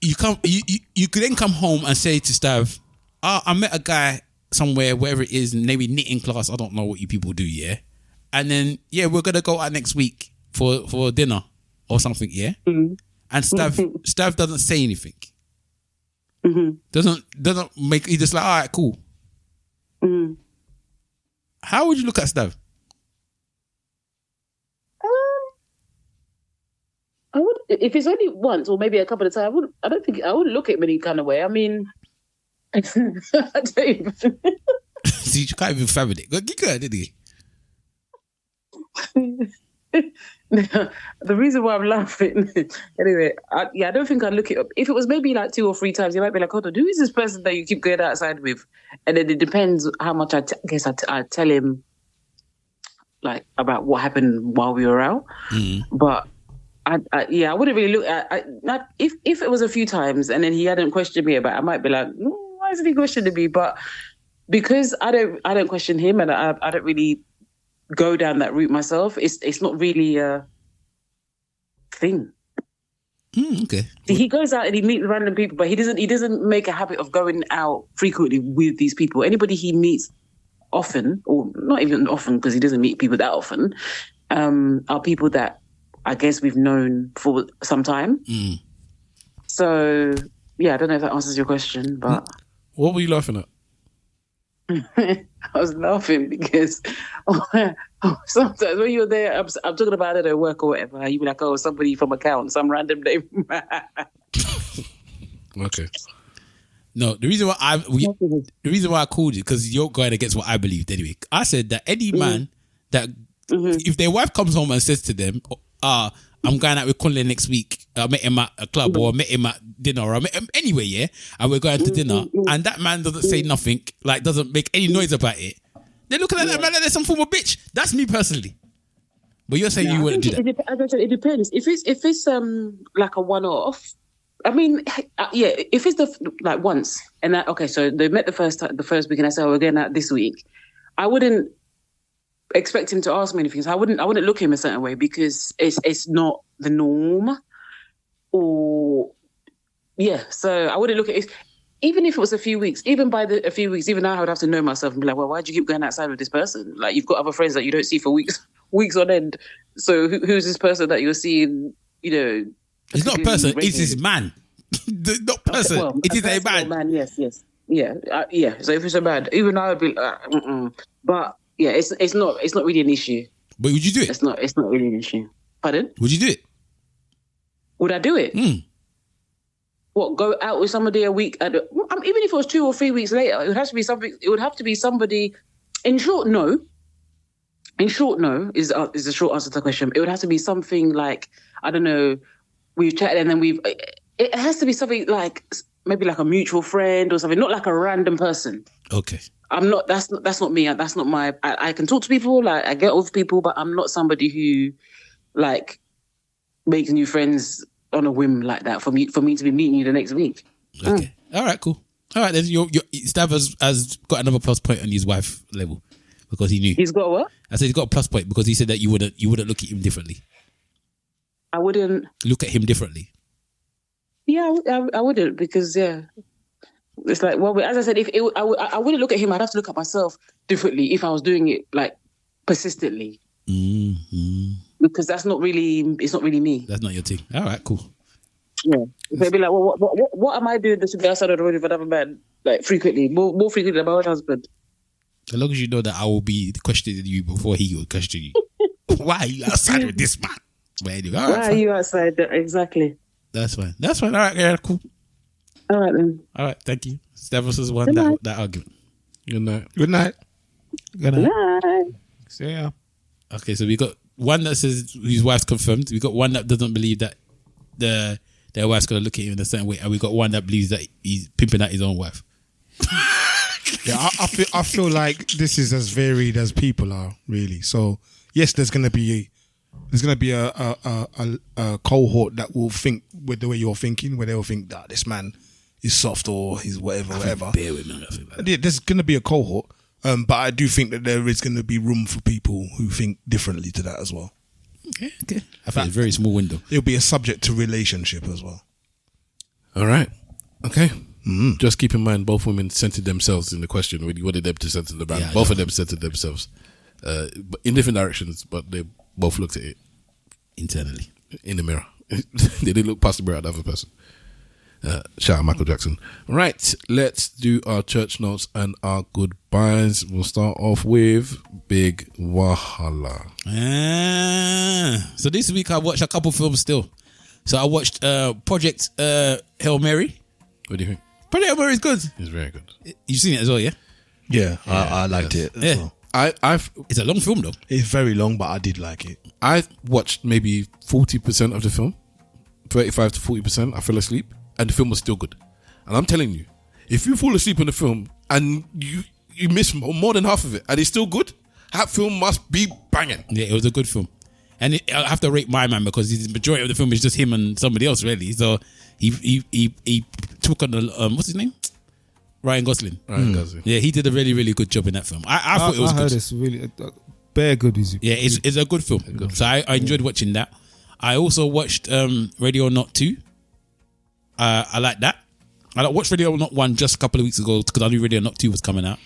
You could then come home and say to Stav, I met a guy somewhere, wherever it is, maybe knitting class, I don't know what you people do, yeah? And then, we're going to go out next week for dinner or something, yeah? Mm-hmm. And Stav doesn't say anything. Mm-hmm. Doesn't make, he's just like, all right, cool. Mm-hmm. How would you look at Stav? I would, if it's only once or maybe a couple of times, I wouldn't look at him any kind of way. I mean, I don't even. See, you can't even fathom it. Go ahead, didn't he? The reason why I'm laughing, anyway, I don't think I'd look it up. If it was maybe like 2 or 3 times, you might be like, hold on, who is this person that you keep going outside with? And then it depends how much I tell him, like, about what happened while we were out. Mm-hmm. But I wouldn't really look at. If it was a few times and then he hadn't questioned me about it, I might be like, why isn't he questioning me? But because I don't question him and I don't really go down that route myself, it's not really a thing. Okay. He goes out and he meets random people, but he doesn't make a habit of going out frequently with these people. Anybody he meets often, or not even often because he doesn't meet people that often, are people that I guess we've known for some time. Mm. So I don't know if that answers your question, but what were you laughing at? I was laughing because sometimes when you're there, I'm talking about it at work or whatever, you be like, oh, somebody from account, some random name. Okay. No, the reason why I called you, because you're going against what I believed anyway. I said that any man that if their wife comes home and says to them, I'm going out with Conley next week, I met him at a club or I met him at dinner or I met him anywhere, yeah? And we're going to dinner and that man doesn't say nothing, like doesn't make any noise about it. They're looking at that man like there's some form of bitch. That's me personally. But you're saying you wouldn't do that. As I said, it depends. If it's like a one-off, I mean, if it's like once and that, okay, so they met the first week and I said, we're going out this week. I wouldn't expect him to ask me anything. So I wouldn't look at him a certain way because it's not the norm. So I wouldn't look at it. Even if it was a few weeks, even a few weeks, even now I would have to know myself and be like, well, why'd you keep going outside with this person? Like, you've got other friends that you don't see for weeks on end. So who's this person that you're seeing, It's not a person, it's his man. Not person, okay, well, it is a man. Yes. Yeah. So if it's a man, even I would be but yeah, it's not really an issue. But would you do it? It's not really an issue. Pardon? Would you do it? Would I do it? What, go out with somebody a week? Even if it was 2 or 3 weeks later, it would have to be something. It would have to be somebody. In short, no. Is the short answer to the question. It would have to be something like, I don't know, we've chatted and then it has to be something like maybe like a mutual friend or something, not like a random person. Okay. I'm not. That's not me. That's not my. I can talk to people. Like I get with people, but I'm not somebody who like makes new friends on a whim like that. For me to be meeting you the next week. Okay. All right. Cool. All right. Then your Stav has got another plus point on his wife level because he knew he's got what? I said he's got a plus point because he said that you wouldn't look at him differently. I wouldn't look at him differently. Yeah, I wouldn't because it's like, well, as I said, I wouldn't look at him. I'd have to look at myself differently if I was doing it like persistently. Mm-hmm. Because it's not really me. That's not your thing. All right, cool. Yeah, they'd be like, well, what am I doing to be outside of the road with another man like frequently, more frequently than my own husband? As long as you know that I will be questioning you before he will question you. Why are you outside with this man? But anyway, all right, why are you outside? Exactly. That's fine. All right, yeah, cool. All right then. All right, thank you. Stavros won that argument. Good night. Good night. Good night. See ya. Okay, so we got one that says his wife's confirmed. We got one that doesn't believe that their wife's gonna look at him in a certain way, and we got one that believes that he's pimping out his own wife. Yeah, I feel like this is as varied as people are, really. So yes, there's gonna be a cohort that will think with the way you're thinking, where they'll think that this man is soft or he's whatever. Bear with me. Yeah, there's gonna be a cohort, but I do think that there is gonna be room for people who think differently to that as well. Okay. I think it's a very small window. It'll be a subject to relationship as well. All right. Okay. Just keep in mind, both women centered themselves in the question when you wanted them to center the man. Yeah, both of them centered themselves in different directions, but they both looked at it internally in the mirror. They didn't look past the mirror at the other person. Shout out Michael Jackson. Right, let's do our church notes and our goodbyes. We'll start off with Big Wahala. So this week I watched a couple films still. So I watched Project Hail Mary. What do you think? Project Hail Mary is good. It's very good. You've seen it as well, yeah? Yeah, I liked it as well. It's a long film though. It's very long, but I did like it. I watched maybe 40% of the film, 35 to 40%. I fell asleep, and the film was still good. And I'm telling you, if you fall asleep in the film and you miss more than half of it, and it's still good, that film must be banging. Yeah, it was a good film. And I have to rate my man because the majority of the film is just him and somebody else, really. So he took on the what's his name? Ryan Gosling. Yeah, he did a really, really good job in that film. I thought it was good. I heard it's really very good. Yeah, it's a good film. So I enjoyed watching that. I also watched Radio Not 2. I like that. I watched Radio Not 1 just a couple of weeks ago because I knew Radio Not 2 was coming out.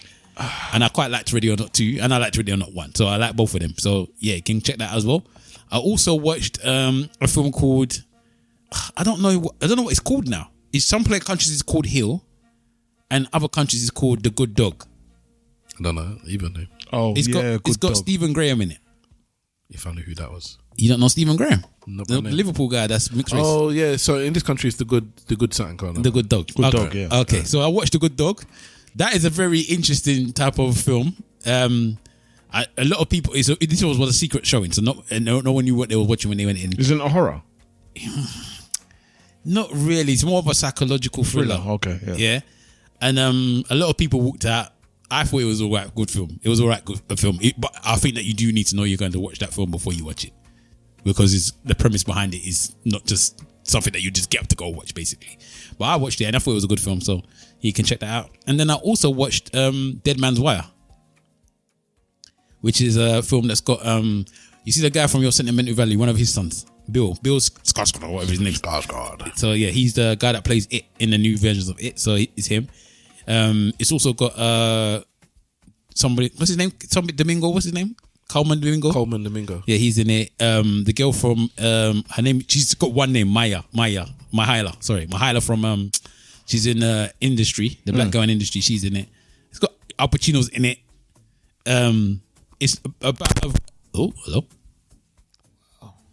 And I quite liked Radio Not 2 and I liked Radio Not 1. So I like both of them. So yeah, you can check that as well. I also watched a film called I don't know what it's called now. In some countries it's called Hill, and other countries it's called The Good Dog. I don't know either name. Oh, it's got Stephen Graham in it. If I knew who that was. You don't know Stephen Graham? The Liverpool guy that's mixed race. Oh yeah, so in this country it's the good something going on. The Good Dog. Good Dog, yeah. Okay, so I watched The Good Dog. That is a very interesting type of film. A lot of people. This was a secret showing, so no one knew what they were watching when they went in. Isn't it a horror? Not really. It's more of a psychological thriller. Okay, yeah. And a lot of people walked out. I thought it was all right, good film. It was all right, good film. But I think that you do need to know you're going to watch that film before you watch it, because the premise behind it is not just something that you just get up to go watch, basically. But I watched it and I thought it was a good film, so you can check that out. And then I also watched Dead Man's Wire, which is a film that's got you see the guy from Your Sentimental Valley, one of his sons, Bill Skarsgård, or whatever his name is. Skarsgård. So yeah, he's the guy that plays It in the new versions of It. So it's him. It's also got somebody. What's his name? Domingo. What's his name? Coleman Domingo. Yeah, he's in it. The girl from her name. She's got one name, Mahala from she's in Industry, the black girl in Industry. She's in it. It's got Al Pacino's in it. It's about hello.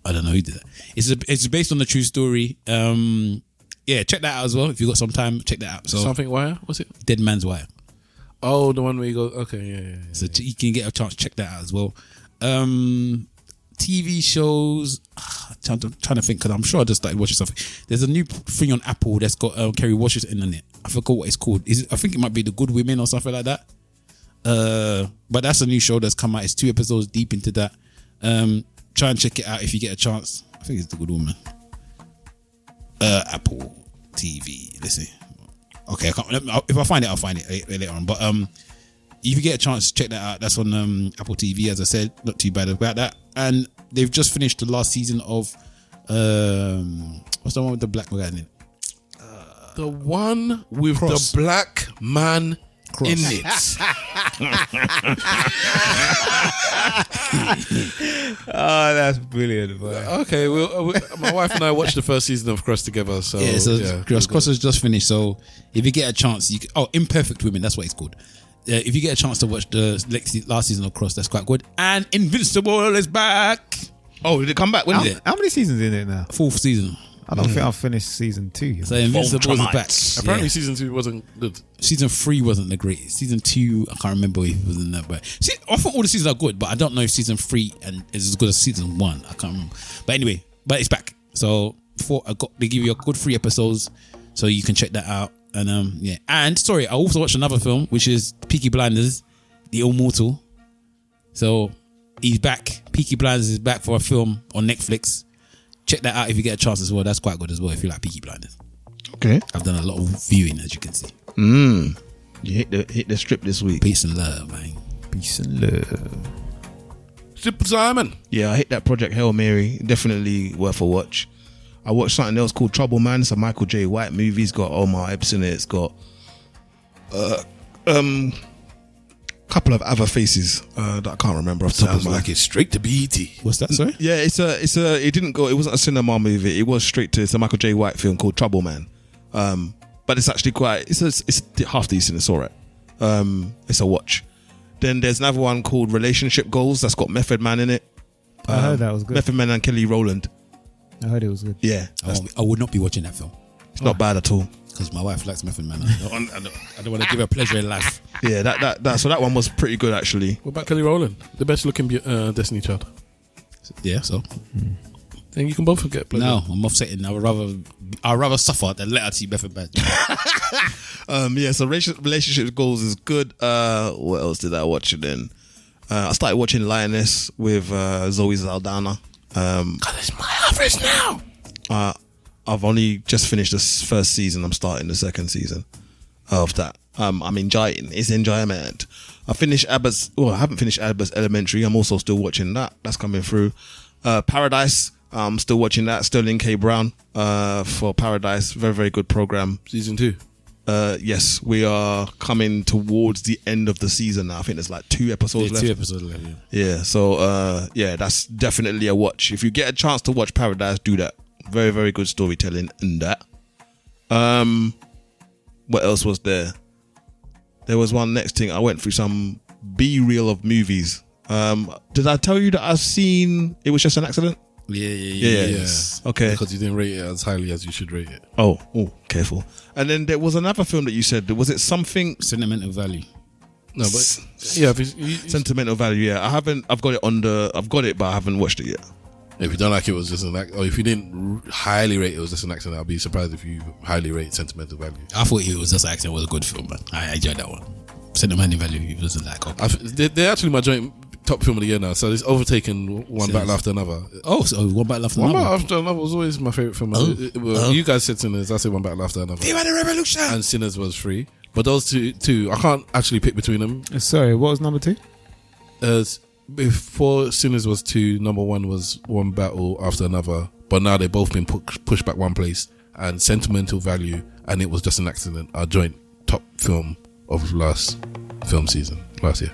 I don't know who did that. It's based on a true story. Yeah, check that out as well. If you got some time, check that out. So something Wire? What's it? Dead Man's Wire. Oh, the one where you go. Okay, yeah. So you can get a chance to check that out as well. TV shows. I'm trying to think because I'm sure I just started watching something. There's a new thing on Apple that's got Kerry Washington in it. I forgot what it's called. I think it might be The Good Women or something like that. But that's a new show that's come out. It's 2 episodes deep into that. Try and check it out if you get a chance. I think it's The Good Woman. Apple TV. Let's see. Okay, if I find it, I'll find it later on. But if you get a chance, check that out. That's on Apple TV, as I said. Not too bad about that. And they've just finished the last season of what's the one with the black guy in it? The one with Cross. The black man Cross. In it. Oh, that's brilliant, boy. Okay, my wife and I watched the first season of Cross together. So Cross has just finished. So if you get a chance, Imperfect Women, that's what it's called. If you get a chance to watch the last season of Cross, that's quite good. And Invincible is back. Oh, did it come back? When did it? How many seasons in it now? 4th season. I don't think I've finished season 2. So Invincible is back. Apparently season 2 wasn't good. Season 3 wasn't the great. Season 2, I can't remember if it was in that. But I thought all the seasons are good, but I don't know if season 3 is as good as season 1. I can't remember. But anyway, it's back. So they give you a good 3 episodes, so you can check that out. And yeah. And sorry, I also watched another film, which is Peaky Blinders, The Immortal. So he's back. Peaky Blinders is back for a film on Netflix. Check that out if you get a chance as well. That's quite good as well if you like Peaky Blinders. Okay. I've done a lot of viewing, as you can see. You hit the strip this week. Peace and love, man. Peace and love. Super Simon. Yeah, I hit that Project Hail Mary. Definitely worth a watch. I watched something else called Trouble Man. It's a Michael J. White movie. It's got Omar Epps in it. It's got couple of other faces that I can't remember off the top of my head. Like it's straight to BET. What's that, sorry? Yeah, it wasn't a cinema movie. It was it's a Michael J. White film called Trouble Man. But it's actually it's half decent. It's alright. It's a watch. Then there's another one called Relationship Goals that's got Method Man in it. I heard that was good. Method Man and Kelly Rowland. I heard it was good. Yeah. I would not be watching that film. It's not bad at all. Because my wife likes Method Man. I don't want to give her pleasure in life. Yeah, so that one was pretty good actually. What about Kelly Rowland? The best looking Destiny Child. Yeah, so. Then you can both get pleasure. No, I'm offsetting. I'd rather suffer than let her see Method Man. Yeah, so Relationship Goals is good. What else did I watch then? I started watching Lioness with Zoe Saldana. God, it's my average now. I've only just finished the first season. I'm starting the second season of that. I'm enjoying. It's enjoyment. I haven't finished Abbott's Elementary. I'm also still watching that. That's coming through. Paradise. I'm still watching that. Sterling K. Brown for Paradise. Very, very good program. Season 2. Yes, we are coming towards the end of the season now. I think there's like 2 episodes left. 2 episodes left, yeah. Yeah, so that's definitely a watch. If you get a chance to watch Paradise, do that. Very, very good storytelling in that. What else was there? There was one next thing. I went through some B-reel of movies. Did I tell you that I've seen It Was Just an Accident? Yeah. Okay. Because you didn't rate it as highly as you should rate it. Oh, careful. And then there was another film that you said. Was it something? Sentimental Value. No, but yeah, Sentimental Value. Yeah, I've got it, but I haven't watched it yet. If you don't like it, was just an accident. Or if you didn't highly rate it was just an accident, I'll be surprised if you highly rate Sentimental Value. I thought It Was Just an Accident was a good film, man. I enjoyed that one. Sentimental Value, it wasn't like okay. They're actually my joint top film of the year now, so it's overtaken One Battle After Another. Oh, so One Battle After Another. One Battle After Another was always my favourite film. You guys said Sinners, I said One Battle After Another. Viva the Revolution! And Sinners was 3. But those two, I can't actually pick between them. Sorry, what was number 2? Before Sinners was 2, number 1 was One Battle After Another. But now they've both been pushed back one place. And Sentimental Value and It Was Just an Accident are joint top film of last year.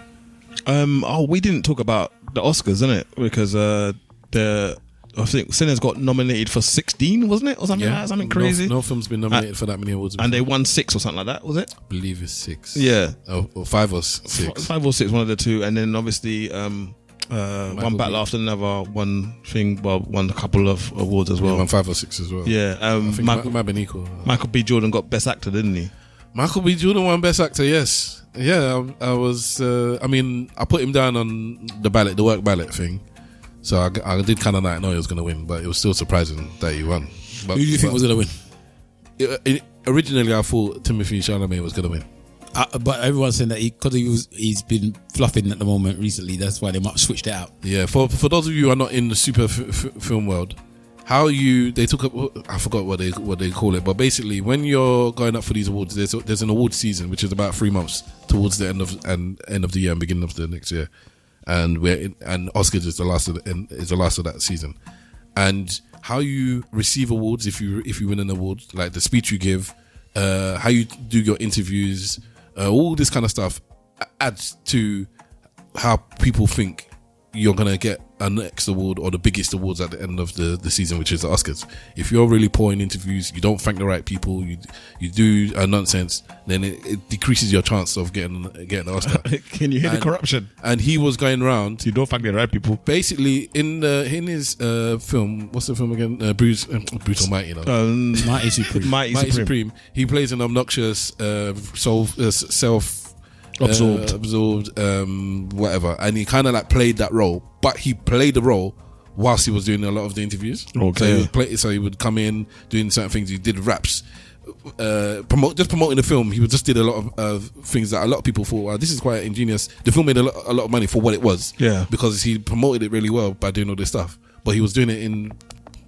We didn't talk about the Oscars, innit? Because I think Sinners got nominated for 16, wasn't it? Or something like that, something crazy. No film's been nominated for that many awards. And they won 6 or something like that, was it? I believe it's 6. Yeah. Or 5 or 6. 5 or 6, one of the two. And then obviously One Battle After Another won a couple of awards as well. He won 5 or 6 as well. Yeah. I think it might have been equal. Michael B. Jordan got Best Actor, didn't he? Michael B. Jordan won Best Actor, yes. Yeah, I was. I put him down on the work ballot thing. So I did kind of not know he was going to win, but it was still surprising that he won. But, who do you think was going to win? Originally, I thought Timothée Chalamet was going to win. But everyone's saying that because he's been fluffing at the moment recently, that's why they might have switched it out. Yeah, for those of you who are not in the super film world, they took up, I forgot what they call it, but basically when you're going up for these awards, there's an award season which is about 3 months towards the end of the year and beginning of the next year, and Oscars is the last of that season, and how you receive awards if you win an award, like the speech you give, how you do your interviews, all this kind of stuff adds to how people think you're gonna get a next award or the biggest awards at the end of the season, which is the Oscars. If you're really poor in interviews, you don't thank the right people, you do nonsense, then it decreases your chance of getting the Oscar. Can you hear the corruption? And he was going around. You don't thank the right people. Basically, in his film, what's the film again? Bruce Almighty, Mighty Supreme. Mighty Supreme. He plays an obnoxious, absorbed, whatever, and he kind of like played that role, but he played the role whilst he was doing a lot of the interviews. Okay. So he would come in doing certain things. He did raps, promoting the film. He just did a lot of things that a lot of people thought, wow, this is quite ingenious. The film made a lot of money for what it was, because he promoted it really well by doing all this stuff. But he was doing it in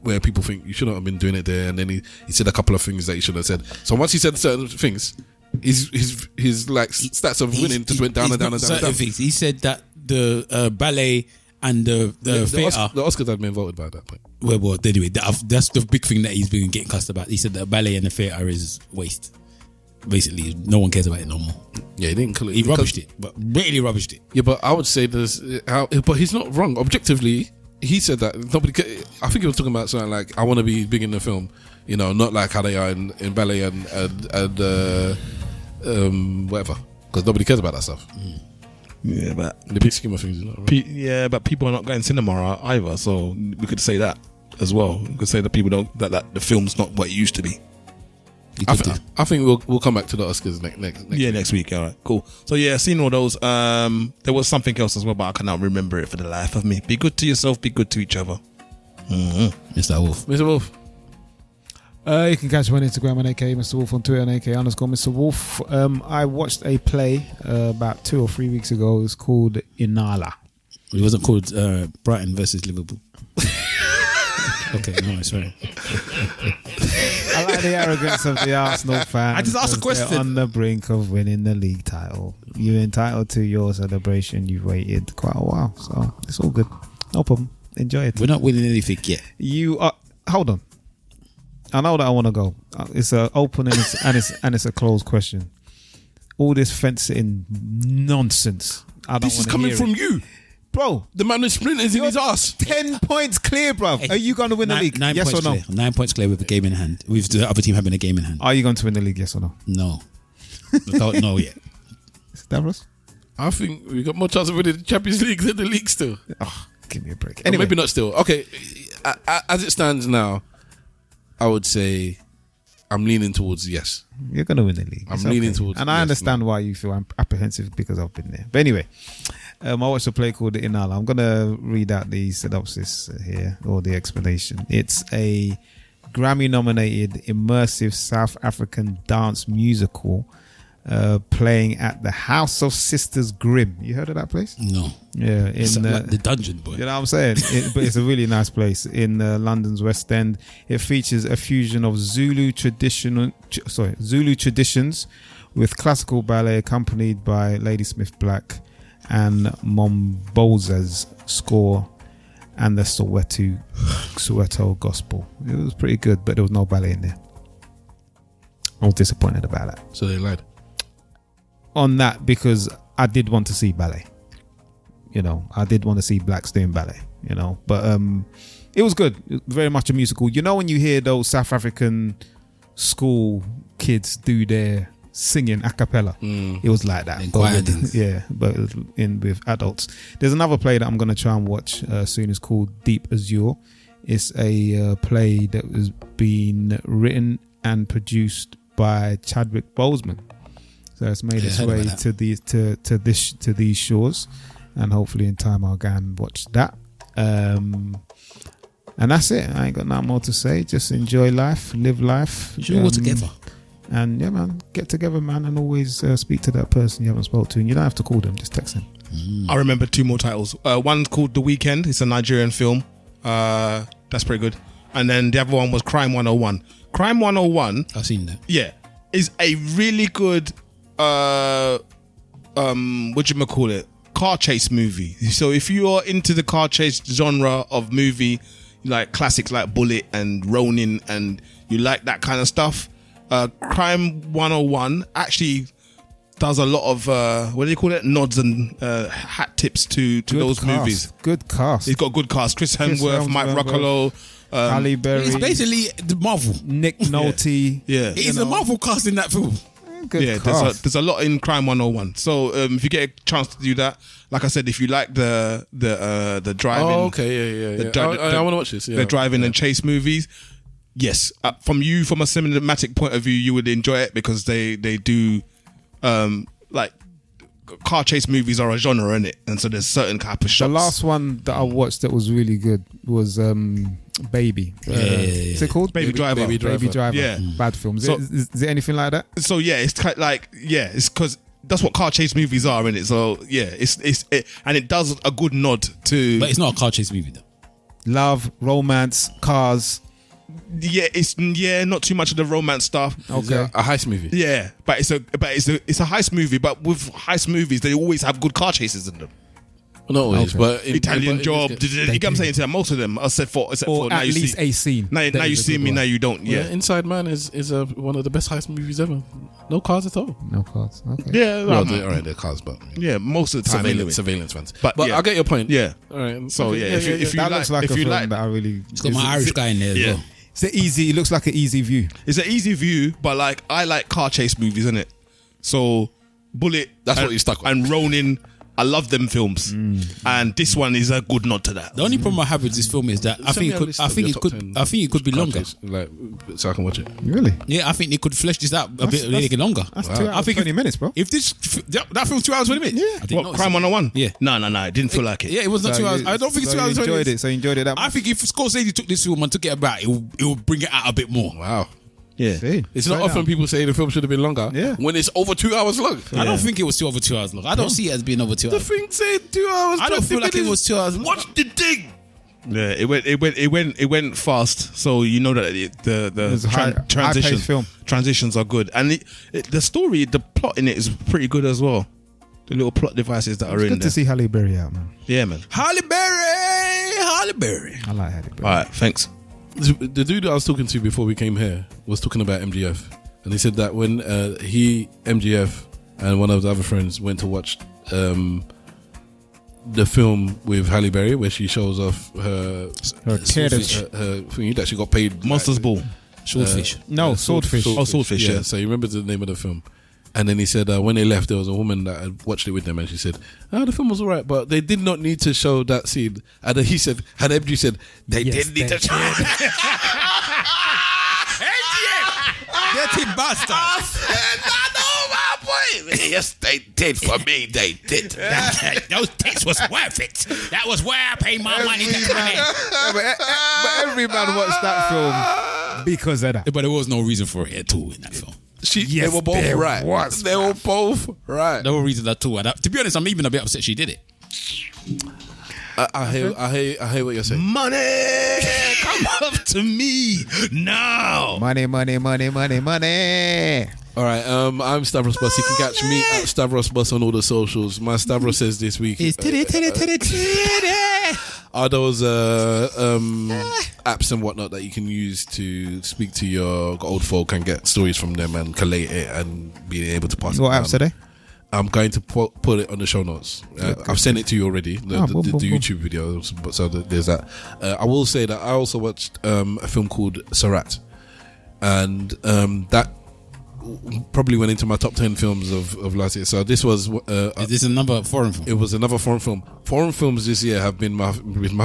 where people think you shouldn't have been doing it there, and then he said a couple of things that he shouldn't have said. So once he said certain things, his like stats of winning just went down and down and down. Certain things. He said that the ballet and the theatre, the Oscars had been voted by at that point. Well, anyway, that's the big thing that he's been getting cussed about. He said that ballet and the theatre is waste. Basically, no one cares about it no more. Yeah, he didn't. He rubbished it, but really rubbished it. Yeah, but I would say but he's not wrong. Objectively, he said that nobody. I think he was talking about something like, I want to be big in the film, not like how they are in ballet and whatever, because nobody cares about that stuff. Yeah, but the big scheme of things is not right. But people are not going cinema either, so we could say that as well. We could say that people don't that the film's not what it used to be. I think we'll come back to the Oscars next week. All right, cool. So yeah, seeing all those, there was something else as well, but I cannot remember it for the life of me. Be good to yourself, be good to each other. Mr. Wolf. You can catch me on Instagram on AK Mr. Wolf, on Twitter on AK _Mr. Wolf. I watched a play about 2 or 3 weeks ago. It was called Inala. It wasn't called Brighton versus Liverpool. Okay, no, sorry. I like the arrogance of the Arsenal fan. I just asked a question. On the brink of winning the league title. You're entitled to your celebration. You've waited quite a while, so it's all good. No problem. Enjoy it. We're not winning anything yet. You are. Hold on. I know that I want to go. It's an open and it's a closed question. All this fencing nonsense. This is coming from you, bro. The man with splinters in his ass. 10 points clear, bro. Are you going to win the league? Yes or no? Clear. 9 points clear with a game in hand. With the other team having a game in hand. Are you going to win the league? Yes or no? No. I don't know yet. Stavros? I think we got more chance of winning the Champions League than the league still. Oh, give me a break. Anyway. Maybe not still. Okay, as it stands now, I would say I'm leaning towards yes. You're going to win the league. I'm leaning towards and I understand why you feel apprehensive, because I've been there. But anyway, I watched a play called The Inala. I'm going to read out the synopsis here, or the explanation. It's a Grammy-nominated immersive South African dance musical playing at the House of Sisters Grimm. You heard of that place? No. Yeah, it's like the dungeon, boy. You know what I'm saying? But it's a really nice place in London's West End. It features a fusion of Zulu traditions with classical ballet, accompanied by Ladysmith Black and Momboza's score and the Soweto gospel. It was pretty good, but there was no ballet in there. I was disappointed about that. So they lied on that, because I did want to see ballet. I did want to see blacks doing ballet. But it was good. It was very much a musical. When you hear those South African school kids do their singing a cappella, it was like that. Yeah, but it was with adults. There's another play that I'm going to try and watch soon. It's called Deep Azure. It's a play that was being written and produced by Chadwick Boseman. So it's made its way to these shores, and hopefully in time I'll go and watch that. And that's it. I ain't got nothing more to say. Just enjoy life, live life. We should all together. And yeah, man, get together, man, and always speak to that person you haven't spoke to. And you don't have to call them, just text them. I remember 2 more titles. One's called The Weekend. It's a Nigerian film. That's pretty good. And then the other one was Crime 101. Crime 101. I've seen that. Yeah, is a really good whatchamacallit, car chase movie. So if you're into the car chase genre of movie, like classics like Bullet and Ronin, and you like that kind of stuff, Crime 101 actually does a lot of what do you call it, nods and hat tips to those movies. Good cast. He's got good cast. Chris Hemsworth, Mike Ruccolo, Halle Berry. It's basically the Marvel. Nick Nolte. Yeah. It is a Marvel cast in that film. Good cast. There's a lot in Crime 101. So if you get a chance to do that, like I said, if you like the driving, I want to watch this. The driving and chase movies. Yes, from a cinematic point of view, you would enjoy it because they do like car chase movies are a genre in it, and so there's certain type of shots. The last one that I watched that was really good was Baby. Is it called Baby Driver? Baby Driver. Yeah, bad film. Is it anything like that? So yeah, it's kind of like it's because that's what car chase movies are in it. So yeah, and it does a good nod to. But it's not a car chase movie though. Love, romance, cars. Yeah, it's not too much of the romance stuff. Okay, a heist movie. Yeah, but it's a heist movie. But with heist movies, they always have good car chases in them. Not always, but Italian Job. You get what I'm saying? Most of them, except for or now at you least see, a scene. Now you see me, now you don't. Yeah, Inside Man is one of the best heist movies ever. No cars at all. No cars. Okay. Yeah, well, they're cars, but yeah, most of the time surveillance ones. But I get your point. Yeah. All right. So okay. if you that looks like a film that I really. It's got my Irish guy in there as well. It looks like an easy view. It's an easy view, but like I like car chase movies, innit? So Bullet, that's what you stuck with. And Ronin, I love them films, and this one is a good nod to that. The only problem I have with this film is that I think it could be longer, like so I can watch it. Really? Yeah, I think they could flesh this out a bit longer. That's 2 hours 20 minutes, bro. If that film's 2 hours 20 minutes, yeah. What, Crime 101? Yeah. No, it didn't feel like it. Yeah, it was not 2 hours. I don't think it's 2 hours 20 minutes. So you enjoyed it that much? I think if Scorsese took this film and took it about, it will bring it out a bit more. Wow. Yeah, it's not often people say the film should have been longer. Yeah, when it's over 2 hours long. I don't think it was over 2 hours long. I don't see it as being over 2 hours. The thing said 2 hours. I don't feel like it was 2 hours. Watch the thing. Yeah, it went fast. So you know that transitions are good, and the story, the plot in it is pretty good as well. The little plot devices that are in there. Good to see Halle Berry out, man. Yeah, man. Halle Berry. I like Halle Berry. All right, thanks. The dude that I was talking to before we came here was talking about MGF, and he said that when MGF and one of the other friends went to watch the film with Halle Berry, where she shows off her thing that she got paid Monsters Ball, Swordfish. Swordfish. Swordfish. Yeah. So he remembers the name of the film. And then he said when they left, there was a woman that had watched it with them, and she said, the film was alright, but they did not need to show that scene. And then he said, and MG said, they didn't need to show it. Dirty bastard. I said, my boy. Yes, they did for me. They did. Those tits was worth it. That was where I paid my money to come in. But every man watched that film because of that. But there was no reason for it at all in that film. They were both right. They were both right. No reason at all. To be honest, I'm even a bit upset she did it. I hear what you're saying. Money, come up to me now. Money. All right, I'm Stavros Bus. You can catch me at Stavros Bus on all the socials. My Stavros says this week are those apps and whatnot that you can use to speak to your old folk and get stories from them and collate it and be able to pass it. What apps are they? I'm going to put it on the show notes. I've sent it to you already, the YouTube video, so there's that. I will say that I also watched a film called Sarat, and that probably went into my top 10 films of last year. So this was is this another foreign film? It was another foreign film. Foreign films this year have been my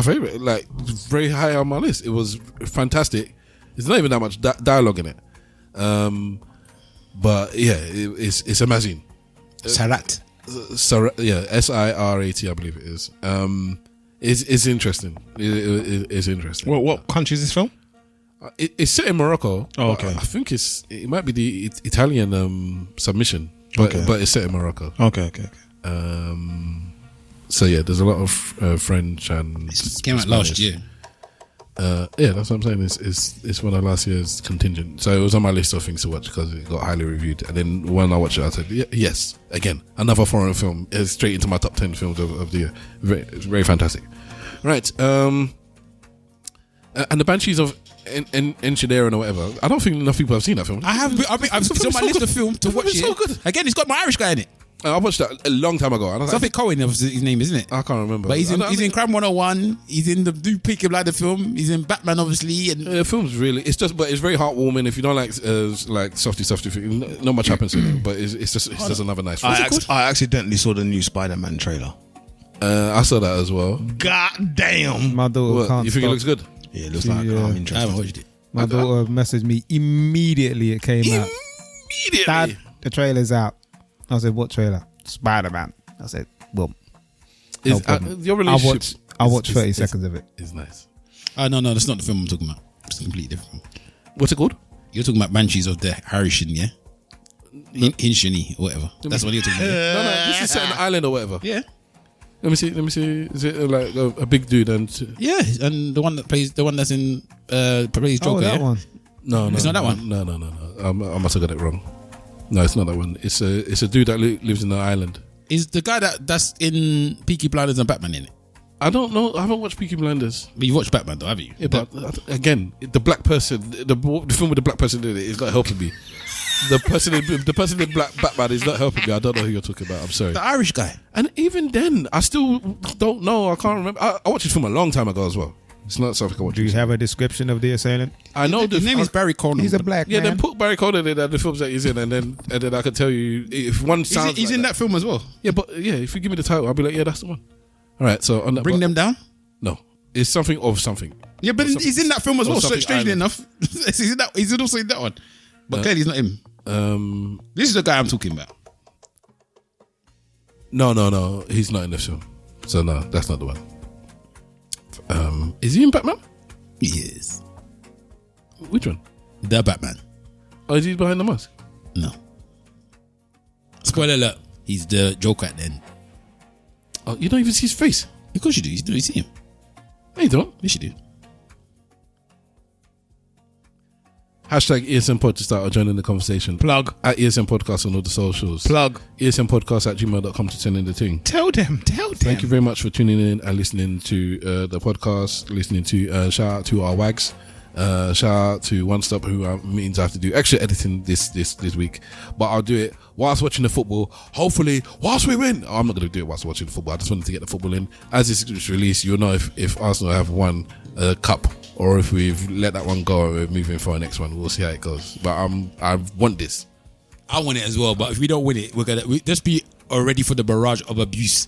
favorite, like very high on my list. It was fantastic. There's not even that much dialogue in it, but yeah, it's amazing. Sarat, yeah, Sirat, I believe it is. It's interesting. It's interesting. What country is this film? It's set in Morocco. Oh, okay. I think it might be the Italian submission, but it's set in Morocco. Okay. So yeah, there's a lot of French and It came out last year. Yeah, that's what I'm saying. It's one of last year's contingent. So it was on my list of things to watch because it got highly reviewed. And then when I watched it, I said, yes, again, another foreign film is straight into my top 10 films of the year. It's very fantastic. Right. And the Banshees of Inisherin or whatever. I don't think enough people have seen that film. I have. I've put on my list of film to watch it. So good. Again, it's got my Irish guy in it. I watched that a long time ago. Something Cohen, his name, isn't it? I can't remember. But he's in Crime 101. He's in the new Peaky Blinders film. He's in Batman, obviously. And the film's really, but it's very heartwarming. If you don't like softy, not much happens in it. But it's just another nice film. I accidentally saw the new Spider-Man trailer. I saw that as well. God damn! My daughter can't. You think it looks good? Yeah, it looks like I'm interested. I haven't watched it. My daughter messaged me immediately. It came out. Immediately. Dad, the trailer's out. I said, what trailer? Spider-Man. I said, well, no problem. Your relationship I'll watch 30 seconds of it. It's nice. No, that's not the film I'm talking about. It's a completely different film. What's it called? You're talking about Banshees of the Harishin, yeah? Hinshini or whatever. That's what you're talking about. No, this is set on an island or whatever. Yeah. Let me see. Is it like a big dude and? Yeah, and the one that's in plays Joker. Oh, that one. No, it's not that one. No. I must have got it wrong. No, it's not that one. It's a dude that lives in the island. Is the guy that's in Peaky Blinders and Batman in it? I don't know. I haven't watched Peaky Blinders. But you watched Batman though, have you? Yeah, but again, the black person, the film with the black person in it is not helping me. The person in Black Batman is not helping me. I don't know who you're talking about. I'm sorry. The Irish guy. And even then, I still don't know. I can't remember. I watched this film a long time ago as well. It's not something I watched. Do you have a description of the assailant? I know his name is Barry Conan. He's a black man. Yeah, then put Barry Conan in the films that he's in, and then I can tell you if one sounds. He's in that film as well. Yeah, but if you give me the title, I'll be like, yeah, that's the one. All right, so on that, Bring Them Down. No, it's something of something. Yeah, but he's in that film as well. So strangely island. enough, he's also in that one. But clearly, he's not him. This is the guy I'm talking about. No, he's not in this film. So no, that's not the one. Is he in Batman? Yes. Which one? The Batman. Oh, is he behind the mask? No. Spoiler alert. He's the Joker at the end. Oh, you don't even see his face? Of course you do. You see him. No, you don't. Yes, you do. Hashtag ESN Pod to start joining the conversation. Plug. At ESN Podcast on all the socials. Plug. ESN Podcast at gmail.com to send in the thing. Tell them. Thank you very much for tuning in and listening to the podcast. Listening to shout out to our wags. Shout out to One Stop, who means I have to do extra editing this week, but I'll do it whilst watching the football. Hopefully, whilst we win. I'm not going to do it whilst watching the football. I just wanted to get the football in. As it's released, you'll know if Arsenal have won a cup or if we've let that one go and we're moving for our next one. We'll see how it goes. But I want this. I want it as well. But if we don't win it, we're gonna just be ready for the barrage of abuse.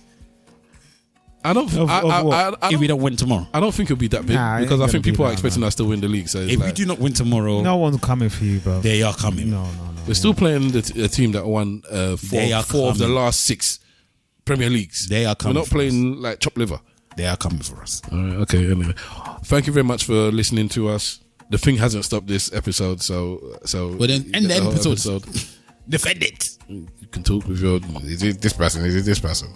I don't. If we don't win tomorrow, I don't think it'll be that big because I think people are expecting us to win the league. So if we do not win tomorrow, no one's coming for you, bro. They are coming. No. We're still playing the team that won four of the last 6 Premier Leagues. They are coming. We're not playing like chopped liver. They are coming for us. All right. Okay. Anyway, thank you very much for listening to us. The thing hasn't stopped this episode, so. Well, then end the episode. Defend it. You can talk with your. Is it this person? Is it this person?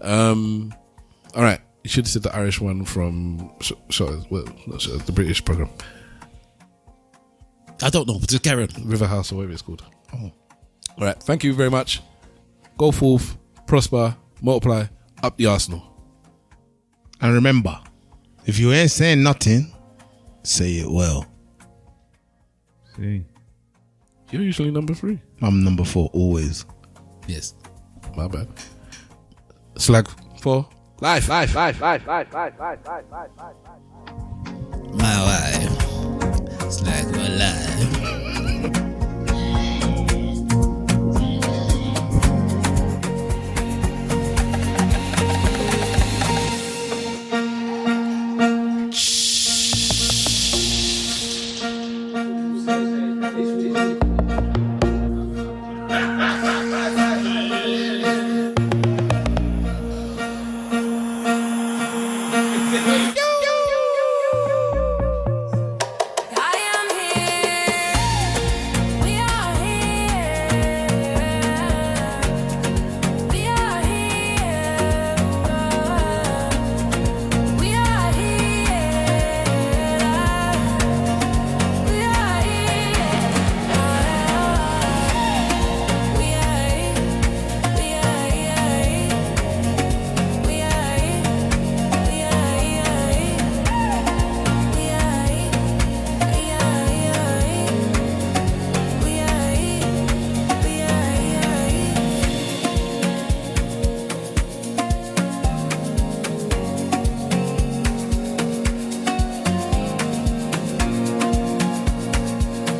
All right. You should have said the Irish one from the British program. I don't know. Just carry on. River House or whatever it's called. Oh. All right. Thank you very much. Go forth, prosper, multiply, up the Arsenal. And remember, if you ain't saying nothing, say it well. See. You're usually number 3. I'm number 4 always. Yes. My bad. Slag 4. Life. My wife. Slag for life. I am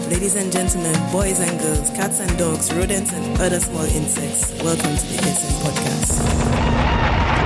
Ladies and gentlemen, boys and girls, cats and dogs, rodents and other small insects, welcome to the ESN podcast.